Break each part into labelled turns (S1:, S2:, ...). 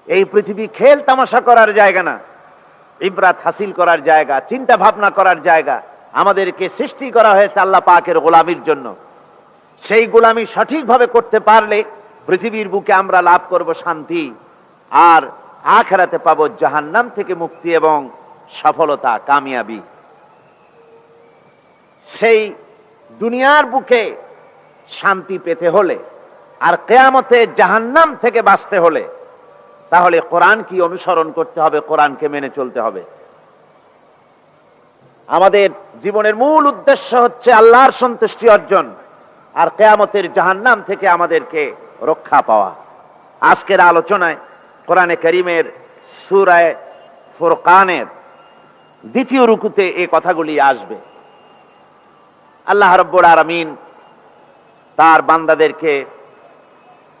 S1: এই পৃথিবী খেল তামাশা করার জায়গা না, ইবরাত হাসিল করার জায়গা, চিন্তা ভাবনা করার জায়গা। আমাদেরকে সৃষ্টি করা হয়েছে আল্লাহ পাকের গোলামির জন্য। সেই গোলামি সঠিকভাবে করতে পারলে পৃথিবীর বুকে আমরা লাভ করব শান্তি, আর আখিরাতে পাবো জাহান্নাম থেকে মুক্তি এবং সফলতা, কামিয়াবি। সেই দুনিয়ার বুকে শান্তি পেতে হলে আর কিয়ামতে জাহান্নাম থেকে বাঁচতে হলে তাহলে কোরআন কি অনুসরণ করতে হবে, কোরআনকে মেনে চলতে হবে। আমাদের জীবনের মূল উদ্দেশ্য হচ্ছে আল্লাহর সন্তুষ্টি অর্জন আর কিয়ামতের জাহান্নাম থেকে আমাদেরকে রক্ষা পাওয়া। আজকের আলোচনায় কোরআনে কারীমের সূরা ফুরকানের দ্বিতীয় রুকুতে এই কথাগুলি আসবে। আল্লাহ রাব্বুল আলামিন তার বান্দাদেরকে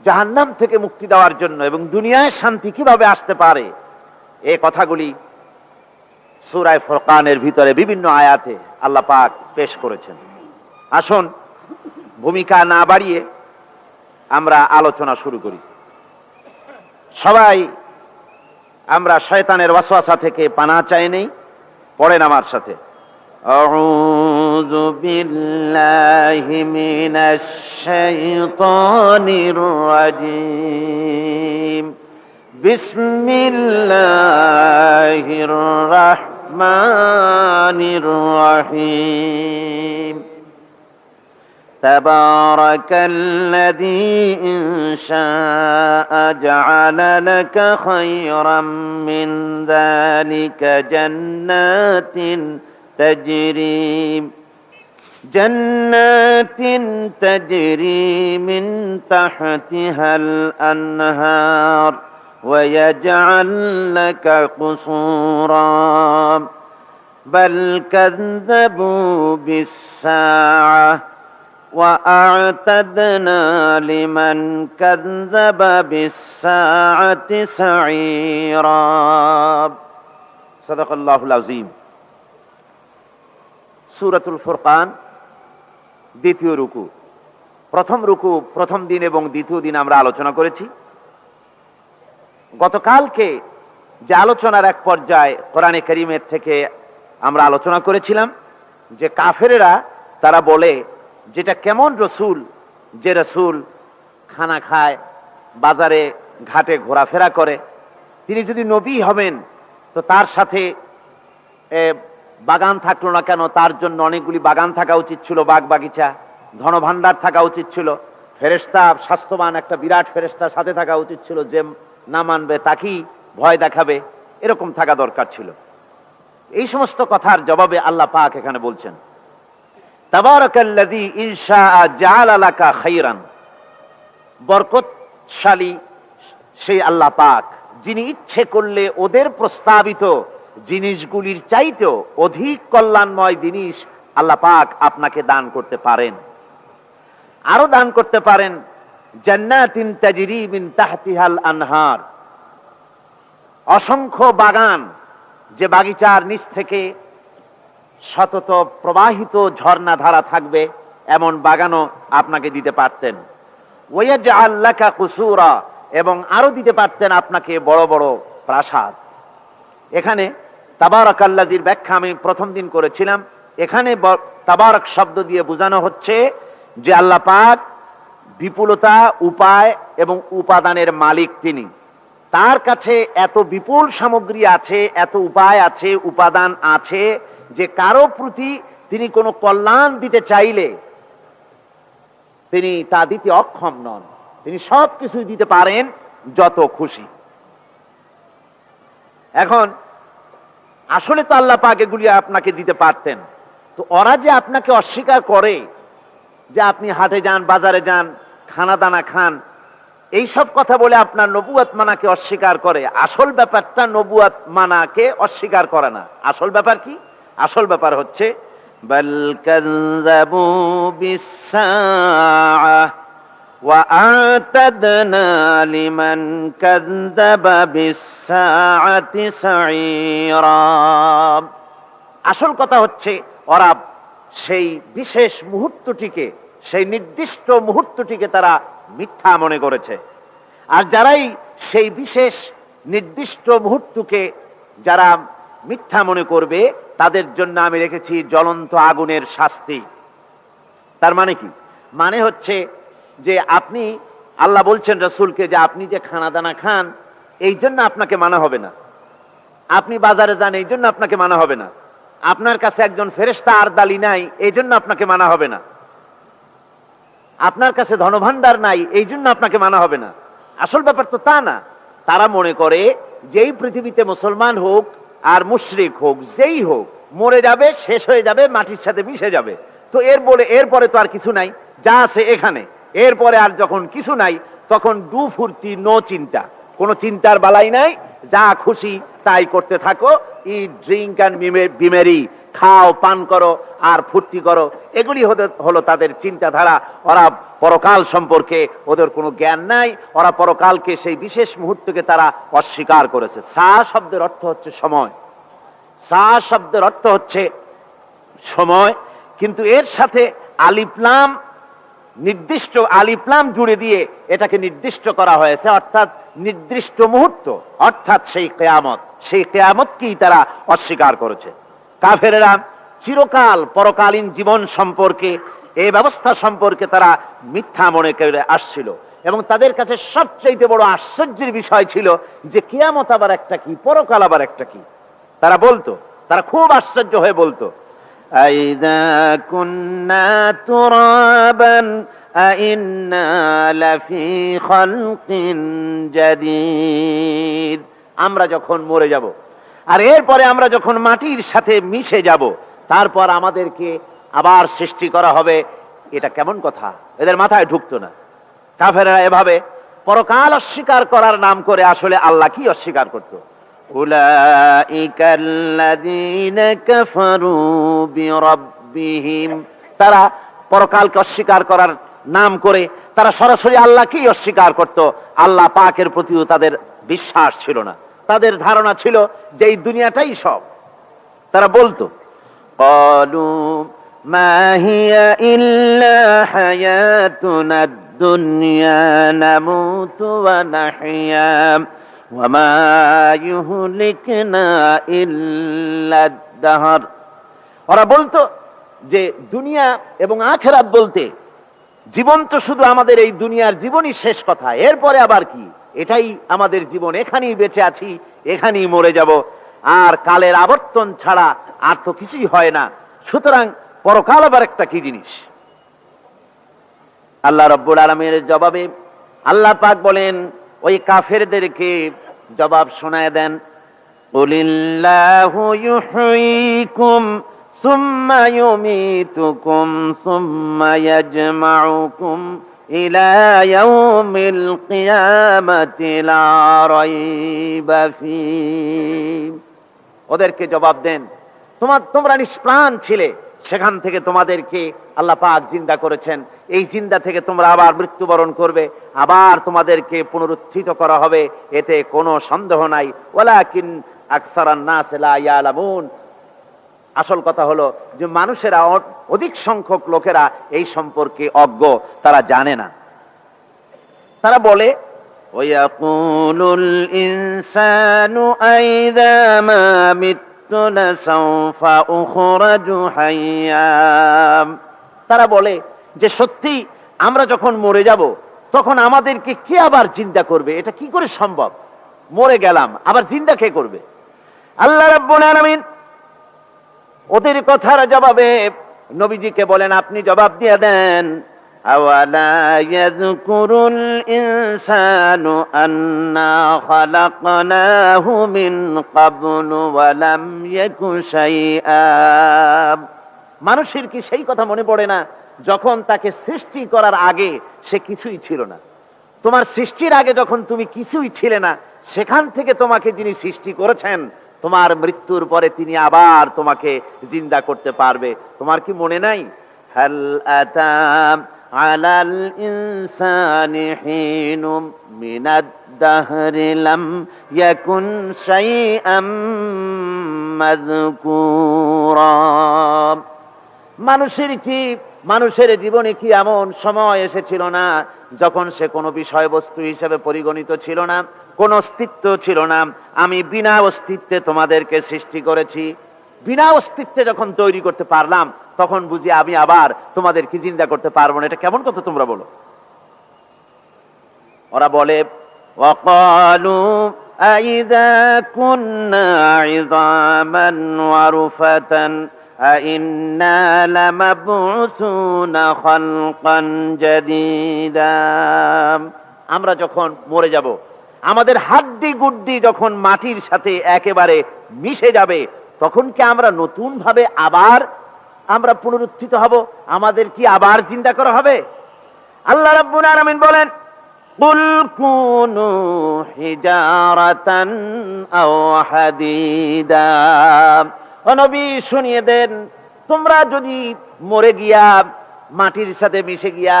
S1: জাহান্নাম থেকে মুক্তি দেওয়ার জন্য এবং দুনিয়ায় শান্তি কিভাবে আসতে পারে এই কথাগুলি সূরা ফুরকানের ভিতরে বিভিন্ন আয়াতে আল্লাহ পাক পেশ করেছেন। আসুন ভূমিকা না বাড়িয়ে আমরা আলোচনা শুরু করি। সবাই আমরা শয়তানের ওয়াসওয়াসা থেকে পানাহ চাই নেই। পড়েন আমার সাথে, আউযু বিল্লাহি মিনাশ শাইতানির রাজীম, বিসমিল্লাহির রাহমানির রহিম। তাবারাকাল্লাযী ইন শাআ জা'আলা লাকা খায়রাম মিন যালিকা জান্নাতিন তাজরি মিন তাহতিহাল আনহার ওয়া ইয়াজআল লাকা কুসুরা বাল কাযযাবু বিস-সাআহ ওয়া আ'তাদনা লিমান কাযযাবা বিস-সাআতি সাঈরা। সাদাকাল্লাহুল আযীম। সূরাতুল ফুরকান দ্বিতীয় রুকু। প্রথম রুকু প্রথম দিন এবং দ্বিতীয় দিন আমরা আলোচনা করেছি। গতকালকে যে আলোচনার এক পর্যায়ে কোরআনে কারীমের থেকে আমরা আলোচনা করেছিলাম যে কাফেরেরা তারা বলে যেটা কেমন রসুল, যে রসুল খানা খায়, বাজারে ঘাটে ঘোরাফেরা করে, তিনি যদি নবী হবেন তো তার সাথে বাগান থাকলো না কেন? তার জন্য অনেকগুলি বাগান থাকা উচিত ছিল, বাগ বাগিচা, ধনভাণ্ডার থাকা উচিত ছিল, ফেরেশতা, স্বাস্থ্যবান একটা বিরাট ফেরেশতার সাথে থাকা উচিত ছিল, যে না মানবে তাকেই ভয় দেখাবে, এরকম থাকা দরকার ছিল। এই সমস্ত কথার জবাবে আল্লাহ পাক এখানে বলছেন, তাবারাকাল্লাযী ইন শাআ জা'আলা লাকা খায়রান, বরকতশালী সেই আল্লাহ পাক যিনি ইচ্ছে করলে ওদের প্রস্তাবিত জিনিসগুলির চাইতেও অধিক কল্যাণময় জিনিস আল্লাহ পাক আপনাকে দান করতে পারেন। আরো দান করতে পারেন জান্নাতিন তাজরি মিন তাহতিহাল আনহার, অসংখ্য বাগান, যে বাগিচার নিচ থেকে সতত প্রবাহিত ঝর্ণা ধারা থাকবে, এমন বাগানও আপনাকে দিতে পারতেন। ওয়াজআল লাকা কুসুরা, এবং আরো দিতে পারতেন আপনাকে বড় বড় প্রাসাদ। এখানে তাবারাকাল্লাযীর ব্যাখ্যা আমি প্রথম দিন করেছিলাম। এখানে তাবারাক শব্দ দিয়ে বোঝানো হচ্ছে যে আল্লাহ পাক বিপুলতা, উপায় এবং উপাদানের মালিক। তিনি, তার কাছে এত বিপুল সামগ্রী আছে, এত উপায় আছে, উপাদান আছে যে কারো প্রতি তিনি কোনো কল্যাণ দিতে চাইলে তিনি তা দিতে অক্ষম নন। তিনি সব কিছুই দিতে পারেন যত খুশি। এখন আসলে তো আল্লাহ পাক এগুলি আপনাকে দিতে পারতেন, তো ওরা যে আপনাকে অস্বীকার করে, যে আপনি হাটে যান, বাজারে যান, খানা দানা খান, এইসব কথা বলে আপনার নবুয়ত মানাকে অস্বীকার করে। আসল ব্যাপারটা নবুয়ত মানাকে অস্বীকার করে না। আসল ব্যাপার কি? আসল ব্যাপার হচ্ছে বাল কাযযাবু বিস-সাআহ ওয়া আ'তাদনা লিমান কাযযাবা বিস-সাআতি সাঈরা। আসল কথা হচ্ছে ওরা সেই বিশেষ মুহূর্তটিকে, সেই নির্দিষ্ট মুহূর্তটিকে তারা মিথ্যা মনে করেছে। আর যারাই সেই বিশেষ নির্দিষ্ট মুহূর্তকে যারা মিথ্যা মনে করবে তাদের জন্য আমি রেখেছি জ্বলন্ত আগুনের শাস্তি। তার মানে কি? মানে হচ্ছে যে আপনি, আল্লাহ বলছেন রাসূলকে যে আপনি যে খানা দানা খান এই জন্য আপনাকে মানা হবে না, আপনি বাজারে যান এই জন্য আপনাকে মানা হবে না, আপনার কাছে একজন ফেরেশতা আর দালি নাই এই জন্য আপনাকে মানা হবে না, আপনার কাছে ধনভাণ্ডার নাই এই জন্য আপনাকে মানা হবে না। আসল ব্যাপার তো তা না। তারা মনে করে যেই পৃথিবীতে মুসলমান হোক আর মুশরিক হোক, যেই হোক, মরে যাবে, শেষ হয়ে যাবে, মাটির সাথে মিশে যাবে। তো এরপরে তো আর কিছু নাই, যা আছে এখানে, এরপরে আর যখন কিছু নাই তখন ডু ফুর্তি, নো চিন্তা, কোনো চিন্তার বালাই নাই, যা খুশি তাই করতে থাকো, ইট, ড্রিঙ্ক অ্যান্ড বিমেরি, খাও, পান করো আর ফুর্তি করো। এগুলি হলো তাদের চিন্তাধারা। ওরা পরকাল সম্পর্কে ওদের কোনো জ্ঞান নাই, ওরা পরকালকে, সেই বিশেষ মুহূর্তকে তারা অস্বীকার করেছে। সা শব্দের অর্থ হচ্ছে সময়, সা শব্দের অর্থ হচ্ছে সময়, কিন্তু এর সাথে আলিফলাম, নির্দিষ্ট আলিফলাম জুড়ে দিয়ে এটাকে নির্দিষ্ট করা হয়েছে, অর্থাৎ নির্দিষ্ট মুহূর্ত, অর্থাৎ সেই কিয়ামত। সেই কিয়ামতকেই তারা অস্বীকার করেছে। কাফেরেরা চিরকাল পরকালীন জীবন সম্পর্কে, এই ব্যবস্থা সম্পর্কে তারা মিথ্যা মনে করে আসছিল, এবং তাদের কাছে সবচেয়ে বড় আশ্চর্যের বিষয় ছিল যে কিয়ামত আবার একটা কি, পরকাল আবার একটা কি। তারা বলতো, তারা খুব আশ্চর্য হয়ে বলতো, আইযা কুন্না তুরাবান আইন্না লাফি খালকিন জাদীদ, আমরা যখন মরে যাব আর এরপরে আমরা যখন মাটির সাথে মিশে যাব, তারপর আমাদেরকে আবার সৃষ্টি করা হবে, এটা কেমন কথা? এদের মাথায় ঢুকতো না। কাফেররা এভাবে পরকাল অস্বীকার করার নাম করে আসলে আল্লাহ কি অস্বীকার করত? উলাইকাল্লাযীনা কাফারু বিরাব্বিহিম, তারা পরকালকে অস্বীকার করার নাম করে তারা সরাসরি আল্লাহকেই অস্বীকার করত। আল্লাহ পাকের প্রতিও তাদের বিশ্বাস ছিল না। তাদের ধারণা ছিল যে এই দুনিয়াটাই সব। তারা বলতো, ক্বালু মা হিয়া ইল্লা হায়াতুনাদ দুনিয়া নামুতু ওয়া নাহইয়া ওয়া মা ইউহলিকুনা ইল্লাদ দাহর। ওরা বলতো যে দুনিয়া এবং আখিরাত বলতে জীবন তো শুধু আমাদের এই দুনিয়ার জীবনই শেষ কথা, এরপরে আবার কি? এটাই আমাদের জীবন, এখানেই বেঁচে আছি, এখানেই মরে যাব, আর কালের আবর্তন ছাড়া আর তো কিছুই হয় না। সুতরাং পরকাল আবার একটা কি জিনিস? আল্লাহ রাব্বুল আলামিনের জবাবে আল্লাহ পাক বলেন, ওই কাফেরদেরকে জবাব শোনায় দেন, কুলিল্লাহু ইউহয়িকুম সুম্মা ইউমীতুকুম সুম্মা ইয়াজমাউকুম ইলা ইয়াউমিল কিয়ামাতি লা রাইবা ফীহ। ওদেরকে জবাব দেন, তোমরা নিষ্প্রাণ ছিলে, সেখান থেকে তোমাদেরকে আল্লাহ পাক জিন্দা করেছেন, এই জিন্দা থেকে তোমরা আবার মৃত্যুবরণ করবে, আবার তোমাদেরকে পুনরুত্থিত করা হবে, এতে কোনো সন্দেহ নাই। ওয়ালাকিন আকসারান নাস লা ইয়ালামুন, আসল কথা হলো যে মানুষেরা, অধিক সংখ্যক লোকেরা এই সম্পর্কে অজ্ঞ, তারা জানে না। তারা বলে, ওয়ায়াকুলুল ইনসানু আইযা মা মিততু লাসাউফা উখরাজু হাইয়্যা। তারা বলে যে সত্যি আমরা যখন মরে যাব তখন আমাদেরকে কে আবার জিন্দা করবে? এটা কি করে সম্ভব? মরে গেলাম, আবার জিন্দা কে করবে? আল্লাহ রাব্বুল আলামিন ওদের কথার জবাবে নবীজিকে বলেন, আপনি জবাব দিয়ে দেন, আওয়ালা ইয়াযকুরুল ইনসানু আন্না খালাকনাহু মিন ক্বাবলু ওয়া লাম ইয়াকু শাইআ। মানুষের কি সেই কথা মনে পড়ে না যখন তাকে সৃষ্টি করার আগে সে কিছুই ছিল না? তোমার সৃষ্টির আগে যখন তুমি কিছুই ছিলে না, সেখান থেকে তোমাকে যিনি সৃষ্টি করেছেন, তোমার মৃত্যুর পরে তিনি আবার তোমাকে জিন্দা করতে পারবে। তোমার কি মনে নাই? হাল আতা আলাল ইনসানি হিনুম মিনাদ দাহরি লাম ইয়াকুন শাইআম মাযকুরা। মানুষের জীবনে কি এমন সময় এসেছিল না যখন সে কোনো বিষয়বস্তু হিসেবে পরিগণিত ছিল না, কোন অস্তিত্ব ছিল না, আমি বিনা অস্তিত্বে তোমাদেরকে সৃষ্টি করেছি। বিনা অস্তিত্বে যখন তৈরি করতে পারলাম, তখন বুঝি আমি আবার তোমাদেরকে জিন্দা করতে পারবো না। এটা কেমন কথা তোমরা বলো? ওরা বলে, وقالوا أإذا كنا عظاما ورفة أإنا لمبعوثون خلقا جديدا। আমরা যখন মরে যাব, আমাদের হাড্ডি গুড্ডি যখন মাটির সাথে একেবারে মিশে যাবে, তখন কি আমরা নতুন ভাবে আবার আমরা পুনরুত্থিত হব? আমাদের কি আবার জিন্দা করা হবে? আল্লাহ রাব্বুল আলামিন বলেন, কুল কুনু হিজারাতান আও হাদিদা। ও নবী, শুনিয়ে দেন, তোমরা যদি মরে গিয়া মাটির সাথে মিশে গিয়া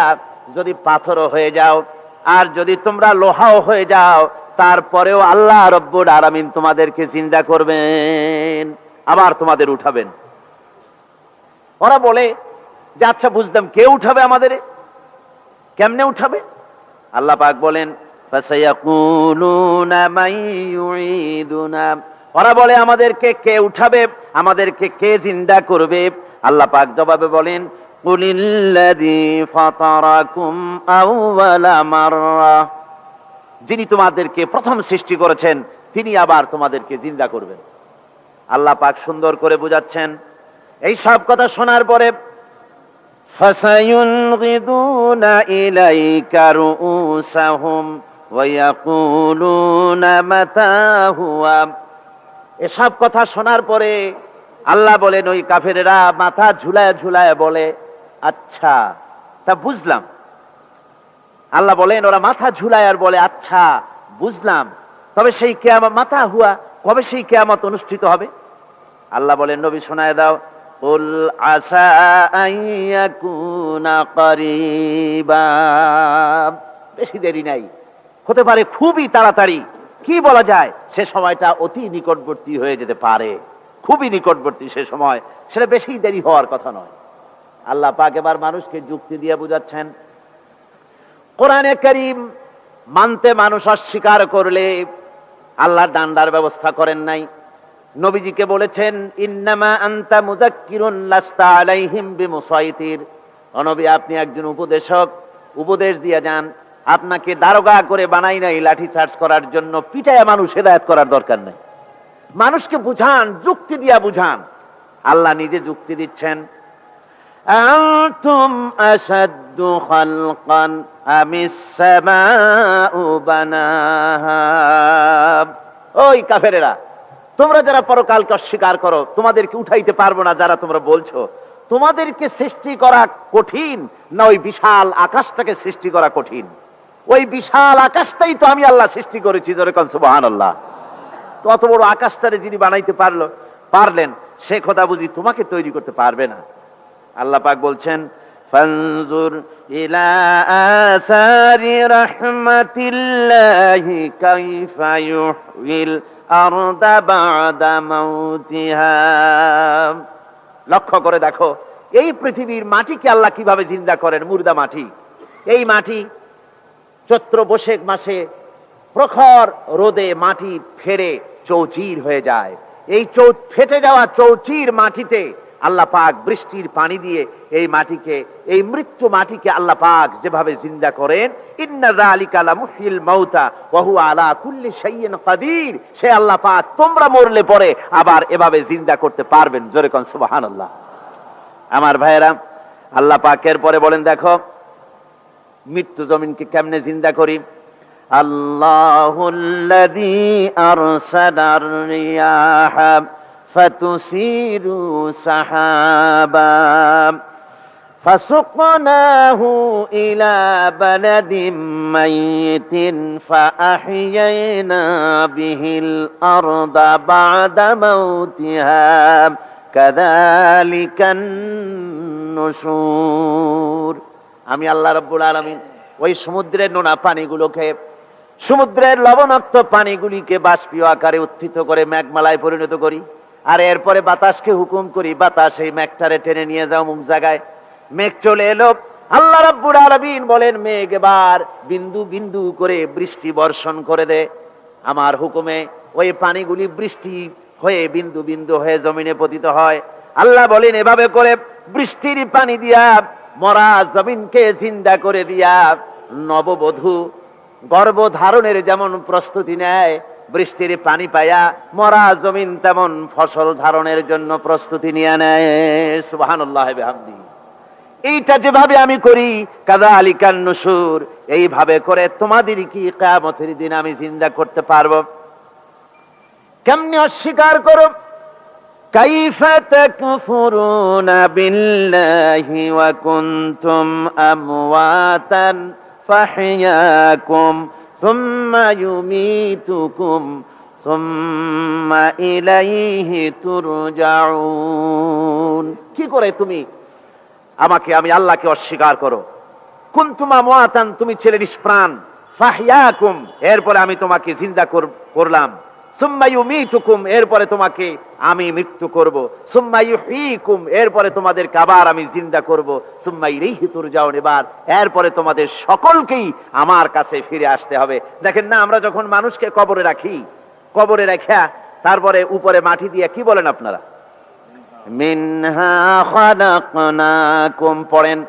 S1: যদি পাথরও হয়ে যাও, আর যদি তোমরা লোহাও হয়ে যাও, তারপরেও আল্লাহ রব্বুল আলামিন তোমাদেরকে জিন্দা করবেন, আবার তোমাদের উঠাবেন। ওরা বলে যে আচ্ছা বুঝলাম, কে উঠাবে আমাদের? কেমনে উঠাবে? আল্লাহ পাক বলেন, ফাসায়াকুলুনা মান ইউঈদুনা। ওরা বলে আমাদেরকে কে উঠাবে, আমাদেরকে কে জিন্দা করবে? আল্লাহ পাক জবাবে বলেন, কুলিল্লাযী ফাতারাকুম আউওয়ালা মাররা। যিনি তোমাদেরকে প্রথম সৃষ্টি করেছেন, তিনি আবার তোমাদেরকে জিন্দা করবেন। আল্লাহ পাক সুন্দর করে বুঝাচ্ছেন। এই সব কথা শোনার পরে ফাসায়ুনগিদুনা ইলাইকা রুউসাহুম ওয়া ইয়াকুলুনা মাতা হুয়া। এসব কথা শোনার পরে আল্লাহ বলেন, ওই কাফেরেরা মাথা ঝুলায় ঝুলায় বলে, আচ্ছা তা বুঝলাম। আল্লাহ বলেন, ওরা মাথা ঝুলায় আর বলে, আচ্ছা বুঝলাম, তবে সেই কিয়ামত মাতা হুয়া, কবে সেই কিয়ামত অনুষ্ঠিত হবে? আল্লাহ বলেন, নবী শোনায় দাও, কুল আসা আইয়াকুনা করিবা। বেশি দেরি নাই, হতে পারে খুবই তাড়াতাড়ি। কি বলা যায়, সে সময়টা অতি নিকটবর্তী হয়ে যেতে পারে, খুবই নিকটবর্তী সে সময়, সেটা বেশি দেরি হওয়ার কথা নয়। আল্লাহ পাক এবার মানুষকে যুক্তি দিয়ে বুঝাচ্ছেন। কোরআনে কারীম মানতে মানুষ অস্বীকার করলে আল্লাহ ডান্ডার ব্যবস্থা করেন নাই। নবীজিকে বলেছেন, ইন্নামা আনতা মুযাক্কিরুন লাস্তা আলাইহিম বিমুসাইতির। ও নবী, আপনি একজন উপদেশক, উপদেশ দিয়ে যান। আপনাকে দারোগা করে বানাই নাই লাঠি চার্জ করার জন্য, পিটায়া মানুষ হেদায়েত করার দরকার নাই। মানুষকে বুঝান, যুক্তি দিয়া বুঝান। আল্লাহ নিজে যুক্তি দিচ্ছেন। আনতুম আশাদ্দু খালকান আমিস সামাউ বানাহা। ওই কাফেরেরা, তোমরা যারা পরকালকে অস্বীকার করো, তোমাদেরকে উঠাইতে পারবো না যারা তোমরা বলছো, তোমাদেরকে সৃষ্টি করা কঠিন না ওই বিশাল আকাশটাকে সৃষ্টি করা কঠিন? ওই বিশাল আকাশটাই তো আমি আল্লাহ সৃষ্টি করেছি, জোরে কোন সুবহানাল্লাহ। তো অত বড় আকাশটারে যিনি বানাইতে পারলেন, সে খোদা বুঝি তোমাকে তৈরি করতে পারবে না? আল্লাহ পাক বলছেন, ফানজুর ইলা আসারি রাহমাতিল্লাহি কাইফা ইউহিল আরদা বা'দা মাউতিহা। লক্ষ্য করে দেখো, এই পৃথিবীর মাটিকে আল্লাহ কিভাবে জিন্দা করেন। মুর্দা মাটি, এই মাটি চৈত্র বৈশাখ মাসে প্রখর রোদে মাটি ফেরে চৌচির হয়ে যায়। এই ফেটে যাওয়া চৌচির মাটিতে আল্লাহ পাক বৃষ্টির পানি দিয়ে এই মাটিকে, এই মৃত্যু মাটিকে আল্লাহ পাক যেভাবে জিন্দা করেন, ইন্না যালিকা লামুহয়িল মাউতা ওয়া হুয়া আলা কুল্লি শাইইন কাদির, সে আল্লাহ পাক তোমরা মরলে পরে আবার এভাবে জিন্দা করতে পারবেন। জোরে কোন সুবহানাল্লাহ। আমার ভাইয়েরা, আল্লাহ পাকের পরে বলেন, দেখো মৃত্যু জমিনকে কেমনে জিন্দা করি। আল্লাহুল্লাযী আরসালার রিয়াহা ফাতুসিরু সাহাবা ফাসুকনাহু ইলা বালাদিম মাইয়িতিন ফাআহইয়ানা বিহিল আরদা বা'দা মাউতিহা কাযালিকান নুশুর। আমি আল্লাহ রাব্বুল আলামিন ওই সমুদ্রের নোনা পানিগুলোকে, সমুদ্রের লবণাক্ত পানিগুলিকে বাষ্পীয় আকারে উত্থিত করে মেঘমালায় পরিণত করি, আর এরপরে বাতাসকে হুকুম করি, বাতাস এই মেঘটারে টেনে নিয়ে যাও মুখ জায়গায়। মেঘ চলে এলো। আল্লাহ রাব্বুল আলামিন বলেন, মেঘ এবার বিন্দু বিন্দু করে বৃষ্টি বর্ষণ করে দে। আমার হুকুমে ওই পানিগুলি বৃষ্টি হয়ে বিন্দু বিন্দু হয়ে জমিনে পতিত হয়। আল্লাহ বলেন এভাবে করে বৃষ্টির পানি দিয়া মরা জমিনকে জিন্দা করে দিয়া নববধূ গর্ভধারণের যেমন প্রস্তুতি নেয়, বৃষ্টির পানি পায়া মরা জমিন তেমন ফসল ধারণের জন্য প্রস্তুতি নিয়ে নেয়। সুবহানাল্লাহ বিহামদিহি। এইটা যেভাবে আমি করি কাযালিকান নুশুর, এইভাবে করে তোমাদের কি কিয়ামতের দিন আমি জিন্দা করতে পারবো? কেমনে অস্বীকার করো? কাইফা তাকফুরুনা বিল্লাহি ওয়া কুনতুম আমওয়াতান ফাহইয়াকুম সুম্মা ইউমীতুকুম সুম্মা ইলাইহি তুরজাউন। কি করে তুমি আমি আল্লাহকে অস্বীকার করো? কুনতুম আমওয়াতান, তুমি ছিলে নিষ্প্রাণ, ফাহইয়াকুম, এরপরে আমি তোমাকে জিন্দা করলাম, সুম্মা ইউমীতুকুম, এরপরে তোমাকে আমি মৃত্যু করব, সুম্মা ইউহয়ীকুম, এরপরে তোমাদেরকে আবার আমি জিন্দা করব, সুম্মা ইলাইহি তুরজাউন, এরপরে তোমাদের সকলকেই আমার কাছে ফিরে আসতে হবে। দেখেন না, আমরা যখন মানুষকে কবরে রাখি, কবরে রাখা তারপরে উপরে মাটি দিয়ে কি বলেন আপনারা? মিনহা খালাকনাকুম, পড়েন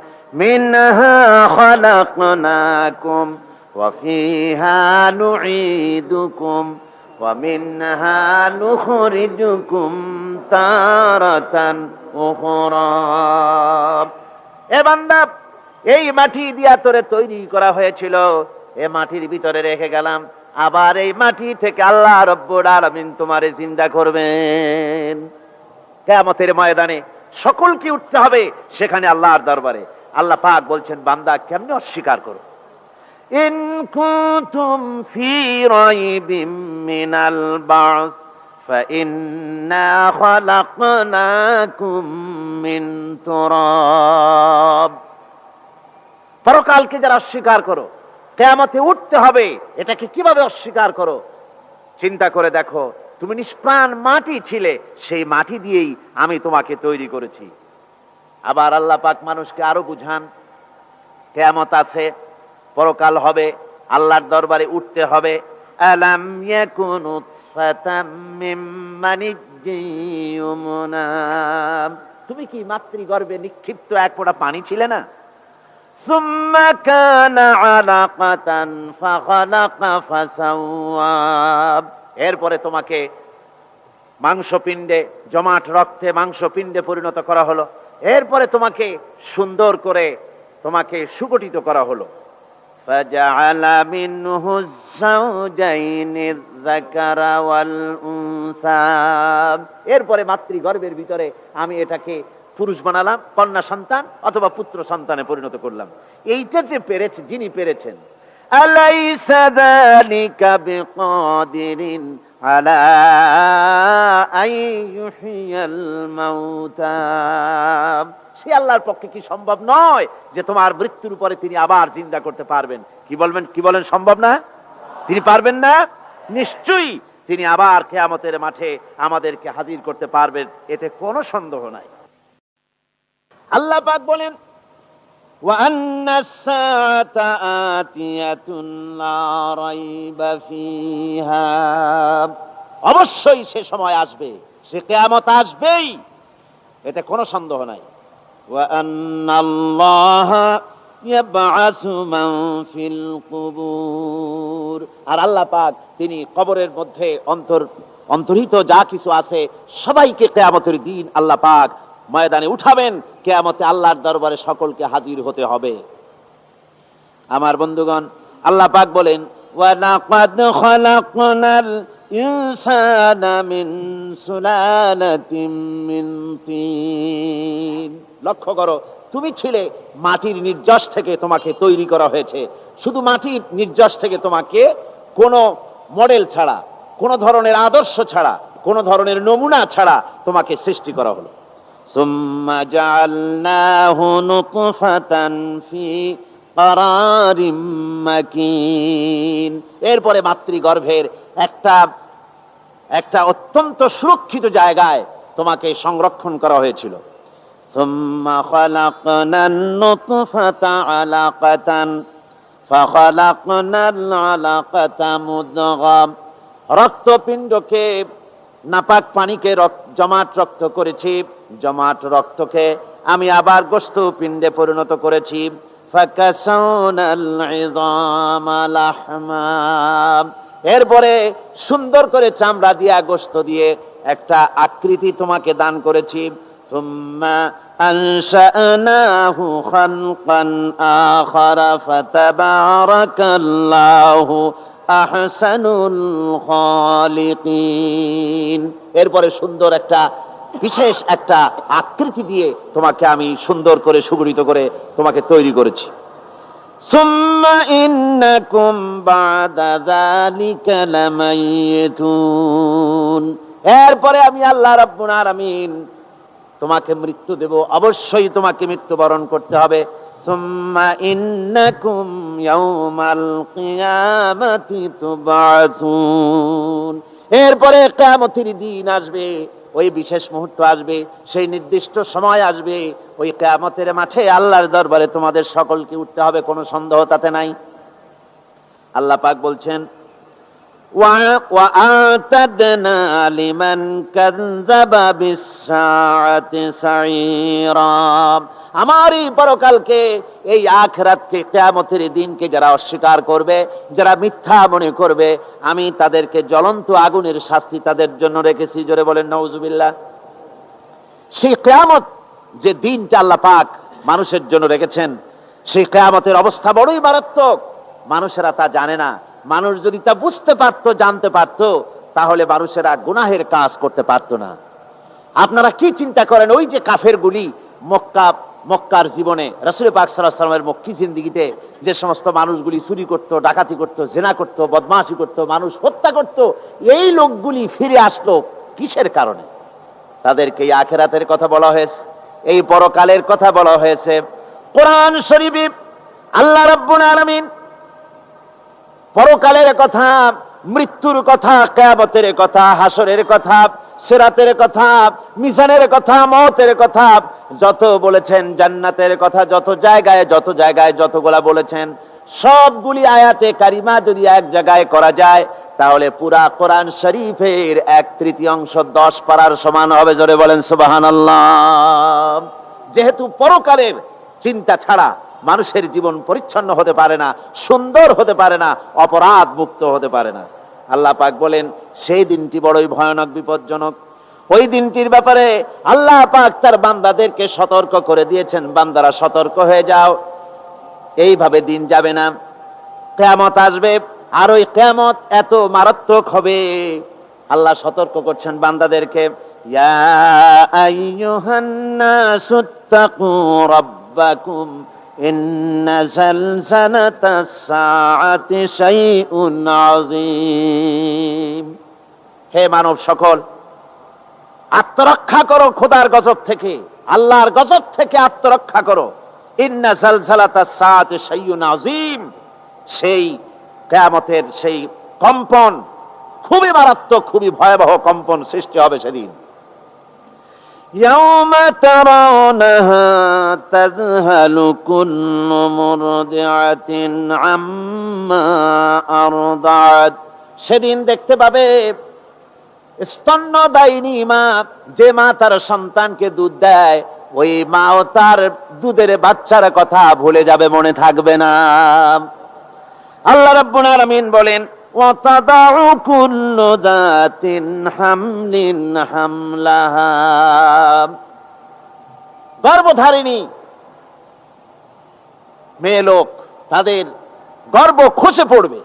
S1: মিনহা খালাকনাকুম ওয়া ফিহা নুঈদুকুম ওয়া মিনহা নুখরিজুকুম তারাতান উখরা। এ বান্দা, এই মাটি দিয়া তোরে তৈরি করা হয়েছিল, এ মাটির ভিতরে রেখে গেলাম, আবার এই মাটি থেকে আল্লাহ রব্বুল আলামিন তোমারে জিন্দা করবেন। কিয়ামতের ময়দানে সকলকে উঠতে হবে সেখানে আল্লাহর দরবারে। আল্লাহ পাক বলছেন, বান্দা কেমনে অস্বীকার করো? ইন কুনতুম ফি রাইবিম মিনাল বাস ফাইন্না খালাকনাকুম মিন তুরাব। পরকালকে যারা অস্বীকার করো, কিয়ামতে উঠতে হবে, এটাকে কিভাবে অস্বীকার করো? চিন্তা করে দেখো, তুমি নিষ্প্রাণ মাটি ছিলে, সেই মাটি দিয়েই আমি তোমাকে তৈরি করেছি। আবার আল্লাহ পাক মানুষকে আরো বুঝান, কিয়ামত আছে, পরকাল হবে, আল্লাহর দরবারে উঠতে হবে। আলাম ইয়াকুনু ফাতাম মিন মানিজ্জিয়ুমনা, তুমি কি মাতৃগর্ভে নিক্ষিপ্ত এক ফোঁটা পানি ছিলে না? সুম্মা কানা আলাকাতান ফাখালাকা ফাসাওয়া, এরপরে তোমাকে মাংসপিণ্ডে, জমাট রক্তে মাংসপিণ্ডে পরিণত করা হলো, এরপরে তোমাকে সুন্দর করে তোমাকে সুগঠিত করা হলো। ফাজআলা মিনহু যাওজাইনি যাকারা ওয়াল উনসা, এরপরে মাতৃগর্ভের ভিতরে আমি এটাকে পুরুষ বানালাম, কন্যা সন্তান অথবা পুত্র সন্তানে পরিণত করলাম। এইটা যে পেরেছে, যিনি পেরেছেন, আলাইসা যালিকা বিকাদিরিন আলা আইয়ুহিয়াল মাউতা, সে আল্লাহর পক্ষে কি সম্ভব নয় যে তোমার মৃত্যুর উপরে তিনি আবার জিন্দা করতে পারবেন? কি বলেন সম্ভব না? তিনি পারবেন না? নিশ্চয়ই তিনি আবার কিয়ামতের মাঠে আমাদেরকে হাজির করতে পারবেন, এতে কোনো সন্দেহ নাই। আল্লাহ পাক বলেন, ওয়া আন্নাস সাআতা আতিয়াতুন লা রাইবা ফিহা, অবশ্যই সে সময় আসবে, সে কিয়ামত আসবেই, এতে কোনো সন্দেহ নাই। ওয়া আন্নাল্লাহা ইয়াবআসু মান ফিল কুবুর, আর আল্লাহ পাক তিনি কবরের মধ্যে অন্তর্হিত যা কিছু আছে সবাইকে কিয়ামতের দিন আল্লাহ পাক ময়দানে উঠাবেন। কিয়ামতে আল্লাহর দরবারে সকলকে হাজির হতে হবে। আমার বন্ধুগণ, আল্লাহ পাক বলেন, ওয়া লাকাদ খালাকনাল ইনসানা মিন সুলালাতিন মিন তিন। লক্ষ্য করো, তুমি ছিলে মাটির নির্যাস থেকে তোমাকে তৈরি করা হয়েছে। শুধু মাটির নির্যাস থেকে তোমাকে কোনো মডেল ছাড়া, কোনো ধরনের আদর্শ ছাড়া, কোনো ধরনের নমুনা ছাড়া তোমাকে সৃষ্টি করা হলো। সুম্মা জাআলনাহু নুতফাতান ফি কারারিম মাকিন, এরপরে মাতৃগর্ভের একটা অত্যন্ত সুরক্ষিত জায়গায় তোমাকে সংরক্ষণ করা হয়েছিল। সুম্মা খালাকনান নুতফাতা আলাকাতান ফাখালাকনাল আলাকাতা মুদগা রক্তপিণ্ডকে নাপাক পানিকে জমাট রক্ত করেছি, জমাট রক্তকে আমি আবার গোশত পিণ্ডে পরিণত করেছি। এরপরে সুন্দর করে চামড়া দিয়া গোশত দিয়ে একটা আকৃতি তোমাকে দান করেছি। সুম্মা আনশানাহু খালকান আখারা ফাতাবারাকাল্লাহু আহসানুল খালিকিন। এরপরে সুন্দর একটা বিশেষ একটা আকৃতি দিয়ে তোমাকে আমি সুন্দর করে সুগঠিত করে তোমাকে তৈরি করেছি। সুম্মা ইন্নাকুম বাদা যালিকা লামাইতুন। এরপরে আমি আল্লাহ রাব্বুল আলামিন তোমাকে মৃত্যু দেব, অবশ্যই তোমাকে মৃত্যুবরণ করতে হবে। সুম্মা ইন্নাকুম ইয়াউমাল কিয়ামাতি তুবআসুন। এরপরে কিয়ামতের দিন আসবে, ওই বিশেষ মুহূর্ত আসবে, সেই নির্দিষ্ট সময় আসবে, ওই কিয়ামতের মাঠে আল্লাহর দরবারে তোমাদের সকলকে উঠতে হবে, কোনো সন্দেহ তাতে নাই। আল্লাহ পাক বলছেন وَأَعْتَدْنَا لِمَنْ كَذَّبَ بِالسَّاعَةِ سَعِيرًا। আমার এই পরকালকে, এই আখিরাতকে, কিয়ামতের দিনকে যারা অস্বীকার করবে, যারা মিথ্যা মনে করবে, আমি তাদেরকে জ্বলন্ত আগুনের শাস্তি তাদের জন্য রেখেছি। জোরে বলেন নাউজুবিল্লাহ। সেই কিয়ামত যে দিনটা আল্লাহ পাক মানুষের জন্য রেখেছেন, সেই কিয়ামতের অবস্থা বড়ই মারাত্মক। মানুষেরা তা জানে না। মানুষ যদি তা বুঝতে পারতো, জানতে পারতো, তাহলে মানুষেরা গুনাহের কাজ করতে পারতো না। আপনারা কি চিন্তা করেন, ওই যে কাফেরগুলি মক্কার জীবনে রাসূল পাক সাল্লাল্লাহু আলাইহি ওয়াসাল্লামের মক্কি জিন্দেগিতে যে সমস্ত মানুষগুলি চুরি করত, ডাকাতি করত, জিনা করত, বদমাশি করত, মানুষ হত্যা করত, এই লোকগুলি ফিরে আসলো কিসের কারণে? তাদেরকে এই আখিরাতের কথা বলা হয়েছে, এই পরকালের কথা বলা হয়েছে। কোরআন শরীফে আল্লাহ রাব্বুল আলামিন পরকালের কথা, মৃত্যুর কথা, কিয়ামতের কথা, হাসরের কথা, সিরাতের কথা, মিজানের কথা, মওতের কথা যত বলেছেন, জান্নাতের কথা যত জায়গায় যতগুলা বলেছেন, সবগুলি আয়াতে কারিমা যদি এক জায়গায় করা যায়, তাহলে পুরা কোরআন শরীফের 1/3 10 পারার সমান হবে। জোরে বলেন সুবহানাল্লাহ। যেহেতু পরকালের চিন্তা ছাড়া মানুষের জীবন পরিচ্ছন্ন হতে পারে না, সুন্দর হতে পারে না, অপরাধ মুক্ত হতে পারে না। আল্লাহ পাক বলেন সেই দিনটি বড়ই ভয়ানক, বিপজ্জনক। ওই দিনটির ব্যাপারে আল্লাহ পাক তার বান্দাদেরকে সতর্ক করে দিয়েছেন, বান্দারা সতর্ক হয়ে যাও, এইভাবে দিন যাবে না, কিয়ামত আসবে। আর ওই কিয়ামত এত মারাত্মক হবে, আল্লাহ সতর্ক করছেন বান্দাদেরকে। ইয়া আইয়ুহান নাসুত্তাকু রাব্বাকুম ইন্না জালজালাতাস সাআতি শাইউন আযীম। হে মানব সকল, আত্মরক্ষা করো খোদার গজব থেকে, আল্লাহর গজব থেকে আত্মরক্ষা করো। ইন্না জালজালাতাস সাআতি শাইউন আযীম। সেই কিয়ামতের সেই কম্পন খুবই মারাত্মক, খুবই ভয়াবহ কম্পন সৃষ্টি হবে সেদিন। ইয়াউমা তারাউনাহা তাযহালু কুল্লু মুরদিআতিন আম্মা আরদাত। সেদিন দেখতে পাবে স্তন্যদায়িনী মা, যে মা তার সন্তানকে দুধ দেয়, ওই মাও তার দুধের বাচ্চার কথা ভুলে যাবে, মনে থাকবে না। আল্লাহ রাব্বুল আলামিন বলেন ওয়াতাদাউ কুল্লু যাতিন হামলিন হামলাহা। গর্ভধারিণী মেয়ে লোক, তাদের গর্ভ খসে পড়বে।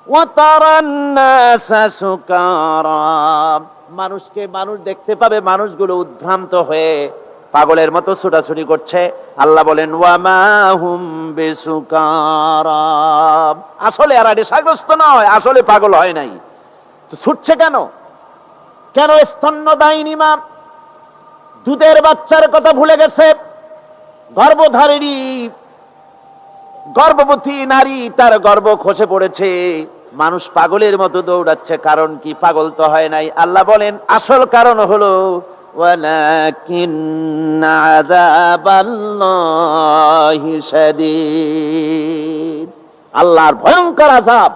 S1: ওয়াতারান নাসা সুকারা। মানুষ দেখতে পাবে, মানুষগুলো উদ্ভ্রান্ত হয়ে পাগলের মতো ছুটাছুটি করছে। আল্লাহ বলেন ওয়ামা হুম বিসুকারা। আসলে এরা নেশাগ্রস্ত নয়, আসলে পাগল হয় নাই, তো ছুটছে কেন? কেন? স্তন্যদায়িনী মা দুধের বাচ্চার কথা ভুলে গেছে। গর্ভধারিণী গর্ভবতী নারী, তার গর্ভ খসে পড়েছে, মানুষ পাগলের মতো দৌড়াচ্ছে। কারণ কি? পাগল তো হয় নাই। আল্লাহ বলেন আসল কারণ হলো ওয়ালাকিন্না আযাবাল্লাহি শাদীদ। আল্লাহর ভয়ঙ্কর আযাব।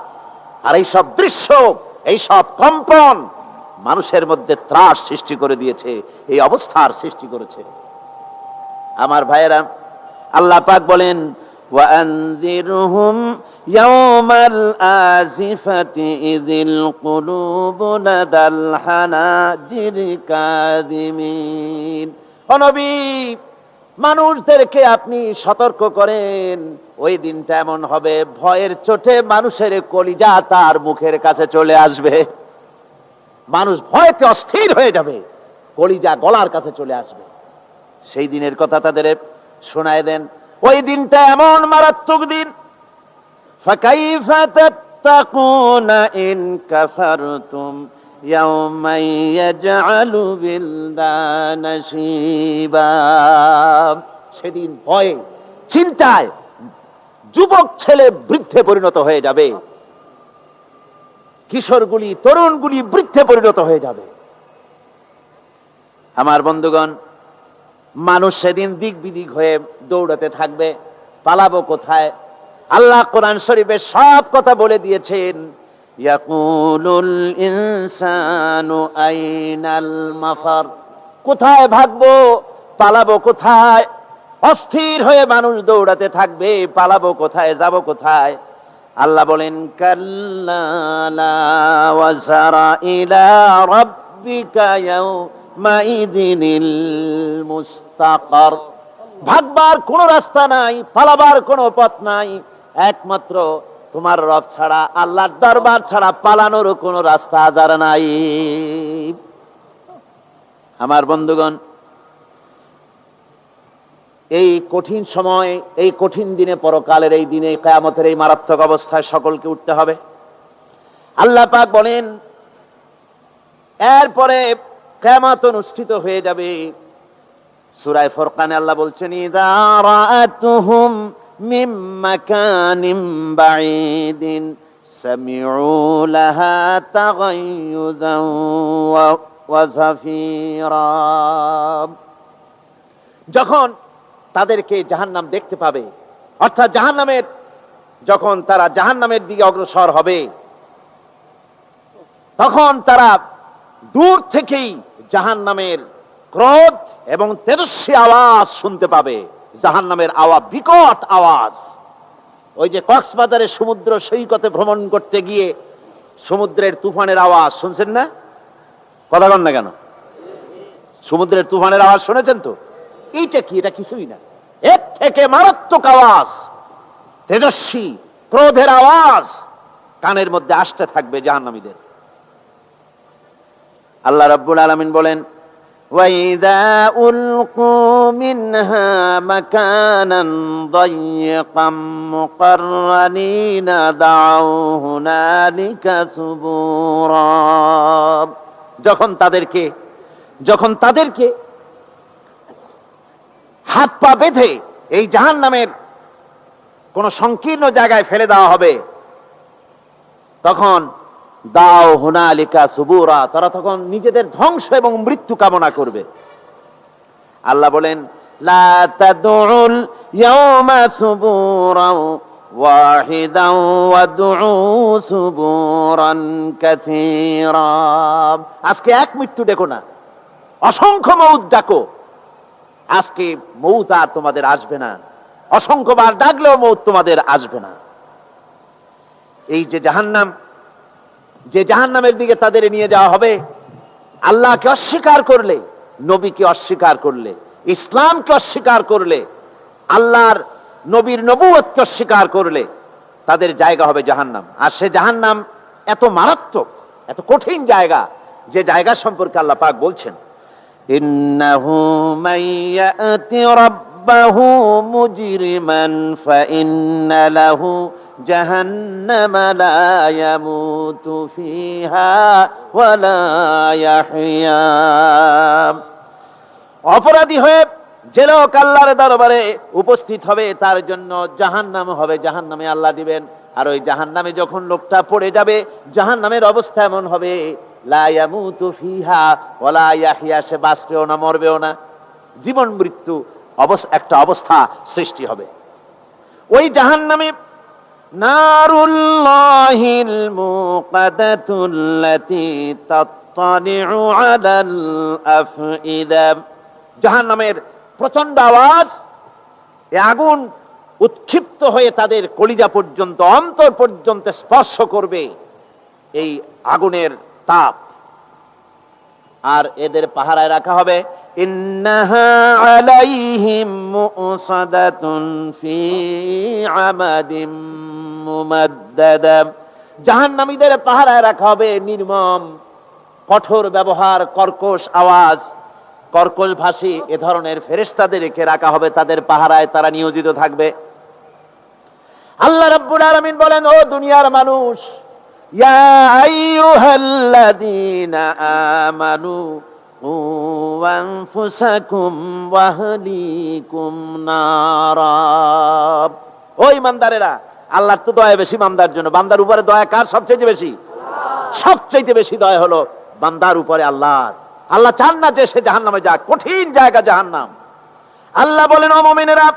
S1: আর এই সব দৃশ্য এই সব কম্পন মানুষের মধ্যে ত্রাস সৃষ্টি করে দিয়েছে, এই অবস্থার সৃষ্টি করেছে। আমার ভাইয়েরা, আল্লাহ পাক বলেন وأنذرهم يوم الآزفة إذ القلوب لدى الحناجر كاظمين। ও নবী, মানুষদেরকে আপনি সতর্ক করেন, ওই দিনটা এমন হবে ভয়ের চোটে মানুষের কলিজা তার মুখের কাছে চলে আসবে। মানুষ ভয়তে অস্থির হয়ে যাবে, কলিজা গলার কাছে চলে আসবে। সেই দিনের কথা তাদের শোনায় দেন। ওই দিনটা এমন মারাত্মক দিন, ফাকাইফা তাত্তাকুনা ইন কাফারতুম ইয়াওমান ইয়াজআলু বিলদানা শিবা। সেদিন ভয়ে চিন্তায় যুবক ছেলে বৃদ্ধে পরিণত হয়ে যাবে, কিশোরগুলি তরুণগুলি বৃদ্ধে পরিণত হয়ে যাবে। আমার বন্ধুগণ, মানুষ সেদিন দিক বিদিক হয়ে দৌড়াতে থাকবে, পালাবো কোথায়? আল্লাহ কোরআন শরীফে সব কথা বলে দিয়েছেন। ইয়াকুলুল ইনসানু আইনাল মাফার, কোথায় ভাগবো, পালাবো কোথায়? অস্থির হয়ে মানুষ দৌড়াতে থাকবে, পালাবো কোথায়, যাব কোথায়? আল্লাহ বলেন কাল্লা লা ওয়াজারা ইলা রাব্বিকা ইয়াউমাইযিনিল মুস্তাকার। ভাগবার কোনো রাস্তা নাই, পালাবার কোনো পথ নাই, একমাত্র তোমার রব ছাড়া, আল্লাহর দরবার ছাড়া পালানোর কোনো রাস্তা আজার নাই। আমার বন্ধুগণ, এই কঠিন সময়, এই কঠিন দিনে, পরকালের এই দিনে, কিয়ামতের এই মারাত্মক অবস্থায় সকলকে উঠতে হবে। আল্লাহ পাক বলেন এরপরে কিয়ামত অনুষ্ঠিত হয়ে যাবে। সূরা ফুরকানে আল্লাহ বলছেন ইযা রাআতুহুম মিন মাকানিন বাঈদিন সামিউ লাহা তাগায়ুযান ওয়া যাফীরা। যখন তাদেরকে জাহান্নাম দেখতে পাবে, অর্থাৎ জাহান্নামের, যখন তারা জাহান্নামের দিকে অগ্রসর হবে, তখন তারা দূর থেকেই জাহান্নামের ক্রোধ এবং তেজস্বী আওয়াজ শুনতে পাবে। জাহান্নামের আওয়াজ, বিকট আওয়াজ। ওই যে কক্সবাজারের সমুদ্র সৈকতে ভ্রমণ করতে গিয়ে সমুদ্রের তুফানের আওয়াজ শুনছেন না? কথা বলেন না কেন? সমুদ্রের তুফানের আওয়াজ শুনেছেন তো? এইটা কি? এটা কিছুই না, এর থেকে মারাত্মক আওয়াজ, তেজস্বী ক্রোধের আওয়াজ কানের মধ্যে আসতে থাকবে জাহান্নামীদের। আল্লাহ রাব্বুল আলামিন বলেন ওয়াইদা উলকু মিনহা মাকানান দায়্যিকাম মুকাররানিনা দাউ হুনালিকা সুবুরা। যখন তাদেরকে হাত পা বেঁধে এই জাহান্নামের কোন সংকীর্ণ জায়গায় ফেলে দেওয়া হবে, তখন দাও হুনালিকা সুবুরা, তারা তখন নিজেদের ধ্বংস এবং মৃত্যু কামনা করবে। আল্লাহ বলেন লা তাদউল ইয়াওমা সুবুরান ওয়াহিদান ওয়াদউ সুবুরান কাসীরা। আজকে এক মৃত্যু ডেকো না, অসংখ্য মউত ডাকো। আজকে মউত আর তোমাদের আসবে না, অসংখ্যবার ডাকলেও মউত তোমাদের আসবে না। এই যে জাহান্নাম, যে জাহান্নামের দিকে তাদের নিয়ে যাওয়া হবে, আল্লাহকে অস্বীকার করলে, নবীকে অস্বীকার করলে, ইসলামকে অস্বীকার করলে, আল্লাহর নবীর নবুয়তকে অস্বীকার করলে তাদের জায়গা হবে জাহান্নাম। আর সে জাহান্নাম এত মারাত্মক, এত কঠিন জায়গা, যে জায়গা সম্পর্কে আল্লাহ পাক বলছেন ইন্নাহু মাইয়াতি রাব্বাহু মুজরিমান ফাইন্না লাহু জাহান্নামা লা ইয়ামুতু ফিহা ওয়া লা ইয়াহইয়া। অপরাধী হয়ে যে লোক আল্লাহর দরবারে উপস্থিত হবে, তার জন্য জাহান্নাম হবে, জাহান্নামে আল্লাহ দিবেন। আর ওই জাহান্নামে যখন লোকটা পড়ে যাবে, জাহান্নামের অবস্থা এমন হবে লা ইয়ামুতু ফিহা ওয়া লা ইয়াহইয়া, সে বাঁচবেও না, মরবেও না, জীবন মৃত্যু একটা অবস্থা সৃষ্টি হবে। ওই জাহান্নামে নারুল্লাহিল মুকাদাতুল্লাতী তাত্তালিউ আলাল আফইদা। জাহান্নামের প্রচন্ড আওয়াজ, এই আগুন উৎক্ষিপ্ত হয়ে তাদের কলিজা পর্যন্ত, অন্তর পর্যন্ত স্পর্শ করবে এই আগুনের তাপ। আর এদের পাহারায় রাখা হবে, ইন্নাহা আলাইহিম মুসাদাতুন ফি আমাদিম মুমাদ্দাদা। জাহান্নামীদের পাহারায় রাখা হবে নির্মম, কঠোর ব্যবহার, কর্কশ আওয়াজ, কর্কশ ভাষী এ ধরনের ফেরেশতাদেরকে রাখা হবে তাদের পাহারায়, তারা নিয়োজিত থাকবে। আল্লাহ রাব্বুল আলামিন বলেন, ও দুনিয়ার মানুষ, ইয়া আইয়ুহাল্লাযীনা আমানু কু আনফুসাকুম ওয়া আহলিকুম নারা। ও ঈমানদারেরা, আল্লাহর তো দয়া বেশি বান্দার জন্য। বান্দার উপরে দয়া কার সবচেয়ে বেশি? সবচেয়ে বেশি দয়া হলো বান্দার উপরে আল্লাহর। আল্লাহ চান না যে সে জাহান্নামে যাক, কঠিন জায়গা জাহান্নাম। আল্লাহ বলেন, ও মুমিনেরা,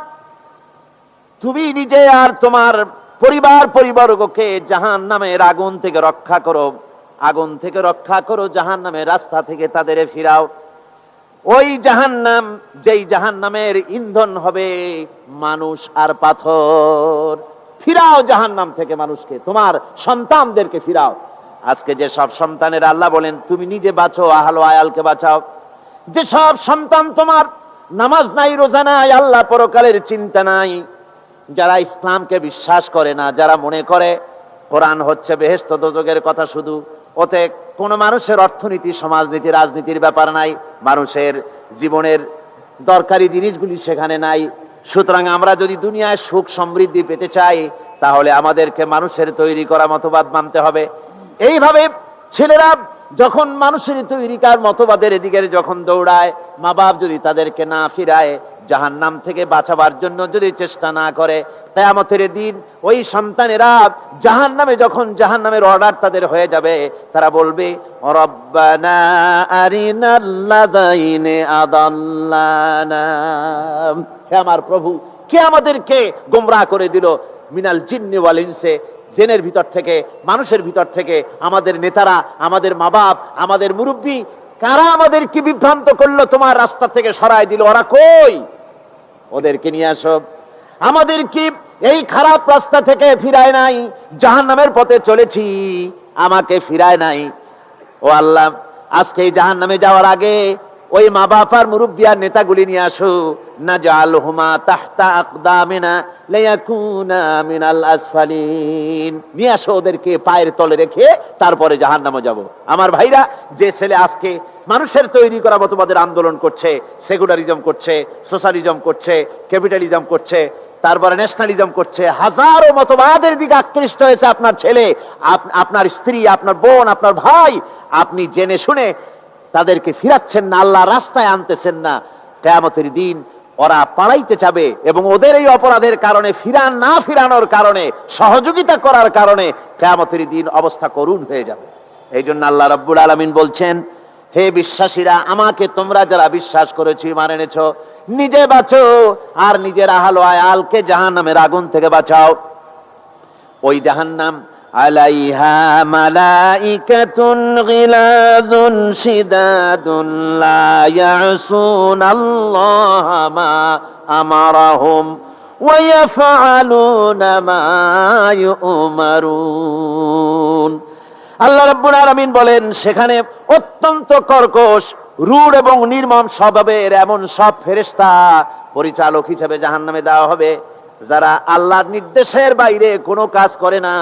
S1: তুমি নিজে আর তোমার পরিবারবর্গকে জাহান্নামের আগুন থেকে রক্ষা করো, আগুন থেকে রক্ষা করো, জাহান্নামের রাস্তা থেকে তাদের ফিরাও। ওই জাহান্নাম, যেই জাহান্নামের ইন্ধন হবে মানুষ আর পাথর। ফিরাও জাহান্নাম থেকে মানুষকে, তোমার সন্তানদেরকে ফিরাও। আজকে যে সব সন্তানের আল্লাহ বলেন তুমি নিজে বাঁচো, আহল আয়ালকে বাঁচাও। যে সব সন্তান তোমার নামাজ নাই, রোজা নাই, আল্লাহ পরকালের চিন্তা নাই, যারা ইসলামকে বিশ্বাস করে না, যারা মনে করে কোরআন হচ্ছে বেহেশত দোজখের কথা শুধু, ওতে কোন মানুষের অর্থনীতি, সমাজনীতি, রাজনীতির ব্যাপার নাই, মানুষের জীবনের দরকারি জিনিসগুলি সেখানে নাই। সুতরাং আমরা যদি দুনিয়ায় সুখ সমৃদ্ধি পেতে চাই, তাহলে আমাদেরকে মানুষের তৈরি করা মতবাদ মানতে হবে। এইভাবে ছেলেরা যখন মানুষের তৈরিকার মতবাদের এদিকে যখন দৌড়ায়, মা বাপ যদি তাদেরকে না ফিরায়, জাহান্নাম থেকে বাঁচাবার জন্য যদি চেষ্টা না করে, কিয়ামতের দিন ওই সন্তানেরা জাহান্নামে, যখন জাহান্নামের অর্ডার তাদের হয়ে যাবে, তারা বলবে, রব্বানা আরিনাল্লাযাইনি আদাল্লানা। হে আমার প্রভু, কে আমাদেরকে গোমরাহ করে দিল, মিনাল জিন্নি ওয়াল ইনসি, জিনের ভিতর থেকে, মানুষের ভিতর থেকে, আমাদের নেতারা, আমাদের মা বাপ, আমাদের মুরব্বী, কারা আমাদেরকে বিভ্রান্ত করলো, তোমার রাস্তা থেকে সরাই দিল, ওরা কই? ওদেরকে নিয়ে আসো। আমাদের কি এই খারাপ রাস্তা থেকে ফিরায় নাই, জাহান্নামের পথে চলেছি, আমাকে ফিরায় নাই। ও আল্লাহ, আজকে এই জাহান্নামে যাওয়ার আগে ওই মা বাপ আর মুরব্বী আর নেতাগুলি নিয়ে আসো। নাজআলহুমা তাহতা আকদামিনা লিয়াকুনা মিনাল আসফালিন। নিয়ে আসো ওদেরকে পায়ের তলে রেখে, তারপরে জাহান্নামে যাব। আমার ভাইরা, যে ছেলে আজকে মানুষের তৈরি করা মতবাদের আন্দোলন করছে, সেকুলারিজম করছে, সোশ্যালিজম করছে, ক্যাপিটালিজম করছে, তারপরে ন্যাশনালিজম করছে, হাজারো মতবাদের দিকে আকৃষ্ট হয়েছে আপনার ছেলে, আপনার স্ত্রী, আপনার বোন, আপনার ভাই, আপনি জেনে শুনে তাদেরকে ফিরাচ্ছেন না, আল্লাহ রাস্তায় আনতেছেন না। কিয়ামতের দিন ওরা পালাইতে যাবে, এবং ওদের এই অপরাধের কারণে, না ফিরানোর কারণে, সহযোগিতা করার কারণে কিয়ামতের দিন অবস্থা করুণ হয়ে যাবে। এই জন্য আল্লাহ রাব্বুল আলামিন বলছেন, হে বিশ্বাসীরা, আমাকে তোমরা যারা বিশ্বাস করেছো, ঈমান এনেছো, নিজে বাঁচো আর নিজের আহল আয়ালকে জাহান্নামের আগুন থেকে বাঁচাও। ওই জাহান্নাম আলাইহা মালাইকাতুন গিলাযুন শিদাদুন লা ইয়াসুনাল্লাহা মা আমারাহুম ওয়া ইয়াফআলুনা মা ইউমারুন। আল্লাহ রাব্বুল আলামিন বলেন, সেখানে অত্যন্ত কর্কশ, রূঢ় এবং নির্মম স্বভাবের এমন সব ফেরেশতা পরিচালক হিসেবে জাহান্নামে দেওয়া হবে, যারা আল্লাহর নির্দেশের বাইরে কোনো কাজ করে না,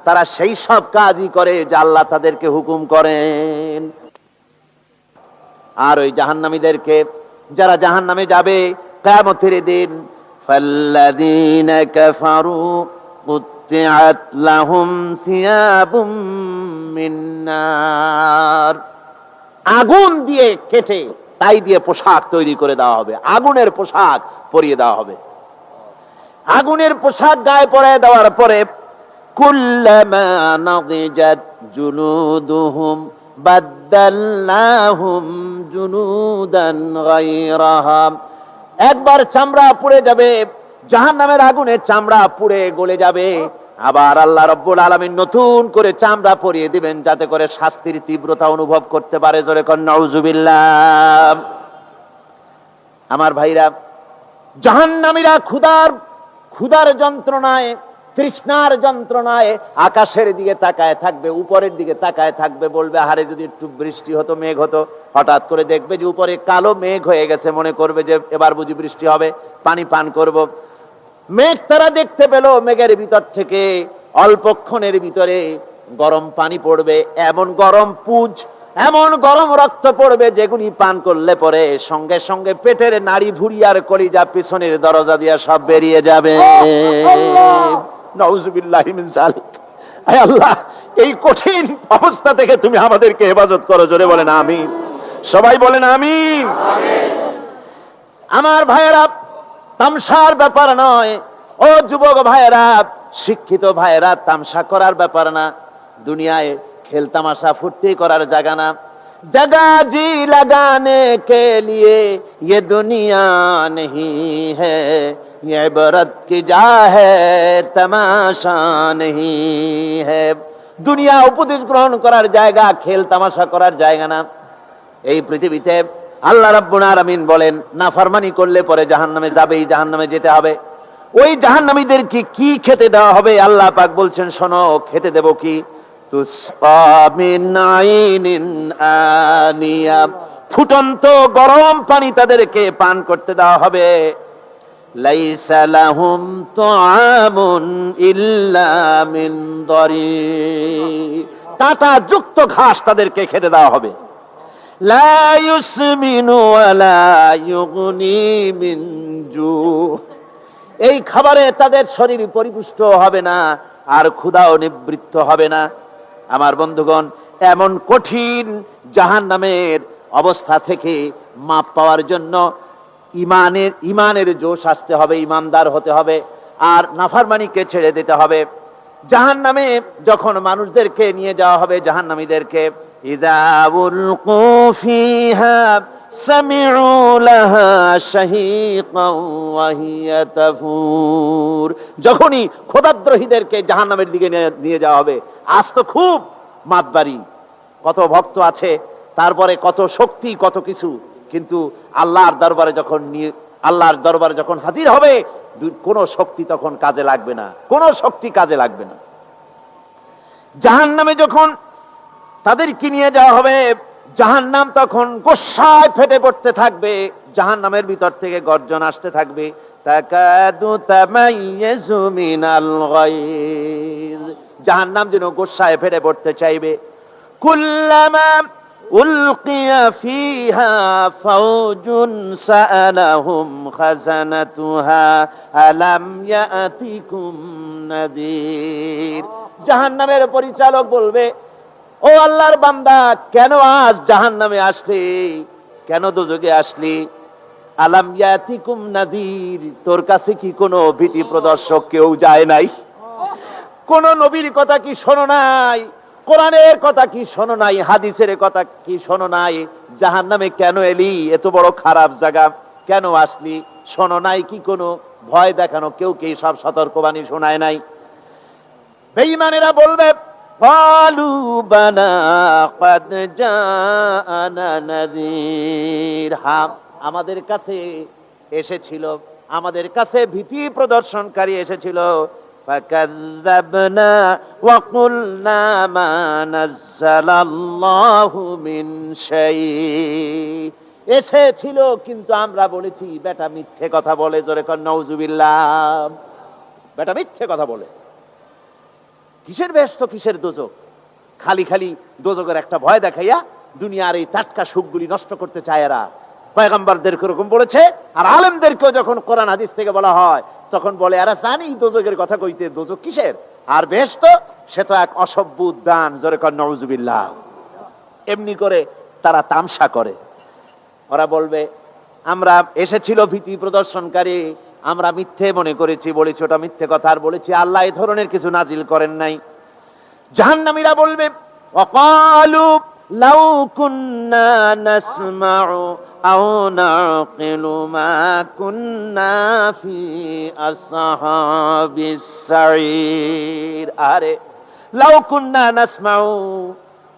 S1: তারা সেই সব কাজই করে যা আল্লাহ তাদেরকে হুকুম করেন। আর ওই জাহান্নামীদেরকে, যারা জাহান্নামে যাবে কিয়ামতের দিন, ফাল্লাযীনা কাফারু কুত্তিআত লাহুম সিয়াবুম মিন নার। আগুন দিয়ে কেটে তাই দিয়ে পোশাক তৈরি করে দেওয়া হবে, আগুনের পোশাক পরিয়ে দেওয়া হবে। আগুনের পোশাক গায়ে পরিয়ে দেওয়ার পরে, কুল্লামা নাদিজাত জুলুদুহুম বাদদালনাহুম জুলুদান গায়রাহা। একবার চামড়া পুড়ে যাবে, জাহান্নামের আগুনে চামড়া পুড়ে গলে যাবে, আবার আল্লাহ রাব্বুল আলামিন নতুন করে চামড়া পরিয়ে দিবেন, যাতে করে শাস্তির তীব্রতা অনুভব করতে পারে। জোরে কোন নাউজুবিল্লাহ। আমার ভাইরা, জাহান্নামীরা ক্ষুধার যন্ত্রণায়, তৃষ্ণার যন্ত্রণায় আকাশের দিকে তাকায় থাকবে, উপরের দিকে তাকায় থাকবে, বলবে আরে যদি একটু বৃষ্টি হতো, মেঘ হতো। হঠাৎ করে দেখবে যে উপরে কালো মেঘ হয়ে গেছে, মনে করবে যে এবার বুঝি বৃষ্টি হবে, পানি পান করব। মেঘ তারা দেখতে পেল, মেঘের ভিতর থেকে অল্পক্ষণের ভিতরে গরম পানি পড়বে, এমন গরম পুঁজ, এমন গরম রক্ত পড়বে, যেগুলি পান করলে পরে সঙ্গে সঙ্গে পেটের নাড়ি ভুঁড়ি আর কলিজা পিছনের দরজা দিয়ে সব বেরিয়ে যাবে। নাউজুবিল্লাহি মিন যালিক। আয় আল্লাহ, এই কঠিন অবস্থা থেকে তুমি আমাদেরকে হেফাজত করো। জোরে বলেন আমিন। সবাই বলেন আমিন। আমার ভাইয়েরা, তামসার ব্যাপার নয়। ও যুবক ভাইয়েরা, শিক্ষিত ভাইয়েরা, তামসা করার ব্যাপার না। দুনিয়ায় খেল তামাশা ফুর্তি করার জায়গা না। जगह जी लगाने के लिए ये दुनिया नहीं है, ये इबरत की जा है, तमाशा नहीं है। দুনিয়া উপদেশ গ্রহণ করার জায়গা, খেল তামাশা করার জায়গা না। এই পৃথিবীতে আল্লাহ রাব্বুল আলামিন বলেন, নাফরমানি করলে পরে জাহান্নামে যাবেই, জাহান্নামে যেতে হবে। ওই জাহান্নামীদেরকে কি খেতে দেওয়া হবে? আল্লাহ পাক বলছেন, শোনো, খেতে দেব কি? তুসকা মিন আইনিন আনিয়া, ফুটন্ত গরম পানি তাদেরকে পান করতে দেওয়া হবে। লাইসা লাহুম তুআমুন ইল্লা মিন দারি, কাঁটা যুক্ত ঘাস তাদেরকে খেতে দেওয়া হবে। লা ইউসমিনু ওয়ালা ইউগনি মিন জু, এই খাবারে তাদের শরীর পরিপুষ্ট হবে না, আর ক্ষুধাও নিবৃত্ত হবে না। আমার বন্ধুগণ, এমন কঠিন জাহান্নামের অবস্থা থেকে মাপ পাওয়ার জন্য ইমানের জোশ আসতে হবে, ইমানদার হতে হবে, আর নাফরমানিকে ছেড়ে দিতে হবে। জাহান্নামে যখন মানুষদেরকে নিয়ে যাওয়া হবে, জাহান্নামীদেরকে, ইযা উলকু ফিহা সামিউ লাহা শাহীকান ওয়া হিয়া তাফুর, যখনই খোদাদ্রোহীদেরকে জাহান্নামের দিকে নিয়ে যাওয়া হবে, আজ তো খুব মাতবাড়ি, কত ভক্ত আছে, তারপরে কত শক্তি, কত কিছু, কিন্তু আল্লাহর দরবারে যখন হাজির হবে, কোনো শক্তি তখন কাজে লাগবে না, কোনো শক্তি কাজে লাগবে না। জাহান্নামে যখন তাদেরকে নিয়ে যাওয়া হবে, জাহান্নাম তখন গোসায় ফেটে পড়তে থাকবে, জাহান্নামের ভিতর থেকে গর্জন আসতে থাকবে, তাকাদু তামাইয়াজু মিনাল গায়জ, জাহান্নাম যেন গোসায় ফেটে পড়তে চাইবে। কুল্লামা উলকিয়া ফিহা ফাওজুন সাআলাহুম খাজানাতুহা আলাম ইয়াতিকুম নাযীর, জাহান্নামের পরিচালক বলবে, ও আল্লাহর বান্দা, কেন আজ জাহান্নামে আসলি, কেন দোজখে আসলি? আলাম ইয়াতিকুম নাযীর, তোর কাছে কি কোনো ভীতি প্রদর্শক কেউ যায় নাই? কোন নবীর কথা কি শোনো নাই? কোরআনের কথা কি শোনো নাই? হাদিসের কথা কি শোনো নাই? জাহান্নামে কেন এলি? এত বড় খারাপ জায়গা কেন আসলি? শোনো নাই কি? কোনো ভয় দেখানো কেউ কি সব সতর্কবাণী শোনায় নাই? বেঈমানেরা বলবে, ক্বালু বালা ক্বাদ জাআনা নাযীর, হ্যাঁ, আমাদের কাছে এসেছিল, আমাদের কাছে ভীতি প্রদর্শনকারী এসেছিল। ফাকাযযাবনা ওয়া কুলনা মা নাযালাল্লাহু মিন শাই, এসেছিল কিন্তু আমরা বলেছি বেটা মিথ্যে কথা বলে। জোরে কোন নাউজুবিল্লাহ। বেটা মিথ্যে কথা বলে। কিসের বেহেশত, কিসের দোজখ? খালি খালি দোজখের একটা ভয় দেখাইয়া দুনিয়ার এই টাটকা সুখগুলি নষ্ট করতে চায় এরা। পয়গম্বরদেরকে এরকম বলেছে, আর আলেমদেরকেও যখন কোরআন হাদিস থেকে বলা হয় তখন বলে, এরা জানি দোজখের কথা কইতে, দোজখ কিসের, আর বেহেশত সে তো এক অসভ্য উদ্যান। জোরে কোন নাউজুবিল্লাহ। এমনি করে তারা তামসা করে। ওরা বলবে, আমরা এসেছিল ভীতি প্রদর্শনকারী, আমরা মিথ্যে মনে করেছি, বলেছি ওটা মিথ্যে কথা, আর বলেছি আল্লাহ এই ধরনের কিছু নাজিল করেন নাই। জাহান্নামীরা বলবে, ওয়াকালু লাউ কুন্না নাসমাউ আও নাকিলু মা কুন্না ফি আসহাবিস সাঈর। আরে লাউ কুন্না নাসমাউ,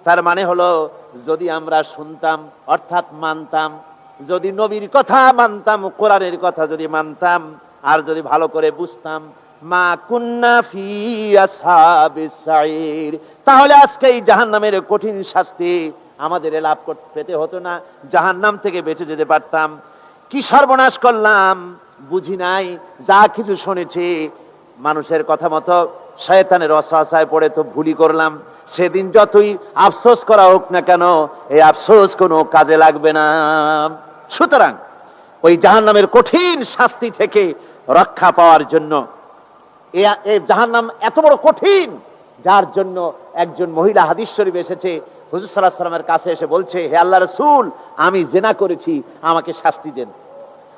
S1: তার মানে হলো যদি আমরা শুনতাম অর্থাৎ মানতাম, যদি নবীর কথা মানতাম, কোরআনের কথা যদি মানতাম, আর যদি ভালো করে বুঝতাম, মা কুন্না ফি আসহাবিস সাঈর, তাহলে আজকে এই জাহান্নামের কঠিন শাস্তি আমাদের লাভ করতে পেতে হতো না, জাহান্নাম থেকে বেঁচে যেতে পারতাম। কি সর্বনাশ করলাম বুঝি নাই, যা কিছু শুনেছি মানুষের কথা মতো শয়তানের ওয়াসওয়াসায় পড়ে তো ভুলই করলাম। সেদিন যতই আফসোস করা হোক না কেন, এই আফসোস কোনো কাজে লাগবে না। সুতরাং ওই জাহান্নামের কঠিন শাস্তি থেকে রক্ষা পাওয়ার জন্য, এই জাহান্নাম এত বড় কঠিন, যার জন্য একজন মহিলা হাদিস শরীফে এসেছে, হুজুর সাল্লাল্লাহু আলাইহি ওয়াসাল্লামের কাছে এসে বলছে, হে আল্লাহর রাসূল, আমি জিনা করেছি, আমাকে শাস্তি দেন।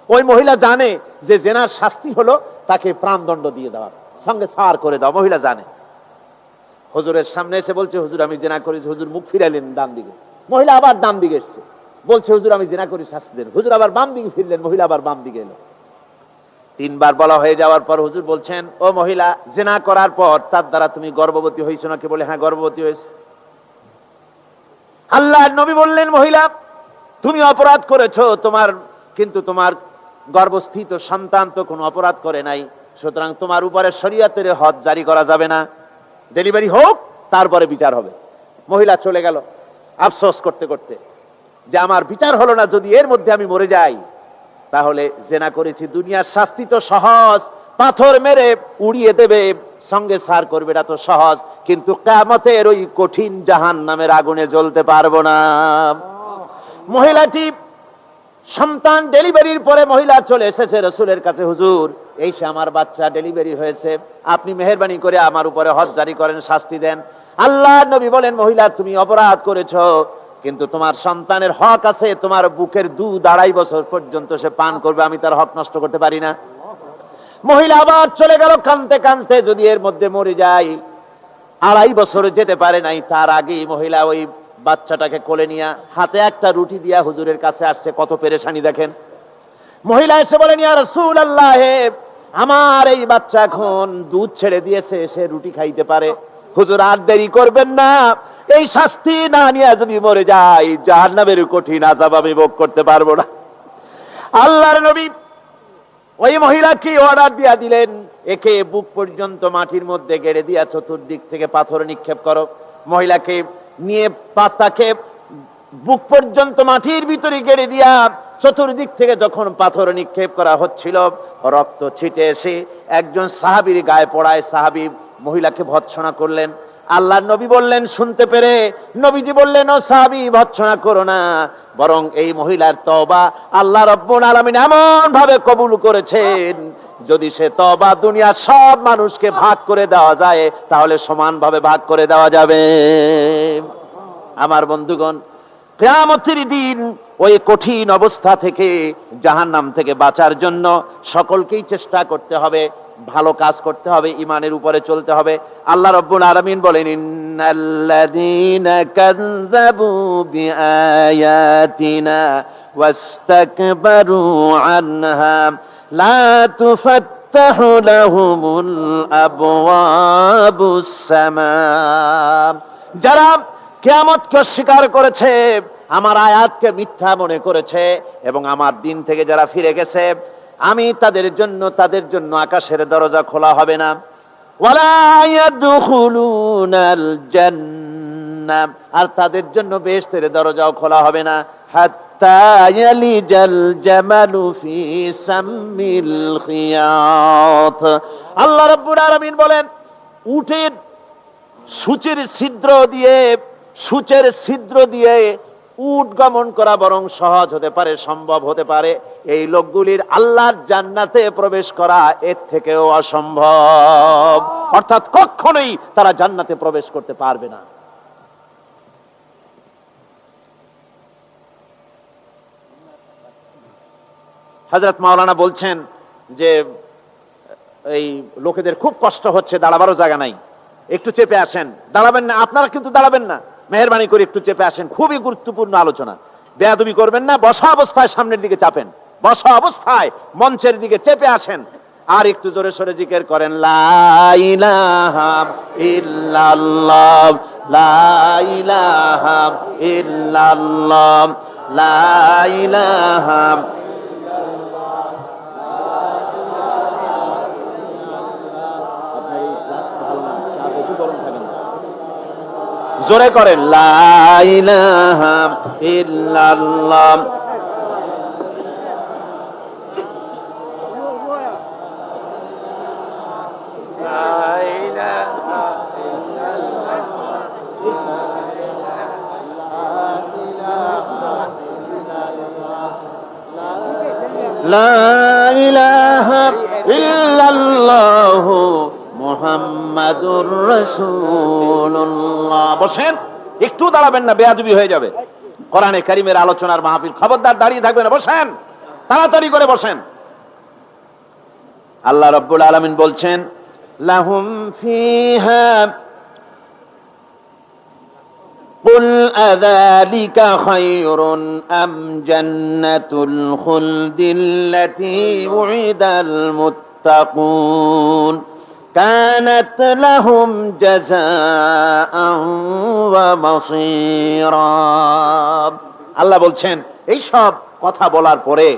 S1: ওই মহিলা জানে যে জিনার শাস্তি হলো তাকে প্রাণদণ্ড দিয়ে দেওয়া, সঙ্গে সার করে দাও, মহিলা জানে। হুজুরের সামনে এসে বলছে, হুজুর আমি জিনা করেছি। হুজুর মুখ ফিরাইলেন ডান দিকে, মহিলা আবার ডান দিকে এসছে, বলছে হুজুর আমি জিনা করি, শাস্তি দেন। হুজুর আবার বাম দিকে ফিরলেন, মহিলা আবার বাম দিকে এলো। তিনবার বলা হয়ে যাওয়ার পর হুজুর বলছেন, ও মহিলা, জিনা করার পর তার দ্বারা তুমি গর্ভবতী হয়েছো নাকি? বলে হ্যাঁ, গর্ভবতী হয়েছে। আল্লাহর নবী বললেন, মহিলা তুমি অপরাধ করেছো, কিন্তু তোমার গর্ভস্থিত সন্তান তো কোনো অপরাধ করে নাই, সুতরাং তোমার উপরে শরীয়তের হদ জারি করা যাবে না, ডেলিভারি হোক তারপরে বিচার হবে। মহিলা চলে গেল আফসোস করতে করতে যে আমার বিচার হলো না, যদি এর মধ্যে আমি মরে যাই তাহলে জিনা করেছি। দুনিয়ার শাস্তি তো সহজ, পাথর মেরে উড়িয়ে দেবে, সঙ্গে সার করবে, এটা তো সহজ, কিন্তু কিয়ামতের ওই কঠিন জাহান্নামের আগুনে জ্বলতে পারবো না। মহিলাটি সন্তান ডেলিভারির পরে মহিলা চলে এসেছে রাসূলের কাছে, হুজুর এই সে আমার বাচ্চা ডেলিভারি হয়েছে, আপনি মেহেরবানি করে আমার উপরে হদ জারি করেন, শাস্তি দেন। আল্লাহ নবী বলেন, মহিলা তুমি অপরাধ করেছো, কিন্তু তোমার সন্তানের হক আছে, তোমার বুকের দুধ 2.5 বছর পর্যন্ত সে পান করবে, আমি তার হক নষ্ট করতে পারি না। মহিলা আবার চলে গেল কাঁদতে কাঁদতে, যদি এর মধ্যে মরে যায়, 2.5 বছর যেতে পারে নাই, তার আগেই মহিলা ওই বাচ্চাটাকে কোলে নিয়ে হাতে একটা রুটি দিয়া হুজুরের কাছে আসছে। কত পেরেশানি দেখেন। মহিলা এসে বলেন, ইয়া রাসূলুল্লাহ, আমার এই বাচ্চা এখন দুধ ছেড়ে দিয়েছে, সে রুটি খাইতে পারে, হুজুর আর দেরি করবেন না, এই শাস্তি না নিয়ে যদি মরে যায়, জাহান্নামের কঠিন আযাব আমি ভোগ করতে পারবো না। আল্লাহর নবী ওই মহিলাকে অর্ডার দিয়া দিলেন, একে বুক পর্যন্ত মাটির মধ্যে গেড়ে দিয়া চতুর্দিক থেকে পাথর নিক্ষেপ করো। মহিলাকে নিয়ে পাতাকে বুক পর্যন্ত মাটির ভিতরে গেড়ে দিয়া চতুর্দিক থেকে যখন পাথর নিক্ষেপ করা হচ্ছিল, রক্ত ছিটে এসে একজন সাহাবীর গায়ে পড়ায়, সাহাবী মহিলাকে ভৎসনা করলেন। আল্লাহর নবী বললেন শুনতে পেরে, নবীজি বললেন, ও সাহাবী ভৎসনা করো না, বরং এই মহিলার তওবা আল্লাহ রাব্বুল আলামিন এমন ভাবে কবুল করেছেন, যদি সে তওবা দুনিয়ার সব মানুষকে ভাগ করে দেওয়া যায়, তাহলে সমানভাবে ভাগ করে দেওয়া যাবে। আমার বন্ধুগণ, কিয়ামতের দিন ওই কঠিন অবস্থা থেকে, জাহান্নাম থেকে বাঁচার জন্য সকলকেই চেষ্টা করতে হবে, ভালো কাজ করতে হবে, ঈমানের উপরে চলতে হবে। আল্লাহ রাব্বুল আলামিন বলেন, ইন্নাল্লাযীনা কাযযাবু বিআয়াতিনা ওয়াস্তাকবারু আনহা লা তুফাত্তাহু লাহুমুল আবওয়াবুস সামা। যারা কিয়ামতকে অস্বীকার করেছে, আমার আয়াতকে মিথ্যা মনে করেছে এবং আমার দিন থেকে যারা ফিরে গেছে, আমি তাদের জন্য আকাশের দরজা খোলা হবে না। ওয়ালা ইয়াদখুলুনাল জান্নাহ, আর তাদের জন্য বেহেশতের দরজাও খোলা হবে না। হাত্তা ইয়ালিজাল জামালু ফি সাম্মিল খিয়াত। আল্লাহ রাব্বুল আলামিন বলেন, উটের সূচের ছিদ্র দিয়ে উট গমন করা বরং সহজ হতে পারে, সম্ভব হতে পারে। এই লোকগুলির আল্লাহর জান্নাতে প্রবেশ করা এর থেকেও অসম্ভব, অর্থাৎ কখনোই তারা জান্নাতে প্রবেশ করতে পারবে না। হযরত মাওলানা বলছেন যে এই লোকেদের খুব কষ্ট হচ্ছে, দাঁড়াবারও জায়গা নাই, একটু চেপে আসেন। দাঁড়াবেন না আপনারা, কিন্তু দাঁড়াবেন না, মেহেরবানি করে একটু চেপে আসেন। খুবই গুরুত্বপূর্ণ আলোচনা, বেয়াদবি করবেন না, বসা অবস্থায় সামনের দিকে চাপেন, বসা অবস্থায় মঞ্চের দিকে চেপে আসেন, আর একটু জোরে সোরে জিকির করেন, লা ইলাহা ইল্লাল্লাহ, লা ইলাহা ইল্লাল্লাহ, লা ইলাহা। জোরে করেন, লা ইলাহা ইল্লাল্লাহ। লা ইলাহা ইল্লাল্লাহু মুহাম্মাদুর রাসূলুল্লাহ। বসেন, একটু দাঁড়াবেন না, বেয়াদবি হয়ে যাবে। কোরআনে কারীমের আলোচনার মাহফিল, খবরদার দাঁড়িয়ে থাকবেন না, বসেন, তাড়াতাড়ি করে বসেন। আল্লাহ রাব্বুল আলামিন বলছেন, লাহুম ফিহা কুল আযালিকা খায়রুন আম জান্নাতুল খুলদিল্লাতী উইদাল মুত্তাকুন কানাত লাহুম জাযাআন ওয়া মাসীরা। আল্লাহ বলছেন, এই সব কথা বলার পরে,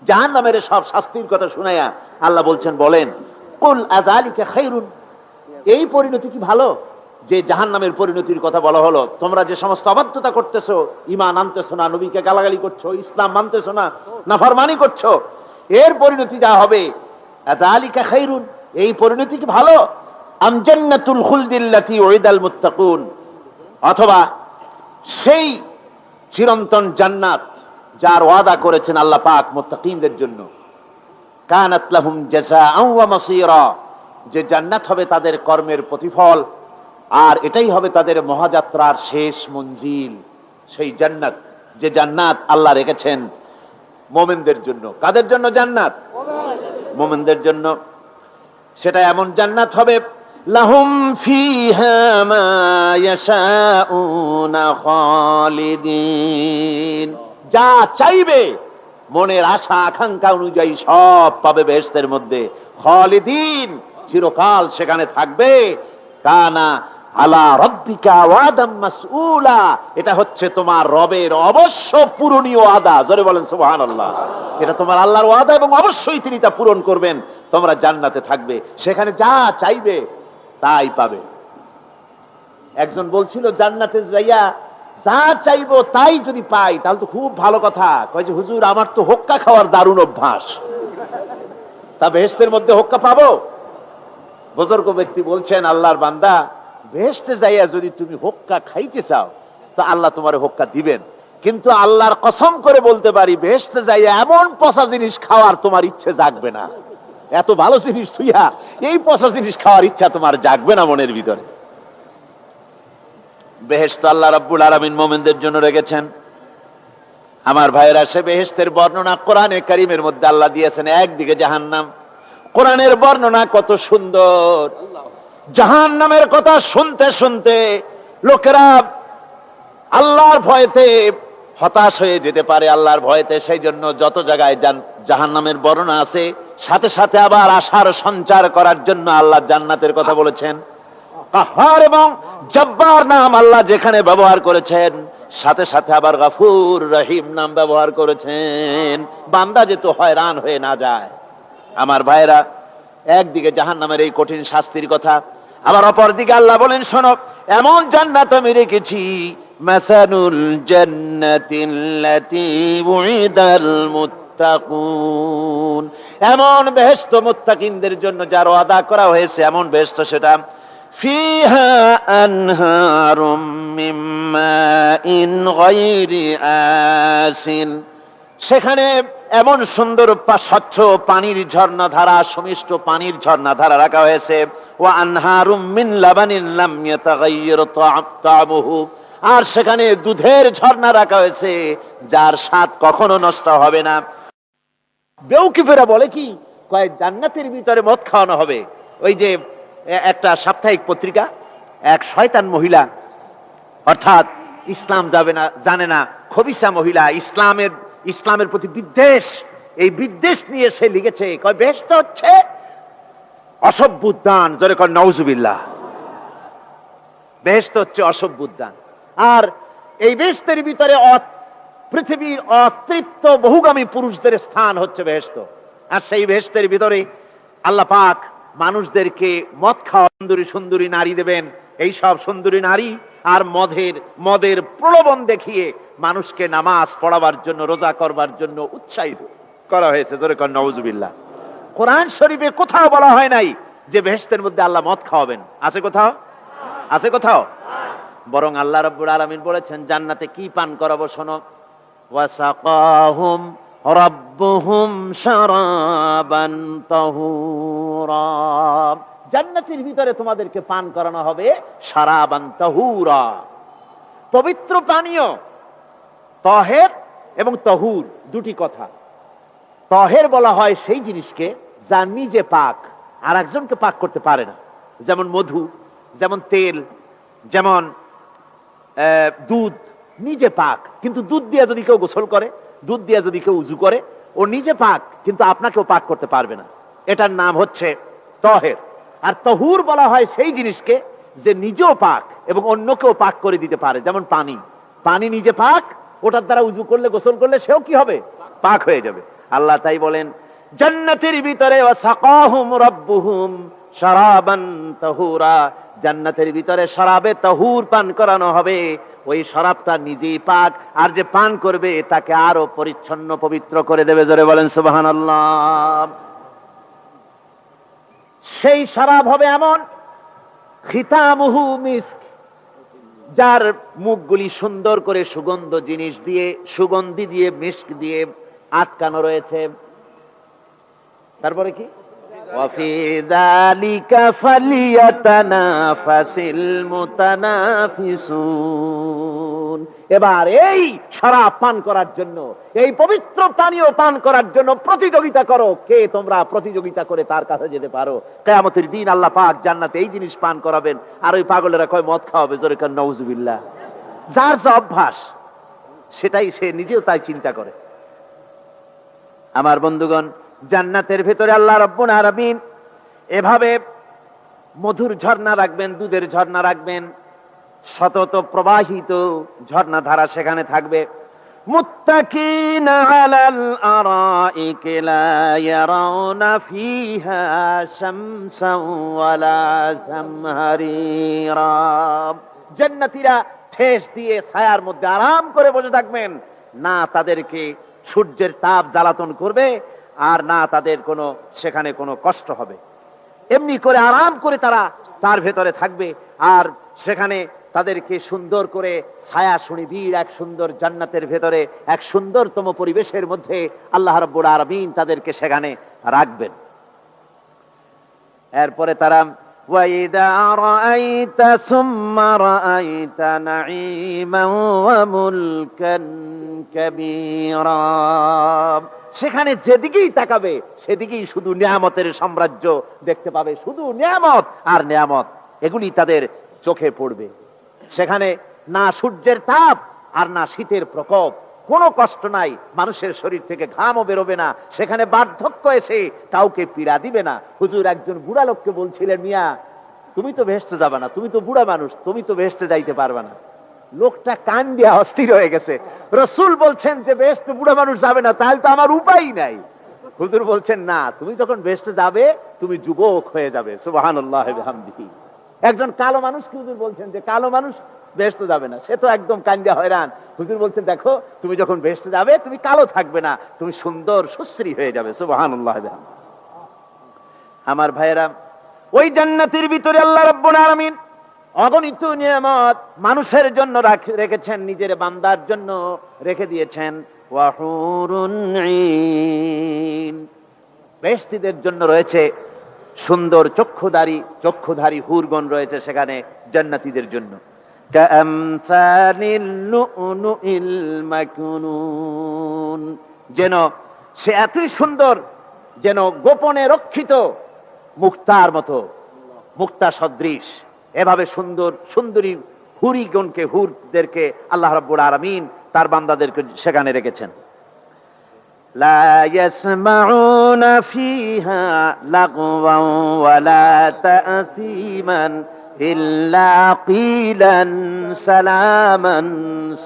S1: জাহান্নামের সব শাস্তির কথা শুনাইয়া আল্লাহ বলছেন, বলেন, কুল আযালিকা খায়রুন, এই পরিণতি কি ভালো যে জাহান্নামের পরিণতির কথা বলা হলো? তোমরা যে সমস্ত অবাধ্যতা করতেছো, ঈমান আনতেছো না, নবীকে গালাগালি করছো, ইসলাম মানতেছো না, নাফরমানি করছো, এর পরিণতি যা হবে, আযালিকা খায়রুন, এই পরিণতি কি ভালো? আম জান্নাতুল খুলদিল্লাতী উইদাল মুত্তাকুন, অথবা সেই চিরন্তন জান্নাত যার ওয়াদা করেছেন আল্লাহ পাক মুত্তাকিনদের জন্য, কানাত লাহুম জাযাআন ওয়া মাসীরা, যে জান্নাত হবে তাদের কর্মের প্রতিফল, আর এটাই হবে তাদের মহাযাত্রার শেষ মঞ্জিল। সেই জান্নাত, যে জান্নাত আল্লাহ রেখেছেন মুমিনদের জন্য। কাদের জন্য জান্নাত? মুমিনদের জন্য। সেটা এমন জান্নাত হবে, লাহুম ফিহা মা ইয়াশাউনা খালিদিন, যা চাইবে মনের আশা আকাঙ্ক্ষা অনুযায়ী সব পাবে বেহেশতের মধ্যে। খালিদিন, চিরকাল সেখানে থাকবে। কানা আলা রাব্বিকা ওয়াদাম মাসউলা, এটা হচ্ছে তোমার রবের অবশ্য পূরণীয় ওয়াদা। জোরে বলেন সুবহানাল্লাহ। এটা তোমার আল্লাহর ওয়াদা এবং অবশ্যই তিনি তা পূরণ করবেন। তোমরা জান্নাতে থাকবে, সেখানে যা চাইবে তাই পাবে। একজন বলছিল, জান্নাতে যাইয়া যা চাইবো তাই যদি পাই তাহলে তো খুব ভালো কথা। কয় যে, হুজুর আমার তো হোক্কা খাওয়ার দারুণ অভ্যাস, তা বেহেশতের মধ্যে হোক্কা পাবো? বুজুর্গ ব্যক্তি বলছেন, আল্লাহর বান্দা, বেহেশতে যাইয়া যদি তুমি হোক্কা খাইতে চাও তো আল্লাহ তোমার হোক্কা দিবেন, কিন্তু আল্লাহর কসম করে বলতে পারি, বেহেশতে যাইয়া এমন পচা জিনিস খাওয়ার তোমার ইচ্ছে জাগবে না। এত ভালো জিনিস তুইয়া এই পচা জিনিস খাওয়ার ইচ্ছা তোমার জাগবে না মনের ভিতরে। বেহেশত আল্লাহ রাব্বুল আলামিন মুমিনদের জন্য রেখেছেন। আমার ভাইয়েরা, সে বেহেশতের বর্ণনা কোরআনে কারীমের মধ্যে আল্লাহ দিয়েছেন। একদিকে জাহান্নাম, কোরআনের বর্ণনা কত সুন্দর। জাহান্নামের কথা শুনতে শুনতে লোকেরা আল্লাহর ভয়তে হতাশ হয়ে যেতে পারে, আল্লাহর ভয়তে। সেই জন্য যত জায়গায় জাহান্নামের বর্ণনা আছে, সাথে সাথে আবার আশার সঞ্চার করার জন্য আল্লাহ জান্নাতের কথা বলেছেন। কাহ্হার এবং জব্বার নাম আল্লাহ যেখানে ব্যবহার করেছেন, সাথে সাথে আবার গফুর রহিম নাম ব্যবহার করেছেন, বান্দা যেন হয়রান হয়ে না যায়। আমার ভাইরা, একদিকে জাহান্নামের এই কঠিন শাস্তির কথা, আবার অপর দিকে আল্লাহ বলেন, শোনো, এমন জান্নাত আমি রেখেছি, মাসানুল জান্নাতিল্লাতী উইদাল মুত্তাকুন, এমন বেহেশত মুত্তাকিনদের জন্য যার ওয়াদা করা হয়েছে, এমন বেহেশত সেটা, ফিহা আনহারুম মিন মাইন গায়রি আসিন, সেখানে এমন সুন্দর স্বচ্ছ পানির ঝর্ণাধারা, সুমিষ্ট পানির ঝর্ণাধারা রাখা হয়েছে। ওয়া আনহারুম মিন লাবানিন লাম ইয়াতাগায়্যার তা'আমুহু, আর সেখানে দুধের ঝর্ণা রাখা হয়েছে যার স্বাদ কখনো নষ্ট হবে না। বেউকিফেরা বলে কি, কয় জান্নাতের ভিতরে মদ খাওয়ানো হবে। ওই যে একটা সাপ্তাহিক পত্রিকা, এক শয়তান মহিলা, অর্থাৎ ইসলাম যাবে না, জানে না, খবিসা মহিলা, ইসলামের প্রতি বিদ্বেষ, এই বিদ্বেষ নিয়ে সে লিখেছে, কয় বেহেশত হচ্ছে অসভ্য উদ্যান, জোরে কর নাউজুবিল্লাহ। বেহেশত হচ্ছে অসভ্য উদ্যান, আর এই বেহেশতের ভিতরে পৃথিবীর অতৃপ্ত বহুগামী পুরুষদের স্থান হচ্ছে বেহেশত। আর সেই বেহেশতের ভিতরে আল্লাহ পাক মানুষদেরকে মদ খাওয়া সুন্দরী সুন্দরী নারী দেবেন। এই সব সুন্দরী নারী আর মদের প্রলোভন দেখিয়ে মানুষকে নামাজ পড়াবার জন্য, রোজা করবার জন্য উৎসাহিত করা হয়েছে, জোরে কর নাউজুবিল্লাহ। কোরআন শরীফে কোথাও বলা হয় নাই যে বেহেশতের মধ্যে আল্লাহ মদ খাওয়াবেন। আছে কোথাও? আছে কোথাও? বরং আল্লাহ রাব্বুল আলামিন বলেছেন জান্নাতে কি পান করাবো শোনো, ওয়াসাকাহুম রাব্বুহুম শারাবান তাহুরা। জান্নাতের ভিতরে তোমাদেরকে পান করানো হবে শারাবান তাহুরা, পবিত্র পানীয়। তাহের এবং তাহুর দুটি কথা। তাহের বলা হয় সেই জিনিসকে যা নিজে পাক, আর একজনকে পাক করতে পারে না। যেমন মধু, যেমন তেল, যেমন দুধ নিজে পাক, কিন্তু দুধ দিয়ে যদি কেউ গোসল করে, দুধ দিয়ে যদি কেউ উজু করে, ও নিজে পাক, কিন্তু আপনাকেও পাক করতে পারবে না। এটার নাম হচ্ছে তাহের। আর তাহুর বলা হয় সেই জিনিসকে যে নিজেও পাক এবং অন্যকেও পাক করে দিতে পারে। যেমন পানি, পানি নিজে পাক, ওটার দ্বারা উজু করলে, গোসল করলে সেও কি হবে? পাক হয়ে যাবে। আল্লাহ তাই বলেন জান্নাতের ভিতরে ওয়াসাকাহুম রাব্বুহুম শারাবান তাহুরা, জান্নাতের ভিতরে শরাবে তাহুর পান করানো হবে। ওই শরাবটা নিজেই পাক, আর যে পান করবে তাকে আরো পরিচ্ছন্ন পবিত্র করে দেবে। জোরে বলেন সুবহানাল্লাহ। সেই শরাব হবে এমন, খিতামুহু মিস্ক, যার মুখগুলি সুন্দর করে সুগন্ধ জিনিস দিয়ে, সুগন্ধি দিয়ে, মিস্ক দিয়ে আটকানো রয়েছে। তারপরে কি? ওয়াফি যালিকা ফালিয়াতানাফাসিল মুতানাফিসুন। এবার এই শরাব পান করার জন্য, এই পবিত্র পানীয় পান করার জন্য প্রতিযোগিতা করো। কে তোমরা প্রতিযোগিতা করে তার কাছে যেতে পারো? কিয়ামতের দিন আল্লাহ পাক জান্নাতে এই জিনিস পান করাবেন, আর ওই পাগলেরা কয় মদ খাওয়াবে। জোরে কান নাউজুবিল্লাহ। যার যা অভ্যাস সেটাই সে নিজেও তাই চিন্তা করে। আমার বন্ধুগণ, জান্নাতের ভেতরে আল্লাহ রাব্বুল আলামিন এভাবে মধুর ঝর্ণা রাখবেন, দুধের ঝর্ণা রাখবেন, সতত প্রবাহিত ঝর্ণা ধারা সেখানে থাকবে। মুত্তাকিনা আলাল আরাইকি লা ইয়ারাউনা ফিহা শামসান ওয়ালা জামহারিরা। জান্নাতীরা ঠেস দিয়ে ছায়ার মধ্যে আরাম করে বসে থাকবেন, না তাদেরকে সূর্যের তাপ জ্বালাতন করবে, আর না তাদের সেখানে কোনো কষ্ট হবে। এমনি করে আরাম করে তারা তার ভেতরে থাকবে, আর সেখানে তাদেরকে সুন্দর করে ছায়া সুনিবিড় এক সুন্দর জান্নাতের ভেতরে এক সুন্দরতম পরিবেশের মধ্যে আল্লাহ রাব্বুল আলামিন তাদেরকে সেখানে রাখবেন। এরপরে তারা ওয়াইদা রাআইতা সুম্মা রাআইতা নাঈমান ওয়া মুলকান কাবীরা। সেখানে যেদিকেই তাকাবে সেদিকেই শুধু নিয়ামতের সাম্রাজ্য দেখতে পাবে, শুধু নিয়ামত আর নিয়ামত, এগুলি তাদের চোখে পড়বে। সেখানে না সূর্যের তাপ আর না শীতের প্রকোপ, কোনো কষ্ট নাই, মানুষের শরীর থেকে ঘামও বেরোবে না, সেখানে বার্ধক্য এসে কাউকে পীড়া দিবে না। হুজুর একজন বুড়া লোককে বলছিলেন, মিয়া তুমি তো বেহেশতে যাবে না, তুমি তো বুড়া মানুষ, তুমি তো বেহেশতে যাইতে পারবে না। লোকটা কান দিয়া অস্থির হয়ে গেছে। রাসূল বলছেন যে বেহেশতে বুড়া মানুষ যাবে না, তাহলে তো আমার উপায় নাই। হুজুর বলছেন না, তুমি যখন বেহেশতে যাবে তুমি যুবক হয়ে যাবে। সুবহানাল্লাহ ওয়া বিহামদিহি। একজন কালো মানুষকে হুজুর বলছেন যে কালো মানুষ বেহেশতে যাবে না, সে তো একদম কান্দা হয়রান। হুজুর বলছেন দেখো, তুমি যখন বেহেশতে যাবে তুমি কালো থাকবে না, তুমি সুন্দর সুশ্রী হয়ে যাবে। সুবহানাল্লাহ ওয়া বিহামদিহি। আমার ভাইয়েরা, ওই জান্নাতের ভিতরে আল্লাহ রাব্বুল আলামিন অগণিত নিয়ামত মানুষের জন্য রেখেছেন, নিজের বান্দার জন্য রেখে দিয়েছেন। ওয়া হুরুন ঈন, বেহেশতীদের জন্য রয়েছে সুন্দর চক্ষুধারী হুরগণ রয়েছে সেখানে জান্নাতীদের জন্য। কাআমসালিল লুউলুইল মাকনুন, যেন সে এতই সুন্দর, যেন গোপনে রক্ষিত মুক্তার মতো, মুক্তা সদৃশ। এভাবে সুন্দরী হুরিগণকে, হুরদেরকে আল্লাহ রাব্বুল আলামিন তার বান্দাদেরকে সেখানে রেখেছেন। লা ইয়াসমাউনা ফিহা লাগওয়ান ওয়ালা তাসীমান ইল্লা কিলান সালামান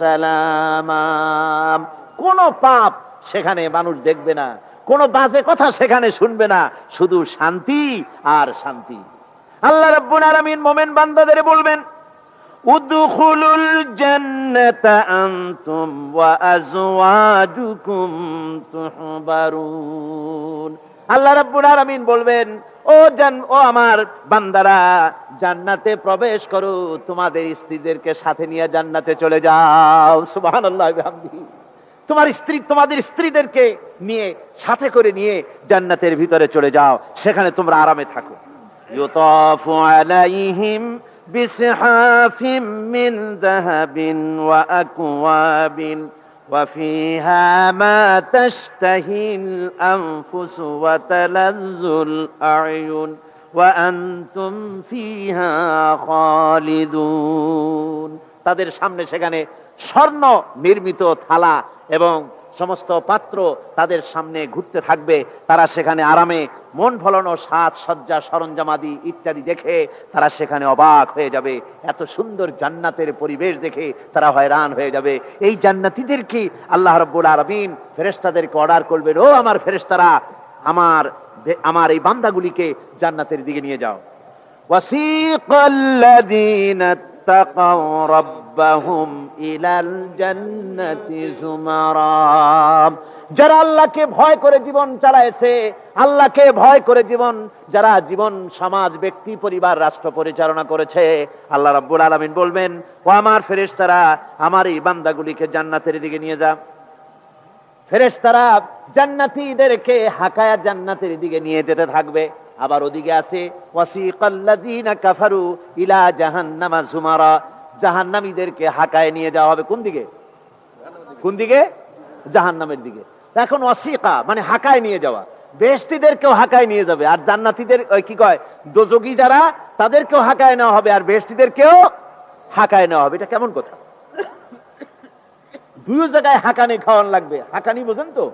S1: সালামা। কোন পাপ সেখানে মানুষ দেখবে না, কোন বাজে কথা সেখানে শুনবে না, শুধু শান্তি আর শান্তি। আল্লাহ রাব্বুল আলামিন মুমিন বান্দাদের বলবেন, উদখুলুল জান্নাতা আনতুম ওয়া আজওয়াজুকুম তুহবারুন। আল্লাহ রাব্বুল আলামিন বলবেন, ও আমার বান্দারা, জান্নাতে প্রবেশ করো, তোমাদের স্ত্রীদেরকে সাথে নিয়ে জান্নাতে চলে যাও। সুবহানাল্লাহ ওয়া বিহামদিহি। তোমার স্ত্রী, তোমাদের স্ত্রীদেরকে নিয়ে, সাথে করে নিয়ে জান্নাতের ভিতরে চলে যাও, সেখানে তোমরা আরামে থাকো। ইউতাফু আলাইহিম বিসহাফিম মিন যাহাবিন ওয়া আকওয়াবিন ওয়া ফিহা মা তাশতাহিল আনফুস ওয়া তালাজ্জুল আ'য়ুন ওয়া আনতুম ফিহা খালিদুন। তাদের সামনে সেখানে স্বর্ণ নির্মিত থালা এবং সমস্ত পাত্র তাদের সামনে ঘুরতে থাকবে। তারা সেখানে আরামে মন ভোলানো সাজ সজ্জা সরঞ্জামাদি ইত্যাদি দেখে তারা সেখানে অবাক হয়ে যাবে। এত সুন্দর জান্নাতের পরিবেশ দেখে তারা হয়রান হয়ে যাবে। এই জান্নাতীদেরকে আল্লাহ রাব্বুল আলামিন ফেরেশতাদেরকে অর্ডার করবেন, ও আমার ফেরেশতারা, আমার এই বান্দাগুলিকে জান্নাতের দিকে নিয়ে যাও। ওয়াসিকাল্লাযীনা তাকাউ রাব্বাহুম ইলাল জান্নাতি যুমারা। যারা আল্লাহকে ভয় করে জীবন চালায়েছে, আল্লাহকে ভয় করে যারা জীবন সমাজ ব্যক্তি পরিবার রাষ্ট্র পরিচালনা করেছে, আল্লাহ রাব্বুল আলামিন বলবেন, ও আমার ফেরেশতারা, আমার এই বান্দাগুলিকে জান্নাতের দিকে নিয়ে যা। ফেরেশতারা জান্নাতীদেরকে হাকায়া জান্নাতের দিকে নিয়ে যেতে থাকবে। আবার ওদিকে আছে ওয়াসিকাল্লাযীনা কাফারু ইলা জাহান্নামা যুমারা। জাহান্নামীদেরকে হাকায় নিয়ে যাওয়া হবে কোন দিকে? কোন দিকে? জাহান্নামের দিকে। এখন ওয়াসিকা মানে হাকায় নিয়ে যাওয়া। বেহেশতীদেরকেও হাকায় নিয়ে যাবে, আর জান্নাতীদের কি কয়, দোজখী যারা, তাদেরকেও হাকায় নেওয়া হবে, আর বেহেশতীদেরকেও হাকায় নেওয়া হবে। এটা কেমন কথা? দুই জায়গায় হাকানি খাওয়ান লাগবে। হাকানি বোঝেন তো?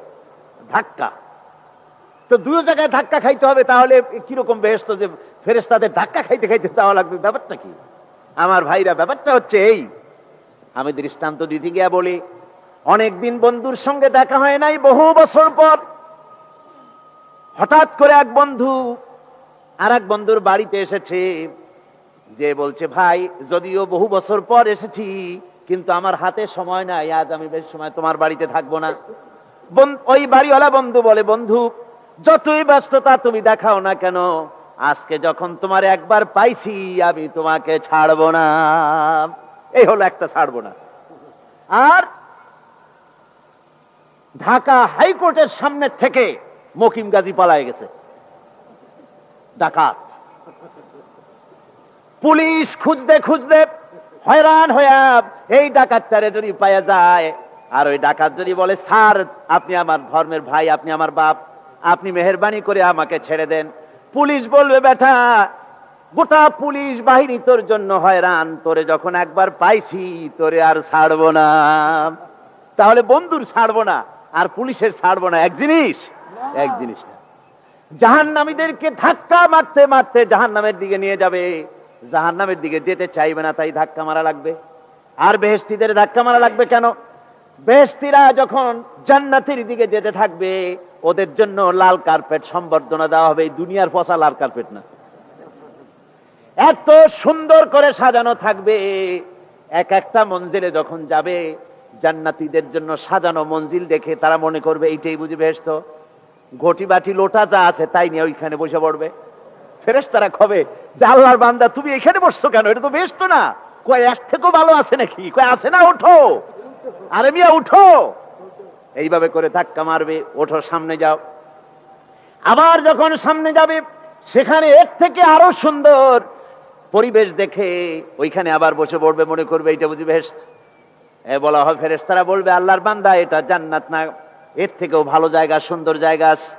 S1: ধাক্কা। তো দুই জায়গায় ধাক্কা খাইতে হবে, তাহলে কিরকম বেহেশত যে ফেরেশতাদের ধাক্কা খাইতে খাইতে যাওয়া লাগবে? ব্যাপারটা কি আমার ভাইরা? ব্যাপারটা হচ্ছে এই, আমি দৃষ্টান্ত দিতে গিয়া বলি, অনেকদিন বন্ধুর সঙ্গে দেখা হয় নাই, বহু বছর পর হঠাৎ করে এক বন্ধু আর এক বন্ধুর বাড়িতে এসেছে, যে বলছে, ভাই যদিও বহু বছর পর এসেছি, কিন্তু আমার হাতে সময় নাই, আজ আমি বেশ সময় তোমার বাড়িতে থাকবো না। ওই বাড়িওয়ালা বন্ধু বলে, বন্ধু যতই ব্যস্ততা তুমি দেখাও না কেন, আজকে যখন তোমার একবার পাইছি, আমি তোমাকে ছাড়বো না। এই হলো একটা ছাড়বো না। আর ঢাকা হাইকোর্টের সামনে থেকে মকিম গাজী পালায় গেছে, ডাকাত। পুলিশ খুঁজতে খুঁজতে হয়রান হয়ে এই ডাকাতটারে যদি পাওয়া যায়, আর ওই ডাকাত যদি বলে, স্যার আপনি আমার ধর্মের ভাই, আপনি আমার বাপ, আপনি মেহেরবানি করে আমাকে ছেড়ে দেন, পুলিশ বলবে, বেটা গোটা পুলিশ বাহিনী তোর জন্য হয়রান, তোরে যখন একবার পাইছি তোরে আর ছাড়বো না। তাহলে বন্ধুর ছাড়বো না আর পুলিশের ছাড়বো না এক জিনিস? এক জিনিস না। জাহান্নামীদেরকে ধাক্কা মারতে মারতে জাহান্নামের দিকে নিয়ে যাবে, জাহান্নামের দিকে যেতে চাইবে না, তাই ধাক্কা মারা লাগবে। আর বেহেশতীদের ধাক্কা মারা লাগবে কেন? বেহেশতীরা যখন জান্নাতের দিকে যেতে থাকবে, ওদের জন্য লাল কার্পেট সম্বর্ধনা দেওয়া হবে। এই দুনিয়ার পচা লাল কার্পেট না, এত সুন্দর করে সাজানো থাকবে। এক একটা মঞ্জিলে যখন যাবে, জান্নাতীদের জন্য সাজানো মঞ্জিল দেখে তারা মনে করবে এইটাই বুঝি বেহেশত। ঘটি বাটি লোটা যা আছে তাই নিয়ে ওইখানে বসে পড়বে। ফেরেশতারা কবে যে, আল্লাহর বান্দা তুমি এখানে বসছো কেন? এটা তো বেহেশত না। কয় এর থেকেও ভালো আছে নাকি? কয় আছে না, ওঠো। আরে মিয়া উঠো। এইভাবে করে ধাক্কা মারবে, ওঠো, সামনে যাও। আবার যখন সামনে যাবে, সেখানে এর থেকে আরো সুন্দর পরিবেশ দেখে ওইখানে আবার বসে পড়বে, মনে করবে এটা বুঝি বেহেশত। বলা হয়, ফেরেশতারা বলবে, আল্লাহর বান্দা এটা জান্নাত না, এর থেকেও ভালো জায়গা, সুন্দর জায়গা আছে।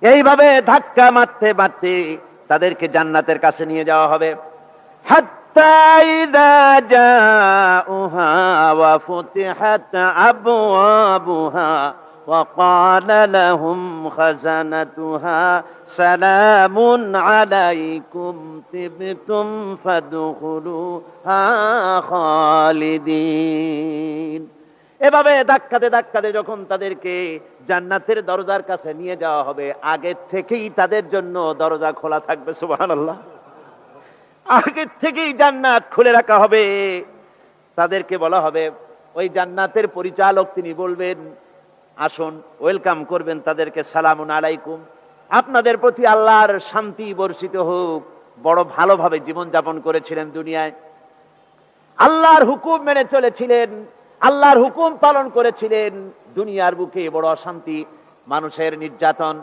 S1: এইভাবে ধাক্কা মারতে মারতে তাদেরকে জান্নাতের কাছে নিয়ে যাওয়া হবে। হাত্তা ইযা জাউহা ওয়া ফুতিহাত আবওয়াবুহা وقال لهم خزنتها سلام عليكم طبتم فادخلوها خالدين। এভাবে ধাক্কাতে ধাক্কাতে যখন তাদেরকে জান্নাতের দরজার কাছে নিয়ে যাওয়া হবে, আগে থেকেই তাদের জন্য দরজা খোলা থাকবে। সুবহানাল্লাহ। আগে থেকেই জান্নাত খুলে রাখা হবে। তাদেরকে বলা হবে, ওই জান্নাতের পরিচালক তিনি বলবেন, আসুন, ওয়েলকাম করবেন তাদেরকে, সালামুন আলাইকুম, আপনাদের প্রতি আল্লাহর শান্তি বর্ষিত হোক। বড় ভালোভাবে জীবন যাপন করেছিলেন দুনিয়ায়, আল্লাহর হুকুম মেনে চলেছিলেন, আল্লাহর হুকুম পালন করেছিলেন। দুনিয়ার বুকে বড় অশান্তি, মানুষের নির্যাতন,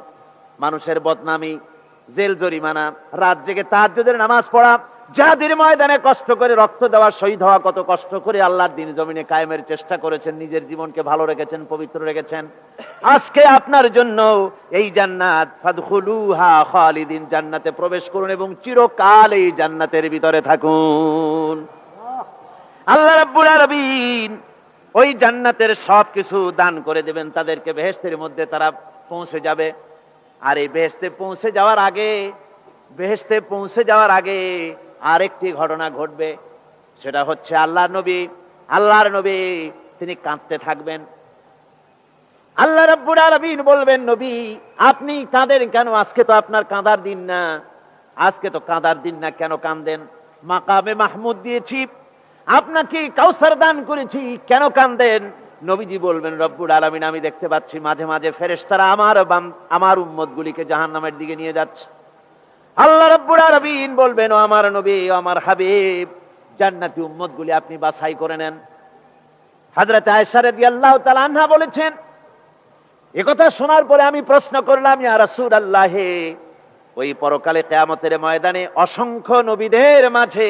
S1: মানুষের বদনামি, জেল জরিমানা, রাত জেগে তাহাজ্জুদের নামাজ পড়া, জিহাদের ময়দানে কষ্ট করে রক্ত দেওয়া, শহীদ হওয়া, কত কষ্ট করে আল্লাহর দ্বীন জমিনে কায়েমের চেষ্টা করেছেন, নিজের জীবনকে ভালো রেখেছেন, পবিত্র রেখেছেন। আজকে আপনার জন্য এই জান্নাত, ফাদখুলুহা খালিদিন, জান্নাতে প্রবেশ করুন এবং চিরকাল এই জান্নাতের ভিতরে থাকুন। আল্লাহ রাব্বুল আলামিন ওই জান্নাতের সবকিছু দান করে দেবেন তাদেরকে, বেহেশতের মধ্যে তারা পৌঁছে যাবে। আর এই বেহেশতে পৌঁছে যাওয়ার আগে আরেকটি ঘটনা ঘটবে, সেটা হচ্ছে আল্লাহর নবী তিনি কাঁদতে থাকবেন। আল্লাহ রাব্বুল আলামিন বলবেন, নবী আপনি কাঁদেন কেন? আজকে তো আপনার কাঁদার দিন না, কেন কাঁদেন? মাকামে মাহমুদ দিয়েছি, আপনাকে কাউসার দান করেছি, কেন কাঁদেন? নবীজি বলবেন, রব্বুল আলামিন আমি দেখতে পাচ্ছি মাঝে মাঝে ফেরেশতারা আমার উম্মতগুলিকে জাহান্নামের দিকে নিয়ে যাচ্ছে। আল্লাহ রাব্বুল আলামিন বলবেন, ও আমার নবী, ও আমার হাবিব, জান্নাতি উম্মতগুলি আপনি বাছাই করে নেন। হযরত আয়েশা রাদিয়াল্লাহু তাআলা আনহা বলেছেন, একথা শোনার পরে আমি প্রশ্ন করলাম, ইয়া রাসূলুল্লাহ, ওই পরকালে কিয়ামতের ময়দানে অসংখ্য নবীদের মাঝে,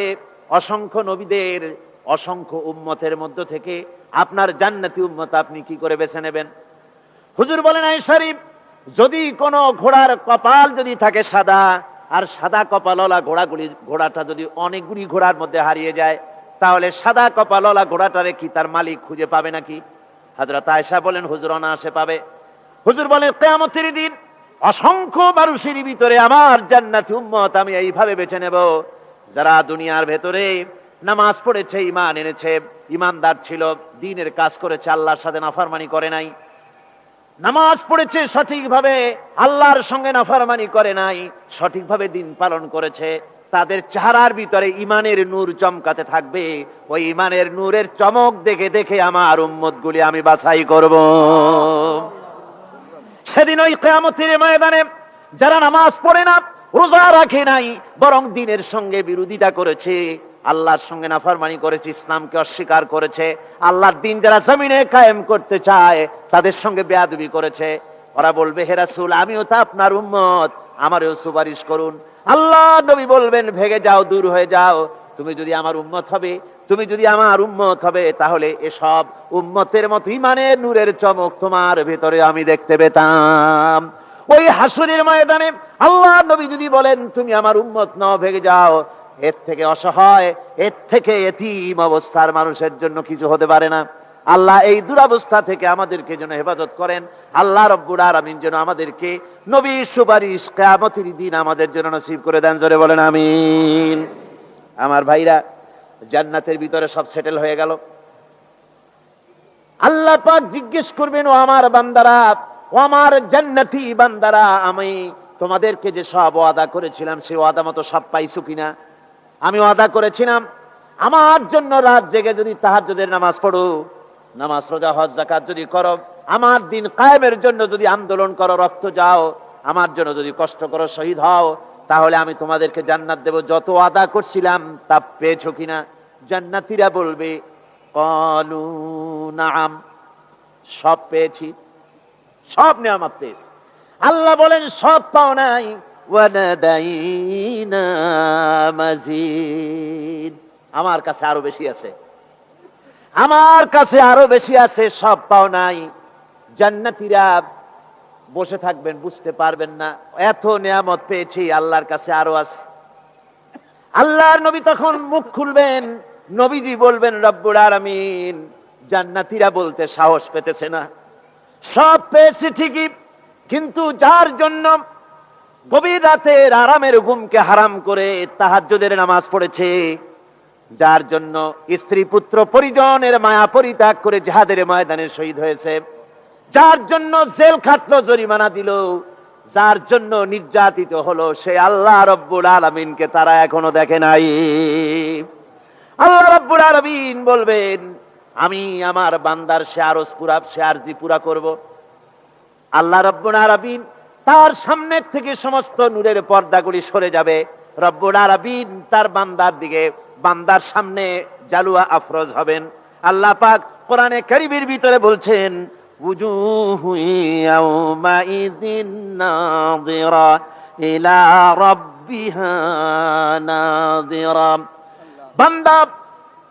S1: অসংখ্য উম্মতের মধ্য থেকে আপনার জান্নাতি উম্মত আপনি কি করে বেছে নেবেন? হুজুর বলেন, আয়েশা, যদি কোনো ঘোড়ার কপাল যদি থাকে সাদা, আর সাদা কপালওয়ালা ঘোড়াটা যদি অনেকগুলি ঘোড়ার মধ্যে হারিয়ে যায়, তাহলে সাদা কপালওয়ালা ঘোড়াটারে কি তার মালিক খুঁজে পাবে নাকি? হযরত আয়েশা বলেন, হুজুর অনায়াসে পাবে। হুজুর বলেন, কিয়ামতের দিন অসংখ্য মানুষের ভিতরে আমার জান্নাতি উম্মত আমি এইভাবে বেছে নেব, যারা দুনিয়ার ভেতরে নামাজ পড়েছে, ঈমান এনেছে, ঈমানদার ছিল, দ্বীনের কাজ করেছে, আল্লাহর সাথে নাফরমানি করে নাই, নামাজ পড়েছে সঠিকভাবে, আল্লাহর সঙ্গে নাফরমানি করে নাই, সঠিকভাবে দ্বীন পালন করেছে, তাদের চেহারার ভিতরে ঈমানের নূর চমকাতে থাকবে। ওই ঈমানের নূরের চমক দেখে দেখে আমার উম্মতগুলি আমি বাছাই করব। সেদিন ওই কিয়ামতের ময়দানে যারা নামাজ পড়ে না, রোজা রাখে নাই, বরং দ্বীনের সঙ্গে বিরোধিতা করেছে, আল্লাহর সঙ্গে নাফরমানি করেছে, ইসলামকে অস্বীকার করেছে, আল্লাহর দ্বীন যারা জমিনে কায়েম করতে চায় তাদের সঙ্গে বেয়াদবি করেছে, ওরা বলবে, হে রাসূল আমিও তো আপনার উম্মত, আমারও সুপারিশ করুন। আল্লাহ নবী বলবেন, ভেগে যাও, দূর হয়ে যাও, তুমি যদি আমার উম্মত হবে তাহলে এসব উম্মতের মতো ঈমানের নূরের চমক তোমার ভেতরে আমি দেখতে পেতাম। ওই হাসরের ময়দানে আল্লাহ নবী যদি বলেন, তুমি আমার উম্মত নও, ভেগে যাও, এর থেকে অসহায়, এর থেকে এতিম অবস্থার মানুষের জন্য কিছু হতে পারে না। আল্লাহ এই দুরবস্থা থেকে আমাদেরকে যেন হেফাজত করেন। আল্লাহ রব্বুল আলামিন যেন আমাদেরকে নবীর সুপারিশ কিয়ামতের দিন আমাদের জন্য নসিব করে দেন। জোরে বলেন আমিন। আমার ভাইরা, জান্নাতের ভিতরে সব সেটেল হয়ে গেল। আল্লাহ পাক জিজ্ঞেস করবেন, ও আমার বান্দারা, ও আমার জান্নাতি বান্দারা, আমি তোমাদেরকে যে সব ওয়াদা করেছিলাম সেই ওয়াদা মতো সব পাইছো কিনা? আমি ওয়াদা করেছিলাম আমার জন্য রাত জেগে যদি তাহাজ্জুদের নামাজ পড়ো, নামাজ, রোজা, হজ, যাকাত যদি করো, আমার দিন কায়েমের জন্য যদি আন্দোলন করো, রক্ত যাও, আমার জন্য যদি কষ্ট করো, শহীদ হও, তাহলে আমি তোমাদেরকে জান্নাত দেব। যত ওয়াদা করছিলাম তা পেয়েছো কিনা? জান্নাতীরা বলবে, ক্বালু নাআম, সব পেয়েছি, সব নিয়ামত পেয়েছি। আল্লাহ বলেন, সব পাও নাই, ওয়ানাদাইনা মাজিদ, আমার কাছে আরো বেশি আছে, আমার কাছে আরো বেশি আছে, সব পাও নাই। জান্নাতীরা বসে থাকবেন, বুঝতে পারবেন না, এত নিয়ামত পেয়েছি, আল্লাহর কাছে আরো আছে। আল্লাহর নবী তখন মুখ খুলবেন, নবীজি বলবেন রব্বুল আলামিন জান্নাতীরা বলতে সাহস পেতেছে না, সব পেয়েছে ঠিকই, কিন্তু যার জন্য গভীর রাতের আরামের ঘুমকে হারাম করে তাহাজ্জুদের নামাজ পড়েছে, যার জন্য স্ত্রী পুত্র পরিজনের মায়া পরিত্যাগ করে জিহাদের ময়দানে শহীদ হয়েছে, যার জন্য জেল খাটলো, জরিমানা দিল, যার জন্য নির্যাতিত হলো, সে আল্লাহ রব্বুল আলামিনকে তারা এখনো দেখে নাই। আল্লাহ রব্বুল আলামিন বলবেন আমি আমার বান্দার সে আরজি পুরা করব। আল্লাহ রব্বুল আলামিন তার সামনের থেকে সমস্ত নূরের পর্দাগুলি সরে যাবে, রব্বুল আলামিন তার বান্দার সামনে জালুয়া আফরোজ হবেন। আল্লাহ পাক কোরআনে কারীমের ভিতরে বলছেন উজুহু ইয়াউমাইযিন নাযিরা ইলা রাব্বিহা নাযিরা। বান্দা,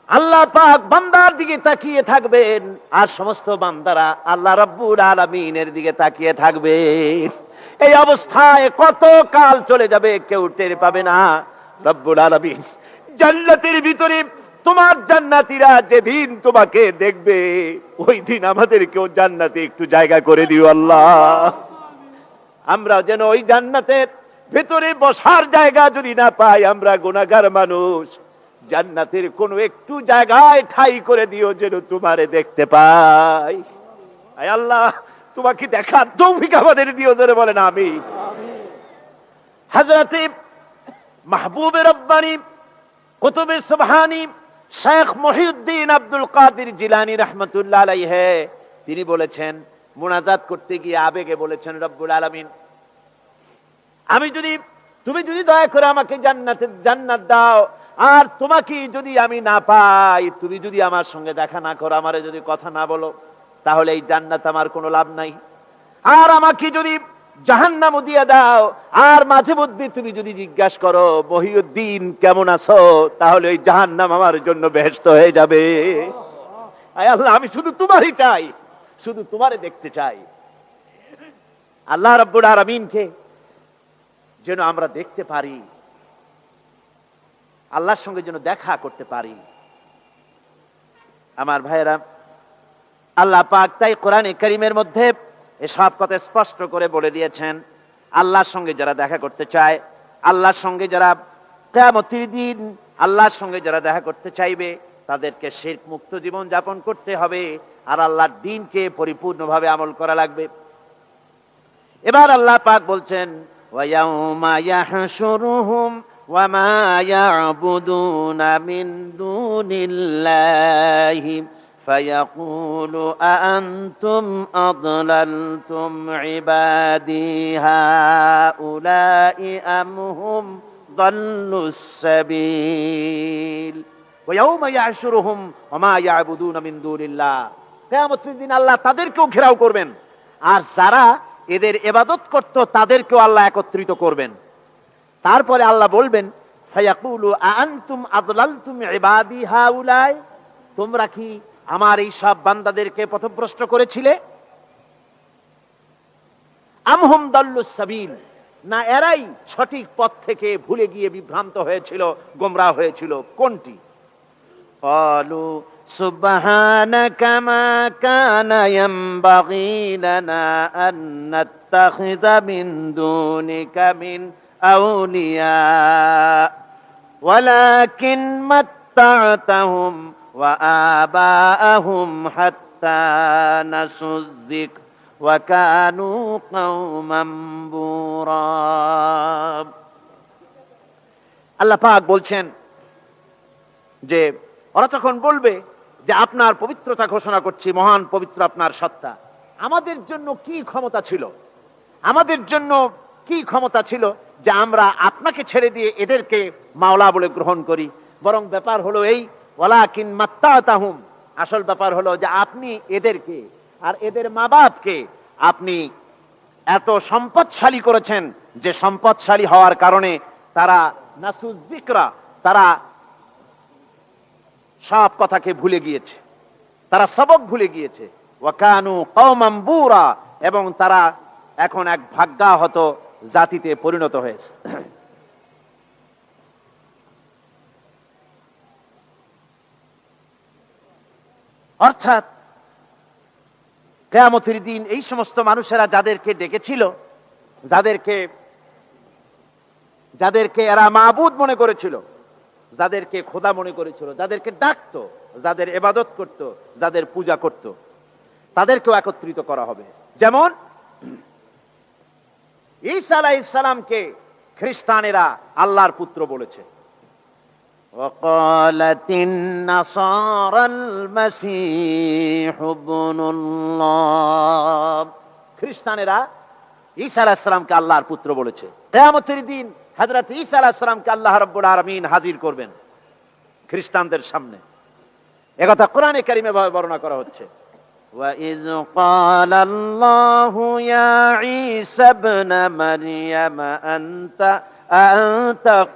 S1: আল্লাহ পাক বান্দার দিকে তাকিয়ে থাকবেন, আর সমস্ত বান্দারা আল্লাহ রাব্বুল আলামিনের দিকে তাকিয়ে থাকবে। এই অবস্থায় কত কাল চলে যাবে কেউ টের পাবে না। রব্বুল আলামিন জান্নাতের ভিতরে তোমার জান্নাতীরা যেদিন তোমাকে দেখবে, ওই দিন আমাদেরকেও জান্নাতে একটু জায়গা করে দিও আল্লাহ। আমরা যেন ওই জান্নাতের ভিতরে বসার জায়গা যদি না পাই, আমরা গুনাহগার মানুষ, জান্নাতের কোন একটু জায়গায় ঠাই করে দিও যেন তোমারে দেখতে পাই। আয় আল্লাহ, তোমাকে দেখার তৌফিক আমাদের দিও, জোরে বলেন আমিন। হযরত মাহবুবে রব্বানী কুতুবে সুবহানী শেখ মহিউদ্দিন আব্দুল কাদের জিলানী রাহমাতুল্লাহ আলাইহি তিনি বলেছেন, মুনাজাত করতে গিয়ে আবেগে বলেছেন, রব্বুল আলামিন তুমি যদি দয়া করে আমাকে জান্নাত দাও, আর তোমাকে যদি আমি না পাই, তুমি যদি আমার সঙ্গে দেখা না করো, আমারে যদি কথা না বলো, তাহলে এই জান্নাত আমার কোনো লাভ নাই। আর আমাকে যদি জাহান্নামও দিয়ে দাও, আর মাঝে মধ্যে তুমি যদি জিজ্ঞাসা করো মহিউদ্দিন কেমন আছো, তাহলে ওই জাহান্নাম আমার জন্য বেহেশত হয়ে যাবে। আয় আল্লাহ, আমি শুধু তোমারই চাই, শুধু তোমারে দেখতে চাই। আল্লাহ রাব্বুল আলামিনকে যেন আমরা দেখতে পারি, আল্লাহর সঙ্গে যেন দেখা করতে পারি। আমার ভাইয়েরা, আল্লাহ পাক তাই কোরআনে কারীমের মধ্যে এসব কথা স্পষ্ট করে বলে দিয়েছেন। আল্লাহর সঙ্গে যারা দেখা করতে চায়, আল্লাহর সঙ্গে যারা কিয়ামতের দিন আল্লাহর সঙ্গে যারা দেখা করতে চাইবে, তাদেরকে শিরক মুক্ত জীবন যাপন করতে হবে, আর আল্লাহর দ্বীনকে পরিপূর্ণভাবে আমল করা লাগবে। এবার আল্লাহ পাক বলছেন ওয়ায়াউমা ইয়াহশুরুহুম ওয়ামা ইয়াবুদুনা মিন দুনিল্লাহি ফায়াকুলু আআনতুম আদলালতুম ইবাদি হাউলাই আম হুম দাল্লুস সাবিল ওয়ায়াউমা ইয়াহশুরুহুম ওয়ামা ইয়াবুদুনা মিন দুনিল্লাহ। কিয়ামতের দিন আল্লাহ তাদেরকেও ঘেরাও করবেন, আর যারা এদের ইবাদত করত তাদেরকেও আল্লাহ একত্রিত করবেন। তারপরে আল্লাহ বলবেন ফায়াকুলু আআনতুম আদলালতুম ইবাদি হাউলাই, তোমরা কি আমার এই সব বান্দাদেরকে পথভ্রষ্ট করেছিলে? আম হুম দাল্লুস সাবিল, না এরাই সঠিক পথ থেকে ভুলে গিয়ে বিভ্রান্ত হয়েছিল, গোমরাহ হয়েছিল? কোনটি? ক্বালু সুবহানাকা মা কানা ইয়ানবাগী লানা আন নাত্তাখিযা মিন দুনিকা মিন আউলিয়া ওয়ালাকিন মাত্তা'তাহুম ওয়া আবাআহুম হাত্তা নাসুয যিকর ওয়া কানু কওমান বুরা। আল্লাহ পাক বলছেন যে ওরা তখন বলবে যে আপনার পবিত্রতা ঘোষণা করছি, মহান পবিত্র আপনার সত্তা। আমাদের জন্য কি ক্ষমতা ছিল, আমাদের জন্য কি ক্ষমতা ছিল যে আমরা আপনাকে ছেড়ে দিয়ে এদেরকে মাওলা বলে গ্রহণ করি? বরং ব্যাপার হলো এই, ওয়ালাকিন মাত্তা'তাহুম, আসল ব্যাপার হলো যে আপনি এদেরকে আর এদের মা বাপকে আপনি এত সম্পদশালী করেছেন যে সম্পদশালী হওয়ার কারণে তারা নাসুয যিকরা, তারা সব কথাকে ভুলে গিয়েছে, তারা সবক ভুলে গিয়েছে। ওয়া কানু কওমান বুরা, এবং তারা এখন এক ভাগ্যাহত জাতিতে পরিণত হয়েছে। অর্থাৎ কিয়ামতের দিন এই সমস্ত মানুষেরা যাদেরকে ডেকেছিল, যাদেরকে এরা মাবুদ মনে করেছিল, যাদেরকে খোদা মনে করেছিল, যাদেরকে ডাকতো, যাদের ইবাদত করত, যাদের পূজা করত, তাদেরকেও একত্রিত করা হবে। যেমন ঈসা আলাইহিস সালামকে খ্রিস্টানেরা আল্লাহর পুত্র বলেছে। وقالت النصارى المسيح ابن الله, খ্রিস্টানেরা ঈসা আলাইহিস সালামকে আল্লাহর পুত্র বলেছে। কিয়ামতের দিন হযরত ঈসা আলাইহিস সালামকে আল্লাহ রাব্বুল আলামিন হাজির করবেন খ্রিস্টানদের সামনে। একথা কোরআনে কারীমে বর্ণনা করা হচ্ছে। وَإِذْ قَالَ اللَّهُ يَا عِيسَى ابْنَ مَرْيَمَ أَنْتَ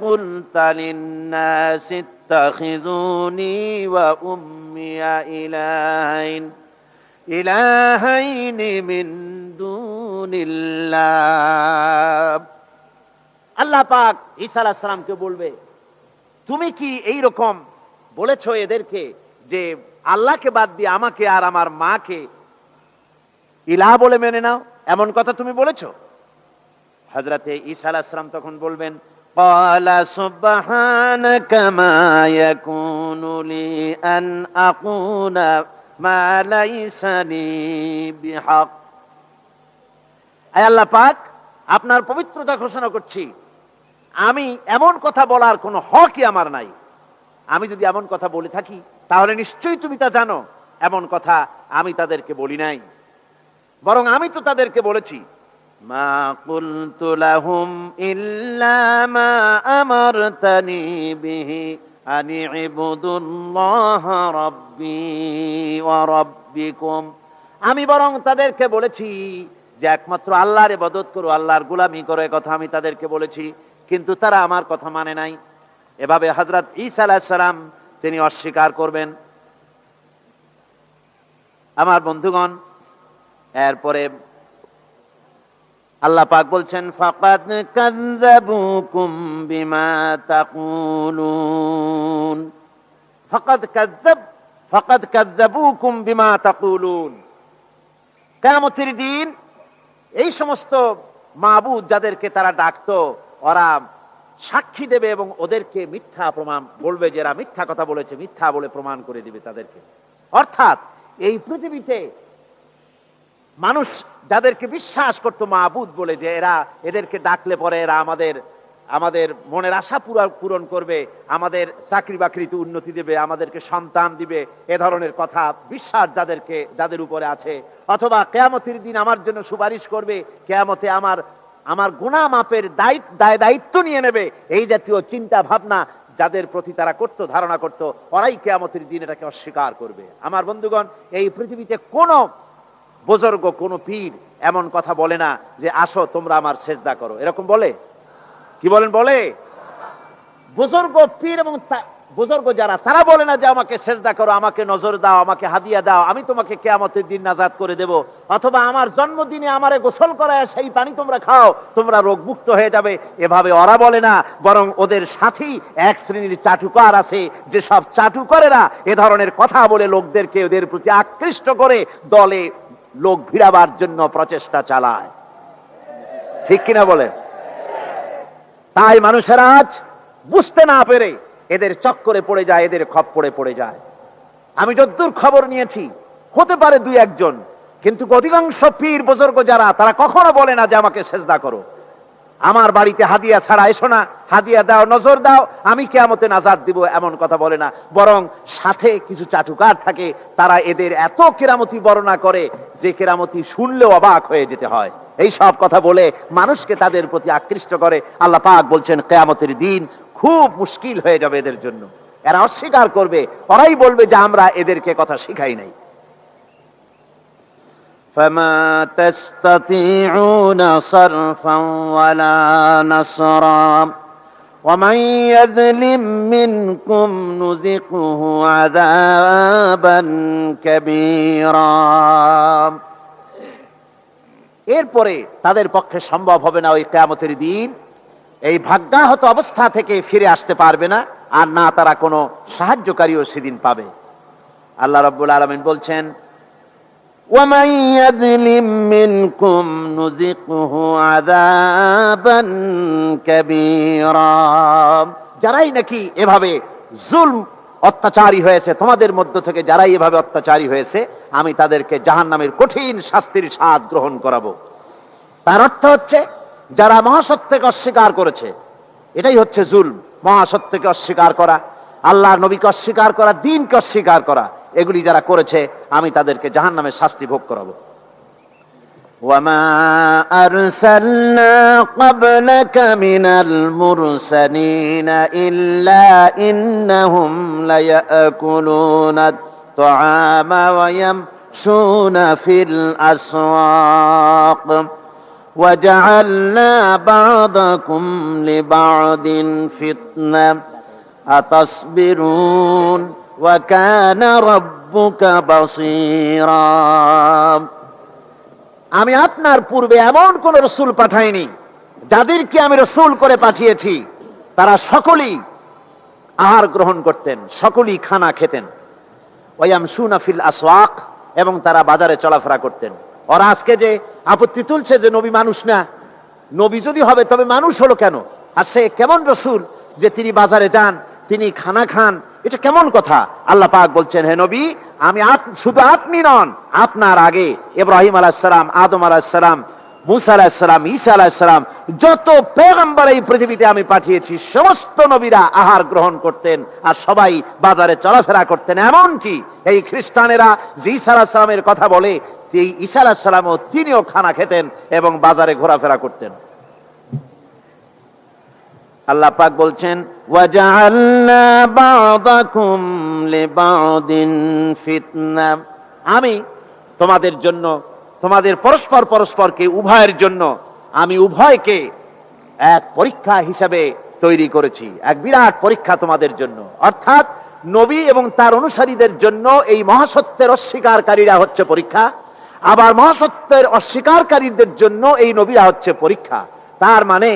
S1: قُلْتَ لِلنَّاسِ اتَّخِذُونِي وَأُمِّيَ إِلَٰهَيْنِ مِن دُونِ اللَّهِ। আল্লাহ পাক ঈসা আলাইহিস সালামকে বলবে, তুমি কি এই রকম বলেছো এদেরকে যে আল্লাহকে বাদ দিয়ে আমাকে আর আমার মাকে ইলাহ বলে মেনে নাও, এমন কথা তুমি বলেছো? হযরতে ঈসা আলাইহিস সালাম তখন বলবেন, ক্বালা সুবহানাকা মা ইয়াকুনু লি আন আকুনা মা লাইসা লি বিহক। আয় আল্লাহ পাক, আপনার পবিত্রতা ঘোষণা করছি, আমি এমন কথা বলার কোনো হকই আমার নাই। আমি যদি এমন কথা বলে থাকি তাহলে নিশ্চয়ই তুমি তা জানো, এমন কথা আমি তাদেরকে বলি নাই, বরং আমি তো তাদেরকে বলেছি, মা কুলতু লাহুম ইল্লা মা আমারতানি বিহি আন ইবুদুল্লাহ রাব্বি ওয়া রাব্বিকুম। আমি বরং তাদেরকে বলেছি যে একমাত্র আল্লাহর ইবাদত করো, আল্লাহর গোলামি করো, এই কথা আমি তাদেরকে বলেছি, কিন্তু তারা আমার কথা মানে নাই। এভাবে হযরত ঈসা আলাইহিস সালাম তিনি অস্বীকার করবেন। আমার বন্ধুগণ, এরপরে আল্লাহ পাক বলছেন, ফাকাদ কাযযাবুকুম বিমা তাকুলুন। ফাকাদ কাযযাবুকুম বিমা তাকুলুন। কিয়ামতের দিন এই সমস্ত মাবুদ যাদেরকে তারা ডাকতো, ওরা সাক্ষী দেবে এবং ওদেরকে মিথ্যা প্রমাণ বলবে, যে এরা মিথ্যা কথা বলেছে, মিথ্যা বলে প্রমাণ করে দিবে তাদেরকে। অর্থাৎ এই পৃথিবীতে মানুষ যাদেরকে বিশ্বাস করতো মাবুদ বলে, যে এদেরকে ডাকলে পরে এরা আমাদের মনের আশা পূরণ করবে, আমাদের চাকরি বাকরিতে উন্নতি দেবে, আমাদেরকে সন্তান দিবে, এ ধরনের কথা বিশ্বাস যাদের উপরে আছে, অথবা কিয়ামতের দিন আমার জন্য সুপারিশ করবে, কিয়ামতে আমার গুনাহ মাপের দায়িত্ব নিয়ে নেবে, এই জাতীয় চিন্তা ভাবনা যাদের প্রতি তারা করতো, ধারণা করতো, ওরাই কিয়ামতের দিন এটাকে অস্বীকার করবে। আমার বন্ধুগণ, এই পৃথিবীতে কোনো বুজুর্গ, কোনো পীর এমন কথা বলে না যে আসো তোমরা আমার সেজদা করো, এরকম বলে? কি বলেন? বলে? বুজুর্গ, পীর এবং বুজুর্গ যারা, তারা বলে না যে আমাকে সেজদা করো, আমাকে নজর দাও, আমাকে হাদিয়া দাও, আমি তোমাকে কিয়ামতের দিন নাজাত করে দেব, অথবা আমার জন্মদিনে আমারে গোসল করায় সেই পানি তোমরা খাও, তোমরা রোগমুক্ত হয়ে যাবে, এভাবে ওরা বলে না। বরং ওদের সাথী এক শ্রেণীর চাটুকার আছে, যে সব চাটুকারেরা এ ধরনের কথা বলে লোকদেরকে ওদের প্রতি আকৃষ্ট করে দলে লোক ভিড়াবার জন্য প্রচেষ্টা চালায়। ঠিক কিনা বলে? তাই মানুষেরা আজ বুঝতে না পেরে এদের চক্করে পড়ে যায়, এদের খপ্পরে পড়ে যায়। আমি যতদূর খবর নিয়েছি, হতে পারে দুই একজন, কিন্তু অধিকাংশ পীর বুজুর্গ যারা, তারা কখনো বলে না যে আমাকে সেজদা করো, আমার বাড়িতে হাদিয়া ছাড়া এসো না, হাদিয়া দাও, নজর দাও, আমি কিয়ামতে নাজাত দিব, এমন কথা বলে না। বরং সাথে কিছু চাটুকার থাকে, তারা এদের এত কেরামতি বর্ণনা করে যে কেরামতি শুনলেও অবাক হয়ে যেতে হয়। এই সব কথা বলে মানুষকে তাদের প্রতি আকৃষ্ট করে। আল্লাহ পাক বলছেন, কিয়ামতের দিন খুব মুশকিল হয়ে যাবে এদের জন্য। এরা অস্বীকার করবে, ওরাই বলবে যে আমরা এদেরকে কথা শিখাই নাই। فما تستطيعون صرفا ولا نصرا ومن يظلم منكم نذقه عذابا كبيرا। এরপরে তাদের পক্ষে সম্ভব হবে না ওই কিয়ামতের দিন এই ভাগ্যাহত অবস্থা থেকে ফিরে আসতে পারবে না, আর না তারা কোনো সাহায্যকারীও সেদিন পাবে। আল্লাহ রাব্বুল আলামিন বলছেন,
S2: ومن يظلم منكم نذقه عذابا كبيرا।
S1: যারাই নাকি এভাবে জুলম অত্যাচারী হয়েছে, তোমাদের মধ্য থেকে যারাই এভাবে অত্যাচারী হয়েছে, আমি তাদেরকে জাহান্নামের কঠিন শাস্তির স্বাদ গ্রহণ করাবো। তার অর্থ হচ্ছে যারা মহাসত্যকে অস্বীকার করেছে, এটাই হচ্ছে জুলম। মহাসত্যকে অস্বীকার করা, আল্লাহর নবীকে অস্বীকার করা, দ্বীনকে অস্বীকার করা, এগুলি যারা করেছে আমি তাদেরকে জাহান্নামের শাস্তি ভোগ করাবো।
S2: وما أرسلنا قبلك من المرسلين إلا إنهم ليأكلون الطعام ويمشون في الأسواق وجعلنا بعضكم لبعض فتنة أتصبرون وكان ربك بصيرا।
S1: আমি আপনার পূর্বে এমন কোন রসুল পাঠাইনি, যাদেরকে আমি রসুল করে পাঠিয়েছি তারা সকলেই আহার গ্রহণ করতেন, সকলেই খানা খেতেন। ওয়ায়ামশুনা ফিল আসওয়াক, এবং তারা বাজারে চলাফেরা করতেন। ওরা আজকে যে আপত্তি তুলছে যে নবী মানুষ না, নবী যদি হবে তবে মানুষ হলো কেন? আর সে কেমন রসুল যে তিনি বাজারে যান, তিনি খানা খান? এটা কেমন কথা? আল্লাহ পাক বলছেন, হে নবী, আমি শুধু আপনি নন, আপনার আগে ইব্রাহিম আলাইহিস সালাম, আদম আলাইহিস সালাম, মুসা আলাইহিস সালাম, ঈসা আলাইহিস সালাম, যত পয়গম্বর এই পৃথিবীতে আমি পাঠিয়েছি সমস্ত নবীরা আহার গ্রহণ করতেন আর সবাই বাজারে চলাফেরা করতেন। এমন কি এই খ্রিস্টানেরা যে ঈসা আলাইহিস সালামের কথা বলে, এই ঈসা আলাইহিস সালামও তিনিও খানা খেতেন এবং বাজারে ঘোরাফেরা করতেন। আল্লাহ পাক বলছেন,
S2: وجعلنا بعضكم لبعض فتنة।
S1: আমি তোমাদের জন্য, তোমাদের পরস্পর পরস্পরকে, উভয়ের জন্য আমি উভয়কে এক পরীক্ষা হিসাবে তৈরি করেছি। এক বিরাট পরীক্ষা তোমাদের জন্য, অর্থাৎ নবী এবং তার অনুসারীদের জন্য এই মহাসত্যের অস্বীকারীরা হচ্ছে পরীক্ষা, আবার মহাসত্যের অস্বীকারীদের জন্য এই নবীরা হচ্ছে পরীক্ষা। তার মানে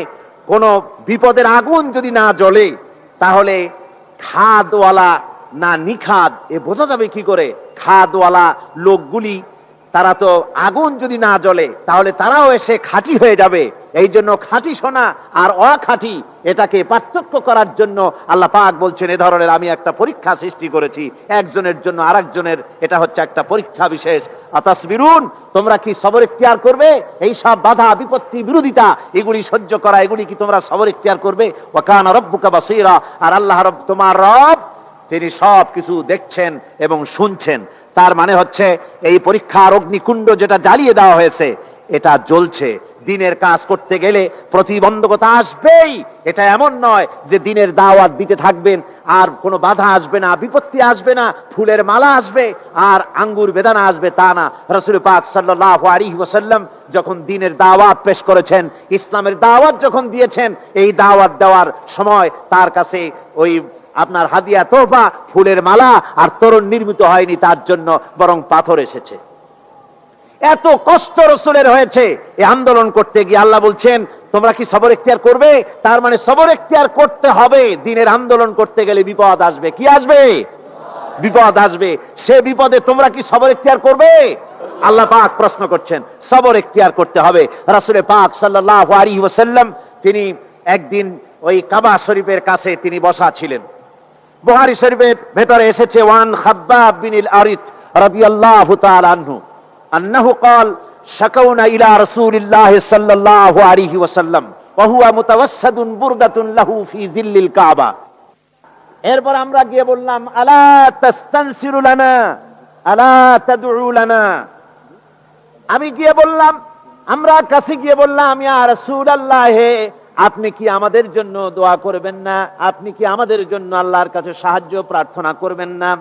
S1: কোন বিপদের আগুন যদি না জ্বলে, তাহলে খাদওয়ালা না নিখাদ এ বোঝা যাবে কি করে? খাদওয়ালা লোকগুলি, তারা তো আগুন যদি না জ্বলে তাহলে তারাও এসে খাঁটি হয়ে যাবে। এই জন্য খাঁটি সোনা আর অখাঁটি এটাকে পার্থক্য করার জন্য আল্লাহ পাক বলছেন, এ ধরনের আমি একটা পরীক্ষা সৃষ্টি করেছি একজনের জন্য আরেকজনের। এটা হচ্ছে একটা পরীক্ষা বিশেষ। আতাসবিরুন, তোমরা কি সবর ইখতিয়ার করবে? এই সব বাধা বিপত্তি বিরোধিতা এগুলি সহ্য করা, এগুলি কি তোমরা সবর ইখতিয়ার করবে? ওয়া কানা রাব্বুকা বাসীরা, আর আল্লাহ রব, তোমার রব, তিনি সব কিছু দেখছেন এবং শুনছেন। তার মানে হচ্ছে এই পরীক্ষার অগ্নিকুণ্ড যেটা জ্বালিয়ে দেওয়া হয়েছে, এটা জ্বলছে। দিনের কাজ করতে গেলে প্রতিবন্ধকতা আসবেই। এটা এমন নয় যে দিনের দাওয়াত দিতে থাকবেন আর কোনো বাধা আসবে না, বিপত্তি আসবে না, ফুলের মালা আসবে আর আঙ্গুর বেদানা আসবে, তা না। রাসূল পাক সাল্লাল্লাহু আলাইহি ওয়াসাল্লাম যখন দিনের দাওয়াত পেশ করেছেন, ইসলামের দাওয়াত যখন দিয়েছেন, এই দাওয়াত দেওয়ার সময় তার কাছে ওই আপনার হাদিয়া তোহফা, ফুলের মালা আর তরুণ নির্মিত হয়নি তার জন্য, বরং পাথর এসেছে। এত কষ্ট রসুলের হয়েছে এই আন্দোলন করতে গিয়ে। আল্লাহ বলছেন, তোমরা কি সবর ইখতিয়ার করবে? তার মানে সবর ইখতিয়ার করতে হবে। দিনের আন্দোলন করতে গেলে বিপদ আসবে। কি আসবে? বিপদ আসবে। সে বিপদে তোমরা কি সবর ইখতিয়ার করবে? আল্লাহ পাক প্রশ্ন করছেন। সবর ইখতিয়ার করতে হবে। রাসূল পাক সাল্লাল্লাহু আলাইহি ওয়াসাল্লাম তিনি একদিন ওই কাবা শরীফের কাছে তিনি বসা ছিলেন। বুখারী শরীফের ভেতরে এসেছে, ওয়ান খাব্বাব বিন আরিত রাদিয়াল্লাহু তাআলা আনহু আন্নাহু قال شكونا الى رسول الله صلى الله عليه وسلم وهو متوسد بردة له في ظل الكعبة। এরপর আমরা গিয়ে বললাম, আলা তাস্তানসিরু লানা আলা তাদউ লানা। আমি গিয়ে বললাম, আমরা কাছে গিয়ে বললাম, ইয়া রাসূলুল্লাহ, আপনি কি আমাদের জন্য দোয়া করবেন না? আপনি কি আমাদের জন্য আল্লাহর কাছে সাহায্য প্রার্থনা করবেন না?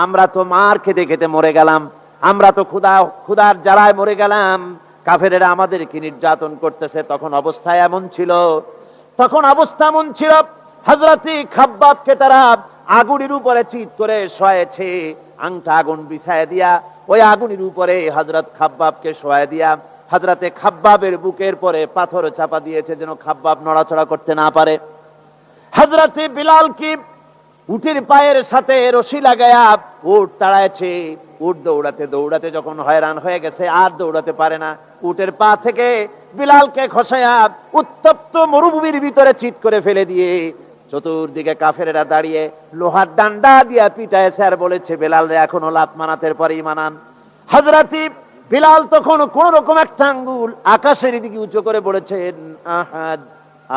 S1: আমরা তো মার খেতে খেতে মরে গেলাম, আমরা তো ক্ষুধার জ্বালায় মরে গেলাম, কাফেরেরা আমাদেরকে নির্যাতন করতেছে। তখন অবস্থা এমন ছিল, হযরত খাব্বাবকে তারা আগুনের উপরে চিৎ করে শোয়াছে, আংটা আগুন বিছায় দিয়া ওই আগুনের উপরে হযরত খাব্বাবকে শোয়ায় দিয়া হযরতে খাব্বাবের বুকের পরে পাথর চাপা দিয়েছে যেন খাব্বাব নড়াচড়া করতে না পারে। হযরতে বিলাল কি উটের পায়ের সাথে রশি লাগায়া উট তাড়াইছে। উট দৌড়াতে দৌড়াতে যখন হয়রান হয়ে গেছে, আর দৌড়াতে পারে না, উটের পা থেকে বিলালকে খসায়া উত্তপ্ত মরুভূমির ভিতরে চিৎ করে ফেলে দিয়ে চতুর্দিকে কাফেরেরা দাঁড়িয়ে লোহার ডান্ডা দিয়া পিটাইছে আর বলেছে, বেলাল রে এখনো লাত মানাতের পরেই মানান। হযরতি বিলাল তখন কোন রকম একটা আঙ্গুল আকাশের দিকে উঁচু করে বলেছেন, আহাদ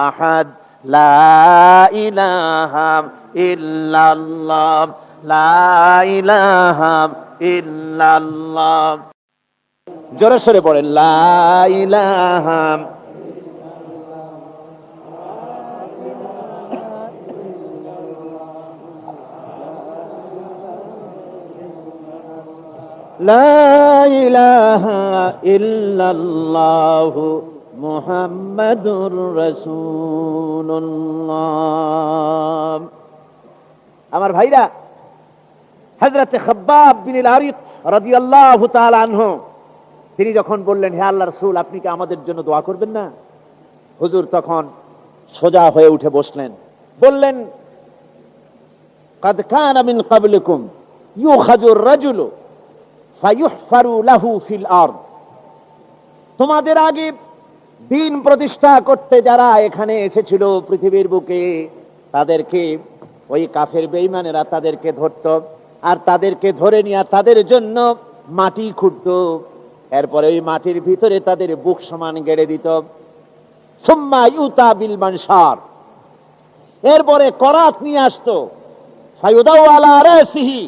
S1: আহাদ লা ইলাহা ইল্লাল্লাহ লা ইলাহা ইল্লাল্লাহ। জোরে সরে পড়েন, লা ইলাহা লা ইলাহা ইল্লাল্লাহ মুহাম্মাদুর রাসূলুল্লাহ। আমার ভাইরা, হযরতে খাব্বাব বিন আল-আরিত রাদিয়াল্লাহু তাআলা আনহু তিনি যখন বললেন, হে আল্লাহর রাসূল, আপনি কি আমাদের জন্য দোয়া করবেন না? হুজুর তখন সোজা হয়ে উঠে বসলেন, বললেন, কাদ কানা মিন ক্বাবলিকুম ইউখাযুর রাজুলু ফায়ুহফারু লাহু ফিল আরদ। তোমাদের আগে দ্বীন প্রতিষ্ঠা করতে যারা এখানে এসেছিল পৃথিবীর বুকে, তাদেরকে ওই কাফের বেঈমানেরা তাদেরকে ধরত, আর তাদেরকে ধরে নিয়ে তাদের জন্য মাটি খুঁড়ত, এরপরে ওই মাটির ভিতরে তাদের বুক সমান গেড়ে দিত। সুম্মা ইউতা বিল মানশার, এরপরে করাত নিয়ে আসতো, ফায়ুদাউ আলা রাসিহি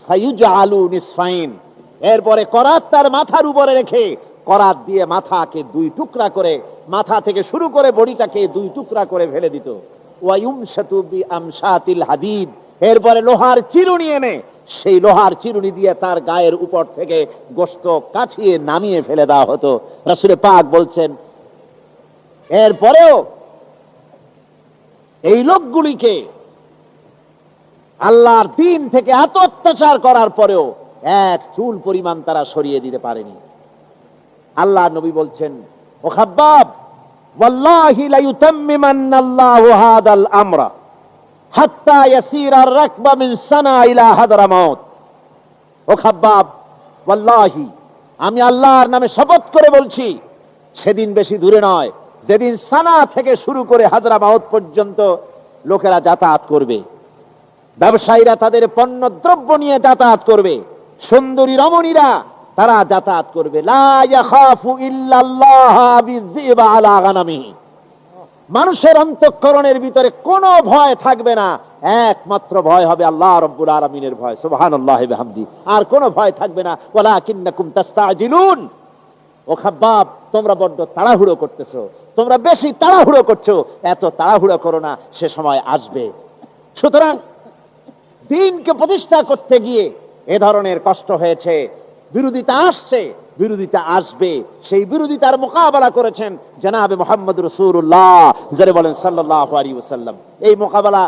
S1: ফায়ুজআলু নিসফাইন, এরপরে করাত তার মাথার উপরে রেখে করাত দিয়ে মাথাকে দুই টুকরা করে, মাথা থেকে শুরু করে বডিটাকে দুই টুকরা করে ফেলে দিত। ওয়ায়ুমশাতু বিআমশাতিল হাদিদ, এরপরে লোহার চিরুনি এনে সেই লোহার চিরুনি দিয়ে তার গায়ের উপর থেকে গোশত কাছিয়ে নামিয়ে ফেলে দেওয়া হতো। রাসূল পাক বলছেন, এরপরেও এই লোকগুলিকে আল্লাহর দ্বীন থেকে এত অত্যাচার করার পরেও এক চুল পরিমাণ তারা সরিয়ে দিতে পারেনি। আল্লাহ নবী বলছেন, ও খাব্বাব, ওয়াল্লাহি লা ইউতাম্মিমান্নাল্লাহু হাদাল আমরা হাত্তা ইয়াসিরা আর-রাকবা মিন সানা ইলা হাদরামাউত। ও খাব্বাব, ওয়াল্লাহি, আমি আল্লাহর নামে শপথ করে বলছি, সেদিন বেশি দূরে নয় যেদিন সানা থেকে শুরু করে হাদরামাউত পর্যন্ত লোকেরা যাতায়াত করবে, ব্যবসায়ীরা তাদের পণ্য দ্রব্য নিয়ে যাতায়াত করবে, সুন্দরী রমণীরা তারা যাতায়াত করবে। লা ইয়াখাফু ইল্লাল্লাহ বিযিবা আলা গানামিহি, মানুষের অন্তঃকরণের ভিতরে কোনো ভয় থাকবে না, একমাত্র ভয় হবে আল্লাহ রাব্বুল আলামিনের ভয়, সুবহানাল্লাহি বিহামদি, আর কোনো ভয় থাকবে না। ওয়ালাকিন্নাকুম তাস্তাজিলুন, ও খাব্বাব, তোমরা বড্ড তাড়াহুড়ো করতেছো, তোমরা বেশি তাড়াহুড়ো করছো, এত তাড়াহুড়ো করো না, সে সময় আসবে। সুতরাং দ্বীনকে প্রতিষ্ঠা করতে গিয়ে এ ধরনের কষ্ট হয়েছে, বিরোধিতা আসছে, বিরোধিতা আসবে, সেই বিরোধিতার মোকাবেলা করেছেন জনাবে মুহাম্মদ রাসূলুল্লাহ, যারা বলেন সাল্লাল্লাহু আলাইহি ওয়াসাল্লাম। এই মোকাবেলা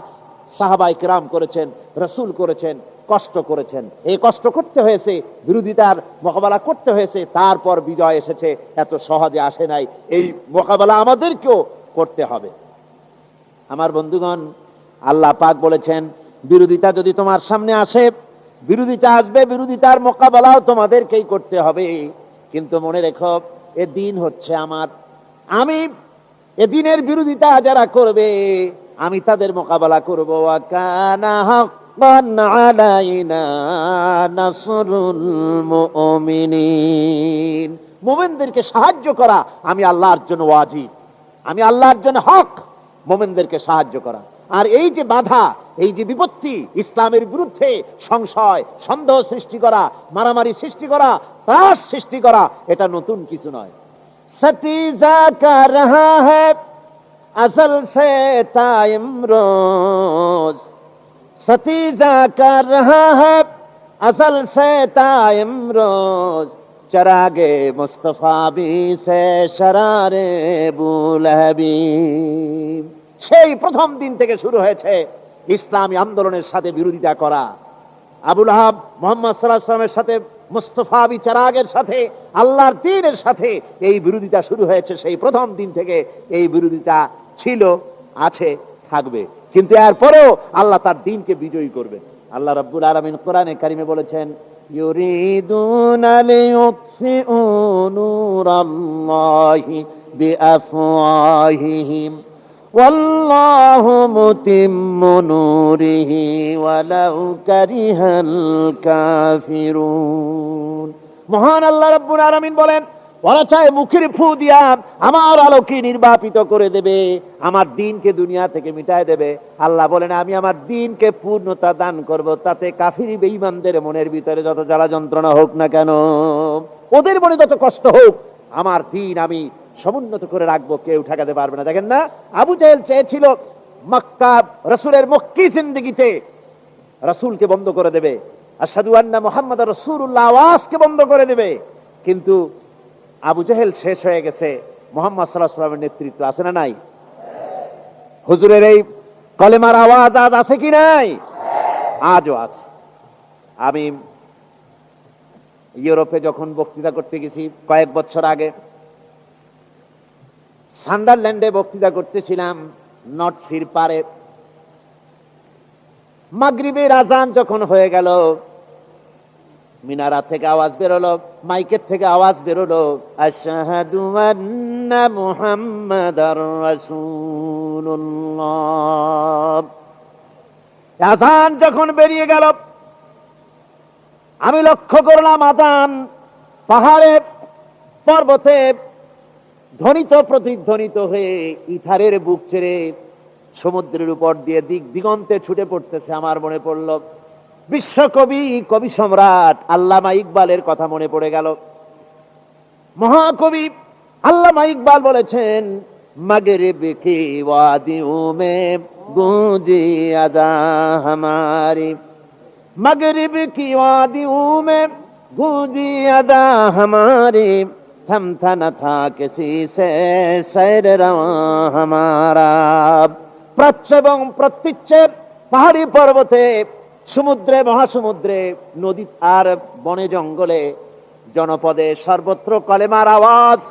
S1: সাহাবায়ে কিরাম করেছেন, রাসূল করেছেন, কষ্ট করেছেন, এই কষ্ট করতে হয়েছে, বিরোধিতার মোকাবেলা করতে হয়েছে, তারপর বিজয় এসেছে, এত সহজে আসে নাই। এই মোকাবেলা আমাদেরকেও করতে হবে। আমার বন্ধুগণ, আল্লাহ পাক বলেছেন, বিরোধিতা যদি তোমার সামনে আসে, বিরোধিতা আসবে, বিরোধিতার মোকাবেলাও তোমাদেরকেই করতে হবে, কিন্তু মনে রেখো, এ দিন হচ্ছে আমার, আমি এ দিনের বিরোধিতা যারা করবে আমি তাদের মোকাবেলা করব। ওয়া কানা হাক্কান আলাইনা নাসরুল মুমিনিন, মুমিনদেরকে সাহায্য করা আমি আল্লাহর জন্য ওয়াজিব, আমি আল্লাহর জন্য হক মুমিনদেরকে সাহায্য করা। আর এই যে বাধা, এই যে বিপত্তি, ইসলামের বিরুদ্ধে সংশয় সন্দেহ সৃষ্টি করা, মারামারি সৃষ্টি করা, ত্রাস সৃষ্টি করা, এটা নতুন কিছু নয়। সতীজা কা রহা হ্যায় আসল সে তা ইমরোজ, সতীজা কা রহা হ্যায় আসল সে তা ইমরোজ, চরাগে মুস্তফা বি সে শরারে বুলহবি। সেই প্রথম দিন থেকে শুরু হয়েছে ইসলামী আন্দোলনের সাথে বিরোধিতা করা। আবুল আহাব মুহাম্মদ সাল্লাল্লাহু আলাইহি ওয়াসাল্লামের সাথে, মুস্তাফা বি চিরাগের সাথে, আল্লাহর দ্বীনের সাথে এই বিরোধিতা শুরু হয়েছে। সেই প্রথম দিন থেকে এই বিরোধিতা ছিল, আছে, থাকবে। কিন্তু এরপরেও আল্লাহ তার দ্বীনকে বিজয়ী করবেন। আল্লাহ রাব্বুল আলামিন কোরআনে কারিমে বলেছেন, ইউরিদুনা লিইউতফিউ নূরাল্লাহি বিআফওয়াহিহিম ওয়াল্লাহু মুতিম্মু নূরিহি ওয়ালাউ কারিহাল কাফিরুন। মহান আল্লাহ রাব্বুল আলামিন বলেন, ওরা চায় মুখের ফু দিয়া আমার আলোকে নির্বাপিত করে দেবে, আমার দ্বীনকে দুনিয়া থেকে মিটায় দেবে। আল্লাহ বলেন, আমি আমার দ্বীনকে পূর্ণতা দান করব, তাতে কাফির বেঈমানদের মনের ভিতরে যত জ্বালা যন্ত্রণা হোক না কেন, ওদের মনে যত কষ্ট হোক, আমার দ্বীন আমি সমুন্নত করে রাখবো, কেউ ঠেকাতে পারবে না। দেখেন না, আবু জাহেল চেয়েছিল মক্কা রাসূলের মক্কি জিন্দেগিতে রাসূলকে বন্ধ করে দেবে, আশহাদু আন্না মুহাম্মাদুর রাসূলুল্লাহ আওয়াজকে বন্ধ করে দেবে, কিন্তু আবু জাহেল শেষ হয়ে গেছে, মুহাম্মদ সাল্লাল্লাহু আলাইহি ওয়াসাল্লামের নেতৃত্ব আছে না নাই? হুজুরের এই কলেমার আওয়াজ আজ আছে কি নাই? আজও আছে। আমি ইউরোপে যখন বক্তৃতা করতে গেছি কয়েক বছর আগে, সান্ডারল্যান্ডে বক্তৃতা করতেছিলাম, নর্থ সির পারে। মাগরিবের আজান যখন হয়ে গেল, মিনারা থেকে আওয়াজ বেরোলো, মাইকের থেকে আওয়াজ বেরোলো, আশহাদু আন্না মুহাম্মাদার রাসূলুল্লাহ। আজান যখন বেরিয়ে গেল, আমি লক্ষ্য করলাম আজান পাহাড়ে পর্বতে ধ্বনিত প্রতিধ্বনিত হয়ে ইথারের বুক ছেড়ে সমুদ্রের উপর দিয়ে দিক দিগন্তে ছুটে পড়তেছে। আমার মনে পড়ল বিশ্বকবি, কবি সম্রাট আল্লামা ইকবালের কথা মনে পড়ে গেল। মহাকবি আল্লামা ইকবাল বলেছেন, মাগরিব কি ওয়াদিও মে গूंजी अदा हमारी, मगरिब की वादियों में गूंजी अदा हमारी, थमथा न था किसी से सैर रवा हमारा। প্রাচ্য এবং প্রত্যুচ্চে পাহাড়ি পর্বতে, সমুদ্রে মহাসমুদ্রে, নদী আর বনে জঙ্গলে, জনপদে সর্বত্র কলেমার আওয়াজ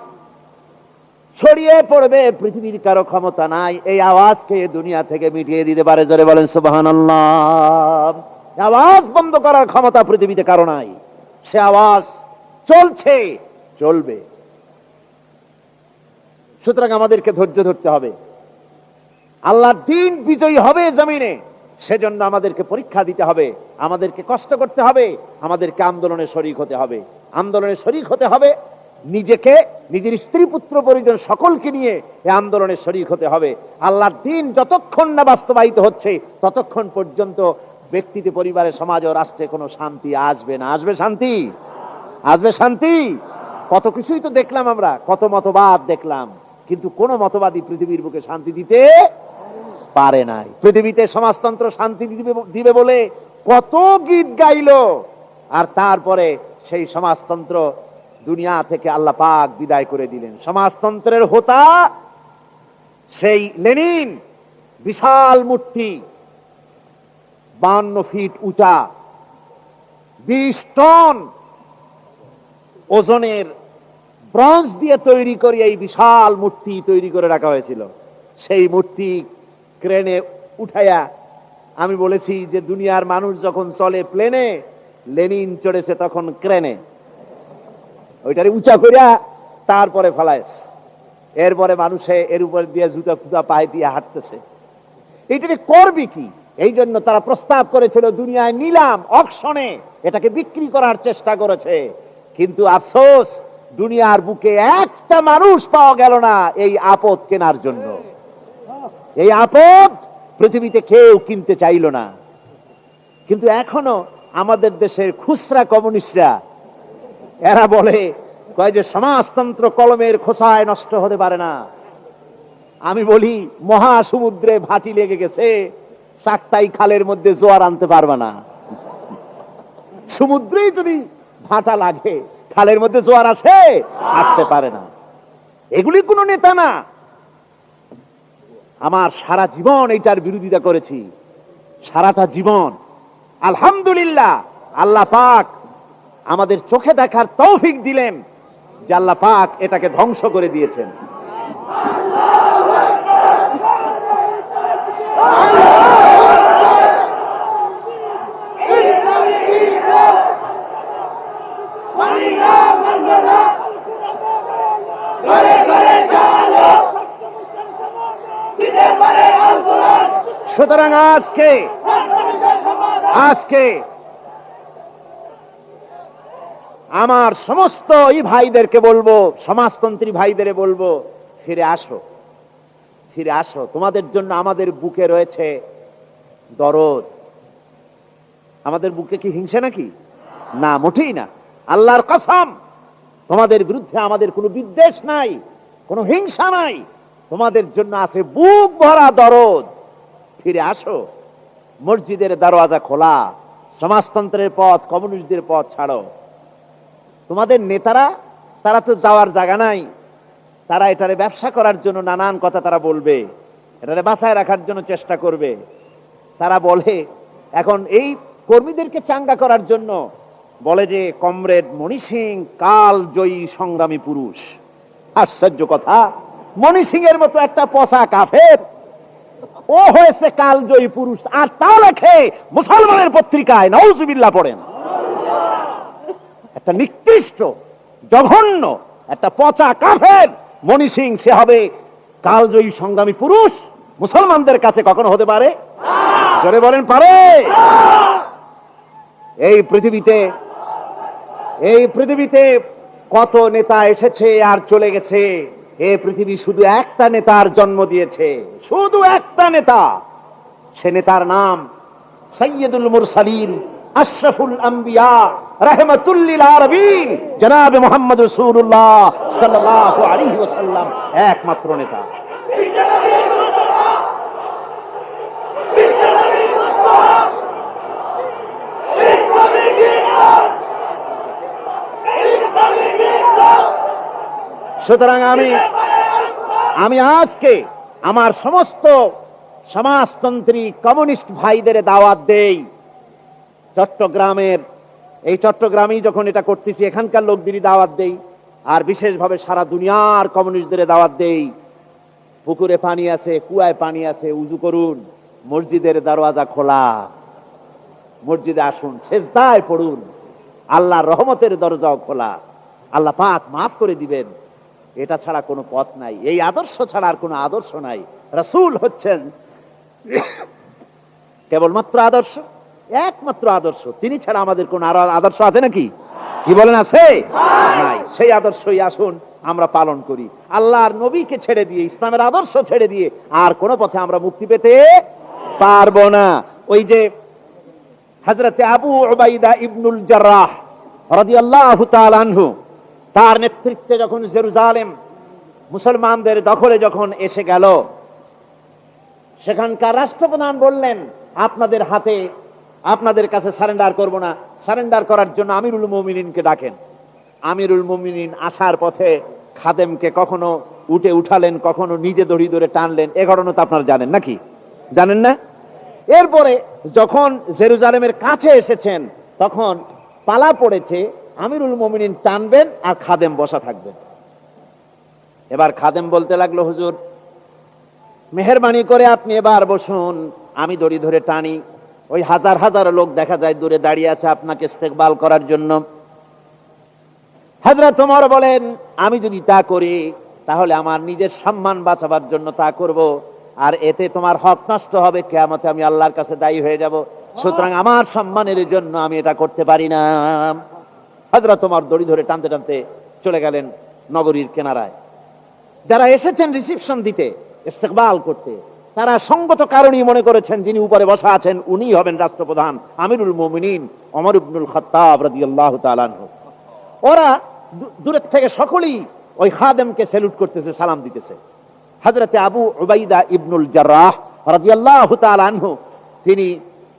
S1: ছড়িয়ে পড়বে, পৃথিবীর কারো ক্ষমতা নাই এই আওয়াজকে দুনিয়া থেকে মিটিয়ে দিতে পারে। জোরে বলেন সুবহানাল্লাহ। আওয়াজ বন্ধ করার ক্ষমতা পৃথিবীতে কারো নাই, সে আওয়াজ চলছে, চলবে। সুতরাং আমাদেরকে ধৈর্য ধরতে হবে। আল্লাহর দ্বীন বিজয়ী হবে জমিনে, সেজন্য আমাদেরকে পরীক্ষা দিতে হবে, আমাদেরকে কষ্ট করতে হবে, আমাদেরকে আন্দোলনে শরীক হতে হবে। আন্দোলনে শরীক হতে হবে, নিজেকে, নিজের স্ত্রী পুত্র পরিজন সকলকে নিয়ে এই আন্দোলনে শরীক হতে হবে। আল্লাহর দ্বীন যতক্ষণ না বাস্তবায়িত হচ্ছে, ততক্ষণ পর্যন্ত ব্যক্তিতে, পরিবারে, সমাজে ও রাষ্ট্রে কোনো শান্তি আসবে না। আসবে শান্তি? আসবে শান্তি? কত কিছুই তো দেখলাম আমরা, কত মতবাদ দেখলাম, কিন্তু কোন মতবাদী পৃথিবীর বুকে শান্তি দিতে পারে নাই। পৃথিবীতে সমাজতন্ত্র শান্তি দিবে বলে কত গীত গাইলো, আর তারপরে সেই সমাজতন্ত্র দুনিয়া থেকে আল্লাহ পাক বিদায় করে দিলেন। সমাজতন্ত্রের হোতা সেই লেনিন, বিশাল মূর্তি, 52 ফিট উঁচা, 20 টন ওজনের ব্রোঞ্জ দিয়ে তৈরি করে এই বিশাল মূর্তি তৈরি করে রাখা হয়েছিল। সেই মূর্তি ক্রেনে উঠাইয়া, আমি বলেছি যে দুনিয়ার মানুষ যখন চলে প্লেনে, লেনিন চড়েছে তখন ক্রেনে, ওইটারে উঁচা করিয়া তারপরে ফেলাইছে। এরপরে মানুষে এর উপর দিয়ে জুতা ফুতা পায়ে দিয়ে হাঁটতেছে। এইটাকে করবি কি? এই জন্য তারা প্রস্তাব করেছিল দুনিয়ায় নিলাম, অকশনে এটাকে বিক্রি করার চেষ্টা করেছে, কিন্তু আফসোস দুনিয়ার বুকে একটা মানুষ পাওয়া গেল না এই আপদ কেনার জন্য। এই আপদ পৃথিবীতে কেউ কিনতে চাইল না। কিন্তু এখনো আমাদের দেশের খুচরা কমিউনিস্টরা, এরা বলে, কয় যে সমাজতন্ত্র কলমের খোসায় নষ্ট হতে পারে না। আমি বলি, মহাসমুদ্রে ভাটি লেগে গেছে, চাকতাই খালের মধ্যে জোয়ার আনতে পারবে না। সমুদ্রেই যদি ভাটা লাগে, খালের মধ্যে জোয়ার আসে? আসতে পারে না। এগুলি কোন নেতা না। আমার সারা জীবন এইটার বিরোধিতা করেছি, সারাটা জীবন। আলহামদুলিল্লাহ, আল্লাহ পাক আমাদের চোখে দেখার তৌফিক দিলেন, যে আল্লাহ পাক এটাকে ধ্বংস করে দিয়েছেন। সুতরাং আজকে আমার সমস্ত এই ভাইদেরকে বলবো, সমাজতন্ত্রী ভাইদের বলবো, ফিরে আসো, ফিরে আসো। তোমাদের জন্য আমাদের বুকে রয়েছে দরদ। আমাদের বুকে কি হিংসা নাকি? না, মোটেই না। আল্লাহর কসম, তোমাদের বিরুদ্ধে আমাদের কোনো বিদ্বেষ নাই, কোনো হিংসা নাই। তোমাদের জন্য আছে বুক ভরা দরদ। ফিরে আসো। মসজিদের দরওয়াজা খোলা, সমাজতন্ত্রের পথ, কমিউনিস্টদের পথ ছাড়ো। তোমাদের নেতারা, তারা তো যাওয়ার জায়গা নাই, তারা এটারে ব্যবসা করার জন্য নানান কথা তারা বলবে, এটারে বাঁচায় রাখার জন্য চেষ্টা করবে। তারা বলে এখন এই কর্মীদেরকে চাঙ্গা করার জন্য বলে যে কমরেড মণি সিং কাল জয়ী সংগ্রামী পুরুষ। আশ্চর্য কথা, মণি সিং এর মতো একটা পচা কাফের ও হয়েছে কালজয়ী পুরুষ, আর তা লেখে মুসলমানের পত্রিকায়। নাউজুবিল্লাহ পড়েন। একটা নিকৃষ্ট, জঘন্য, একটা পচা কাফের মণি সিং, সে হবে কালজয়ী সংগ্রামী পুরুষ? মুসলমানদের কাছে কখনো হতে পারে? জোরে বলেন, পারে? এই পৃথিবীতে কত নেতা এসেছে আর চলে গেছে। এই পৃথিবী শুধু একটা নেতার জন্ম দিয়েছে, শুধু একটা নেতা। সে নেতার নাম সাইয়্যিদুল মুরসালিন, আশরাফুল আম্বিয়া, রাহমাতুল লিল আলামিন, জনাবে মুহাম্মদ রাসূলুল্লাহ সাল্লাল্লাহু আলাইহি ওয়াসাল্লাম, একমাত্র নেতা। সুতরাং আমি আজকে আমার সমস্ত সমাজতন্ত্রী কমিউনিস্ট ভাইদের দাওয়াত দেই। চট্টগ্রামেই যখন এটা করতেছি, এখানকার লোকদেরই দাওয়াত দেই, আর বিশেষভাবে সারা দুনিয়ার কমিউনিস্টদের দাওয়াত দেই। পুকুরে পানি আছে, কুয়ায় পানি আছে, উজু করুন, মসজিদের দরওয়াজা খোলা, মসজিদে আসুন, সেজদায় পড়ুন, আল্লাহর রহমতের দরজাও খোলা, আল্লাহ পাক মাফ করে দিবেন। এটা ছাড়া কোনো পথ নাই, এই আদর্শ ছাড়া আর কোনো আদর্শ নাই। রাসূল হচ্ছেন কেবলমাত্র আদর্শ, একমাত্র আদর্শ। তিনি ছাড়া আমাদের কোন আরো আদর্শ আছে নাকি? কি বলেন, আছে? নাই। সেই আদর্শই আসুন আমরা পালন করি। আল্লাহর নবীকে ছেড়ে দিয়ে, ইসলামের আদর্শ ছেড়ে দিয়ে আর কোন পথে আমরা মুক্তি পেতে পারবো না। ওই যে হযরতে আবু উবাইদা ইবনুল জাররাহ রাদিয়াল্লাহু তাআলা আনহু, তার নেতৃত্বে যখন জেরুজালেম মুসলমানদের দখলে যখন এসে গেল, সেখানকার রাষ্ট্রপ্রধান বললেন, আপনাদের হাতে, আপনাদের কাছে সারেন্ডার করব না, সারেন্ডার করার জন্য আমিরুল মুমিনিনকে ডাকেন। আমিরুল মুমিনিন আসার পথে খাদেমকে কখনো উঠালেন, কখনো নিজে দড়ি ধরে টানলেন। এ ঘটনা তো আপনারা জানেন নাকি? জানেন না? এরপরে যখন জেরুজালেমের কাছে এসেছেন, তখন পালা পড়েছে আমিরুল মুমিনিন টানবেন আর খাদেম বসা থাকবেন। এবার খাদেম বলতে লাগলো, হুজুর মেহেরবানি করে আপনি এবার বসুন, আমি দড়ি ধরে টানি। ওই হাজার হাজার লোক দেখা যায় দূরে দাঁড়িয়ে আছে আপনাকে ইস্তেকবাল করার জন্য। হযরত ওমর বলেন, আমি যদি তা করি তাহলে আমার নিজের সম্মান বাঁচাবার জন্য তা করব, আর এতে তোমার হক নষ্ট হবে, কিয়ামতে আমি আল্লাহর কাছে দায়ী হয়ে যাব। সুতরাং আমার সম্মানের জন্য আমি এটা করতে পারি না। হযরত ওমর দড়ি ধরে টানতে টানতে চলে গেলেন নগরীর কিনারায়। যারা এসেছেন রিসিপশন দিতে, ইস্তেকবাল করতে, তারা সঙ্গত কারণেই মনে করেছেন যিনি উপরে বসা আছেন উনি হবেন রাষ্ট্রপ্রধান আমিরুল মুমিনিন ওমর ইবনুল খাত্তাব রাদিয়াল্লাহু তাআলা আনহু। ওরা দূরের থেকে সকলেই ওই খাদেমকে স্যালুট করতেছে, সালাম দিতেছে। হযরতে আবু উবাইদা ইবনুল জাররাহ রাদিয়াল্লাহু তাআলা আনহু, তিনি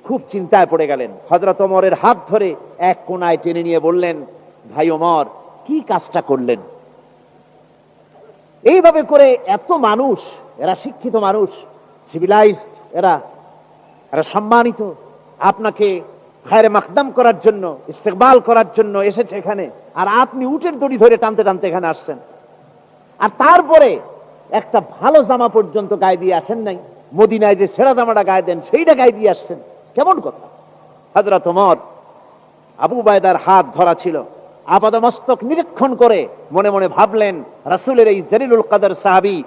S1: খুব চিন্তায় পড়ে গেলেন। হযরত ওমরের হাত ধরে এক কোণায় টেনে নিয়ে বললেন, ভাই ওমর, কি কাজটা করলেন? এইভাবে করে এত মানুষ, এরা শিক্ষিত মানুষ, সিভিলাইজড, এরা সম্মানিত, আপনাকে খায়রে মাকদাম করার জন্য, ইস্তেকবাল করার জন্য এসেছে এখানে, আর আপনি উটের দড়ি ধরে টানতে টানতে এখানে আসছেন, আর তারপরে একটা ভালো জামা পর্যন্ত গায়ে দিয়ে আসেন নাই, মদিনায় যে ছেঁড়া জামাটা গায়ে দেন সেইটা গায়ে দিয়ে আসছেন, কেমন কথা। হযরত ওমর আবু উবাইদার হাত ধরা ছিল, আপাদমস্তক নিরীক্ষণ করে মনে মনে ভাবলেন, রাসূলের এই জলিলুল কদর সাহাবী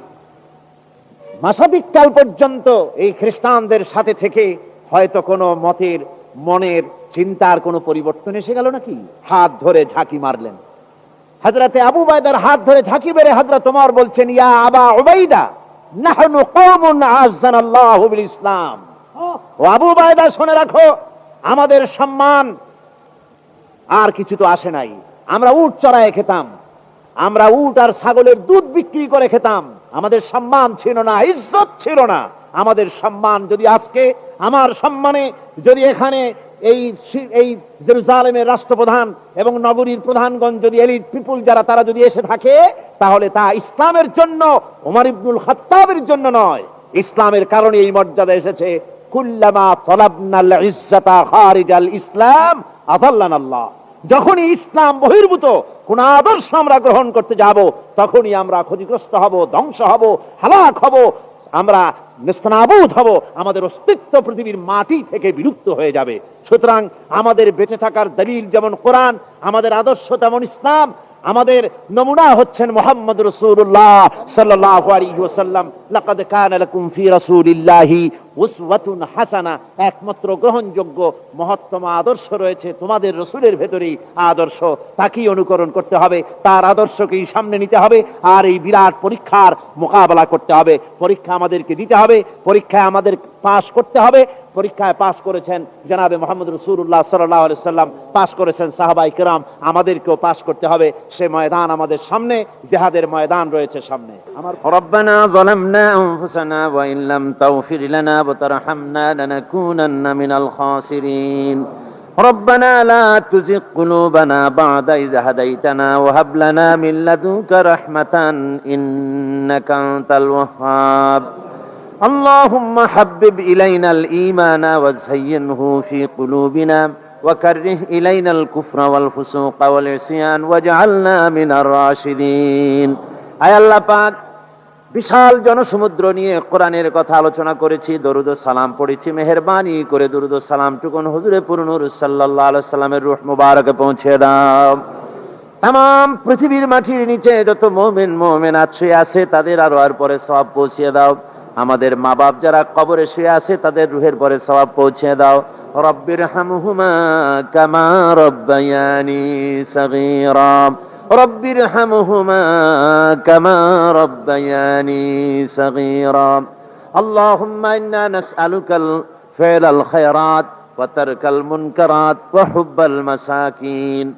S1: মাসাদিক কাল পর্যন্ত এই খ্রিস্টানদের সাথে থেকে হয়তো কোনো মনের চিন্তার কোনো পরিবর্তন এসে গেল নাকি। হাত ধরে ঝাঁকি মারলেন। হযরতে আবু উবাইদার হাত ধরে ঝাঁকি মেরে হযরত ওমর বলছেন, ইয়া আবা উবাইদা নাহনু কওমুন আযানাল্লাহু বিল ইসলাম। ও আবু উবাইদা, শুনে রাখো, আমাদের সম্মান আর কিছু তো আসে নাই। আমরা উট চড়ায় খেতাম, আমরা উট আর ছাগলের দুধ বিক্রি করে খেতাম, আমাদের সম্মান ছিল না, ইজ্জত ছিল না। আমাদের সম্মান যদি আজকে আমার সম্মানে যদি এখানে এই জেরুজালেমের রাষ্ট্রপ্রধান এবং নগরীর প্রধানগণ যদি এলিট পিপুল যারা তারা যদি এসে থাকে, তাহলে তা ইসলামের জন্য, ওমর ইবনুল খাত্তাবের জন্য নয়, ইসলামের কারণে এই মর্যাদা এসেছে। কুল্লামা তালাবনাল ইজ্জাতা খারিজাল ইসলাম আযাল্লানাল্লাহ। যখনই ইসলাম বহির্ভূত কোন আদর্শ আমরা গ্রহণ করতে যাব, তখনই আমরা ক্ষতিগ্রস্ত হব, ধ্বংস হব, হালাক হব, আমরা নেস্তনাবুদ হব, আমাদের অস্তিত্ব পৃথিবীর মাটি থেকে বিলুপ্ত হয়ে যাবে। সুতরাং আমাদের বেঁচে থাকার দলিল যেমন কোরআন, আমাদের আদর্শ তেমন ইসলাম, আমাদের নমুনা হচ্ছেন মুহাম্মদ রাসূলুল্লাহ সাল্লাল্লাহু আলাইহি ওয়াসাল্লাম। লাকাদ কানা লাকুম ফি রাসূলিল্লাহি উসওয়াতুন হাসানা। একমাত্র গ্রহণযোগ্য মহত্তম আদর্শ রয়েছে তোমাদের রাসূলের ভেতরেই আদর্শ, তাকেই অনুকরণ করতে হবে, তার আদর্শকেই সামনে নিতে হবে, আর এই বিরাট পরীক্ষার মোকাবেলা করতে হবে। পরীক্ষা আমাদেরকে দিতে হবে, পরীক্ষায় আমাদের পাস করতে হবে। পরীক্ষায় পাস করেছেন জনাবে মুহাম্মদ রাসূলুল্লাহ সাল্লাল্লাহু আলাইহি ওয়াসাল্লাম, পাস করেছেন সাহাবায়ে কেরাম, আমাদেরকেও পাস করতে হবে। সে ময়দান আমাদের সামনে, জিহাদের ময়দান রয়েছে সামনে।
S2: ربنا ظلمنا أنفسنا وإن لم تغفر لنا وترحمنا لنكونن من الخاسرين ربنا لا تزغ قلوبنا بعد إذ هديتنا وهب لنا من لدنك رحمة إنك أنت الوهاب اللهم حبب إلينا الإيمان وزينه في قلوبنا وكره إلينا الكفر والفسوق والعصيان واجعلنا من الراشدين আয় আল্লাহ পাক, বিশাল জনসমুদ্র নিয়ে কোরআনের কথা আলোচনা করেছি, দরুদ ও সালাম পড়েছি, মেহেরবানি করে দরুদ ও সালামটুকুন হুজুরে পুরনূর সাল্লাল্লাহু আলাইহি সাল্লামের রূহ মুবারকে পৌঁছে দাও। तमाम পৃথিবীর মাটির নিচে যত মুমিন মুমিনাত শুয়ে আছে তাদের আরওয়ার পরে সওয়াব পৌঁছে দাও। আমাদের মা বাপ যারা কবরে শুয়ে আছে তাদের রুহের পরে সওয়াব পৌঁছে দাও। রব্বিরহামহুমা কামা রব্বায়ানি সগীরা রব্বিরহামহুমা কামা রব্বায়ানি সগীরা আল্লাহুম্মা ইন্না নাসআলুকাল ফি'লাল খায়রাত ওয়া তারকাল মুনকারাত ওয়া হুব্বাল মাসাকিন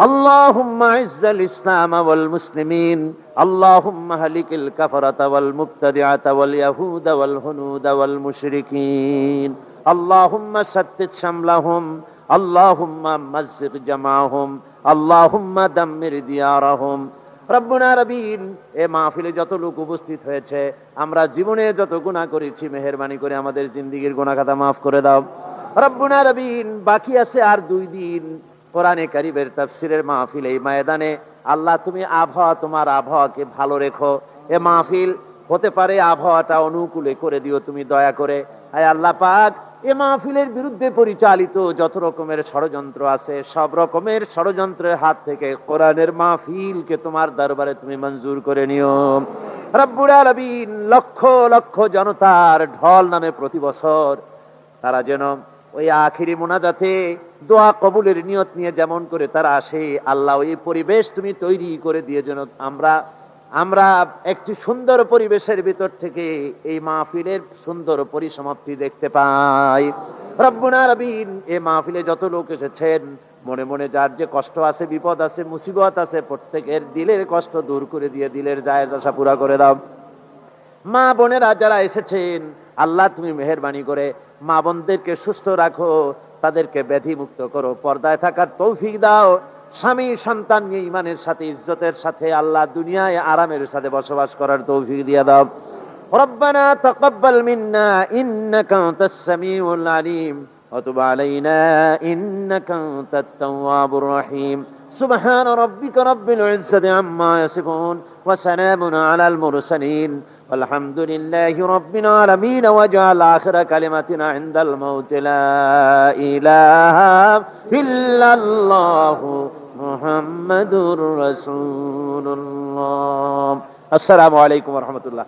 S2: اللهم اعز الاسلام والمسلمين اللهم اهلك الكفرة والمبتدعة واليهود والهنود والمشركين اللهم شتت شملهم اللهم مزق جمعهم اللهم دمر ديارهم রব্বুনা রবিন। এ মাহফিলে যত লোক উপস্থিত হয়েছে, আমরা জীবনে যত গুনাহ করেছি, মেহেরবানি করে আমাদের জিন্দেগীর গুনাহ খাতা মাফ করে দাও। রব্বুনা রবিন, বাকি আছে আর 2 দিন কোরআনে কারীমের তাফসীরের মাহফিল। এই ময়দানে আল্লাহ তুমি তোমার আবহাওয়াকে ভালো রেখো। এ মাহফিল হতে পারে আবহাওয়াটা অনুকূলে করে দিও তুমি দয়া করে। আয় আল্লাহ পাক, এ মাহফিলের বিরুদ্ধে পরিচালিত যত রকমের ষড়যন্ত্র আছে, সব রকমের ষড়যন্ত্রের হাত থেকে কোরআনের মাহফিলকে তোমার দরবারে তুমি মঞ্জুর করে নিও। রব্বুল আলামিন, লক্ষ লক্ষ জনতার ঢল নামে প্রতি বছর তারা যেন ওই আখিরি মুনাজাতে দোয়া কবুলের নিয়ত নিয়ে যেমন করে তারা আসে, আল্লাহ ওই পরিবেশ তুমি তৈরি করে দিয়ে যেন আমরা একটি সুন্দর পরিবেশের ভিতর থেকে এই মাহফিলের সুন্দর পরিসমাপ্তি দেখতে পাই। রব্বুনা রবিন, এই মাহফিলে যত লোক এসেছেন, মনে মনে যার যে কষ্ট আছে, বিপদ আছে, মুসিবত আছে, প্রত্যেকের দিলের কষ্ট দূর করে দিয়ে দিলের জায়েজ আশা পুরা করে দাও। মা বোনেরা যারা এসেছেন, আল্লাহ তুমি মেহেরবানি করে মা বোনদেরকে সুস্থ রাখো, তাদেরকে ব্যাধি মুক্ত করো, পর্দায় থাকার তৌফিক দাও। স্বামী সন্তান নিয়ে ইমানের সাথে ইজ্জতের সাথে আল্লাহ দুনিয়ায় আরামের সাথে বসবাস করার তৌফিক দিয়ে দাও। রব্বানা তাকাব্বাল মিন্না ইন্নাকা আনতাস সামিউল আলিম ওয়া তুব আলাইনা ইন্নাকা আনতাত তাওয়াবুর রহিম। সুবহান রাব্বিকা রাব্বিল ইজ্জাতি আম্মা ইয়াসিফুন ওয়া সালামুন আলাল মুরসালিন والحمد لله رب العالمين واجعل آخر كلمتنا عند الموت لا إله إلا الله محمد رسول الله. السلام عليكم ورحمة الله.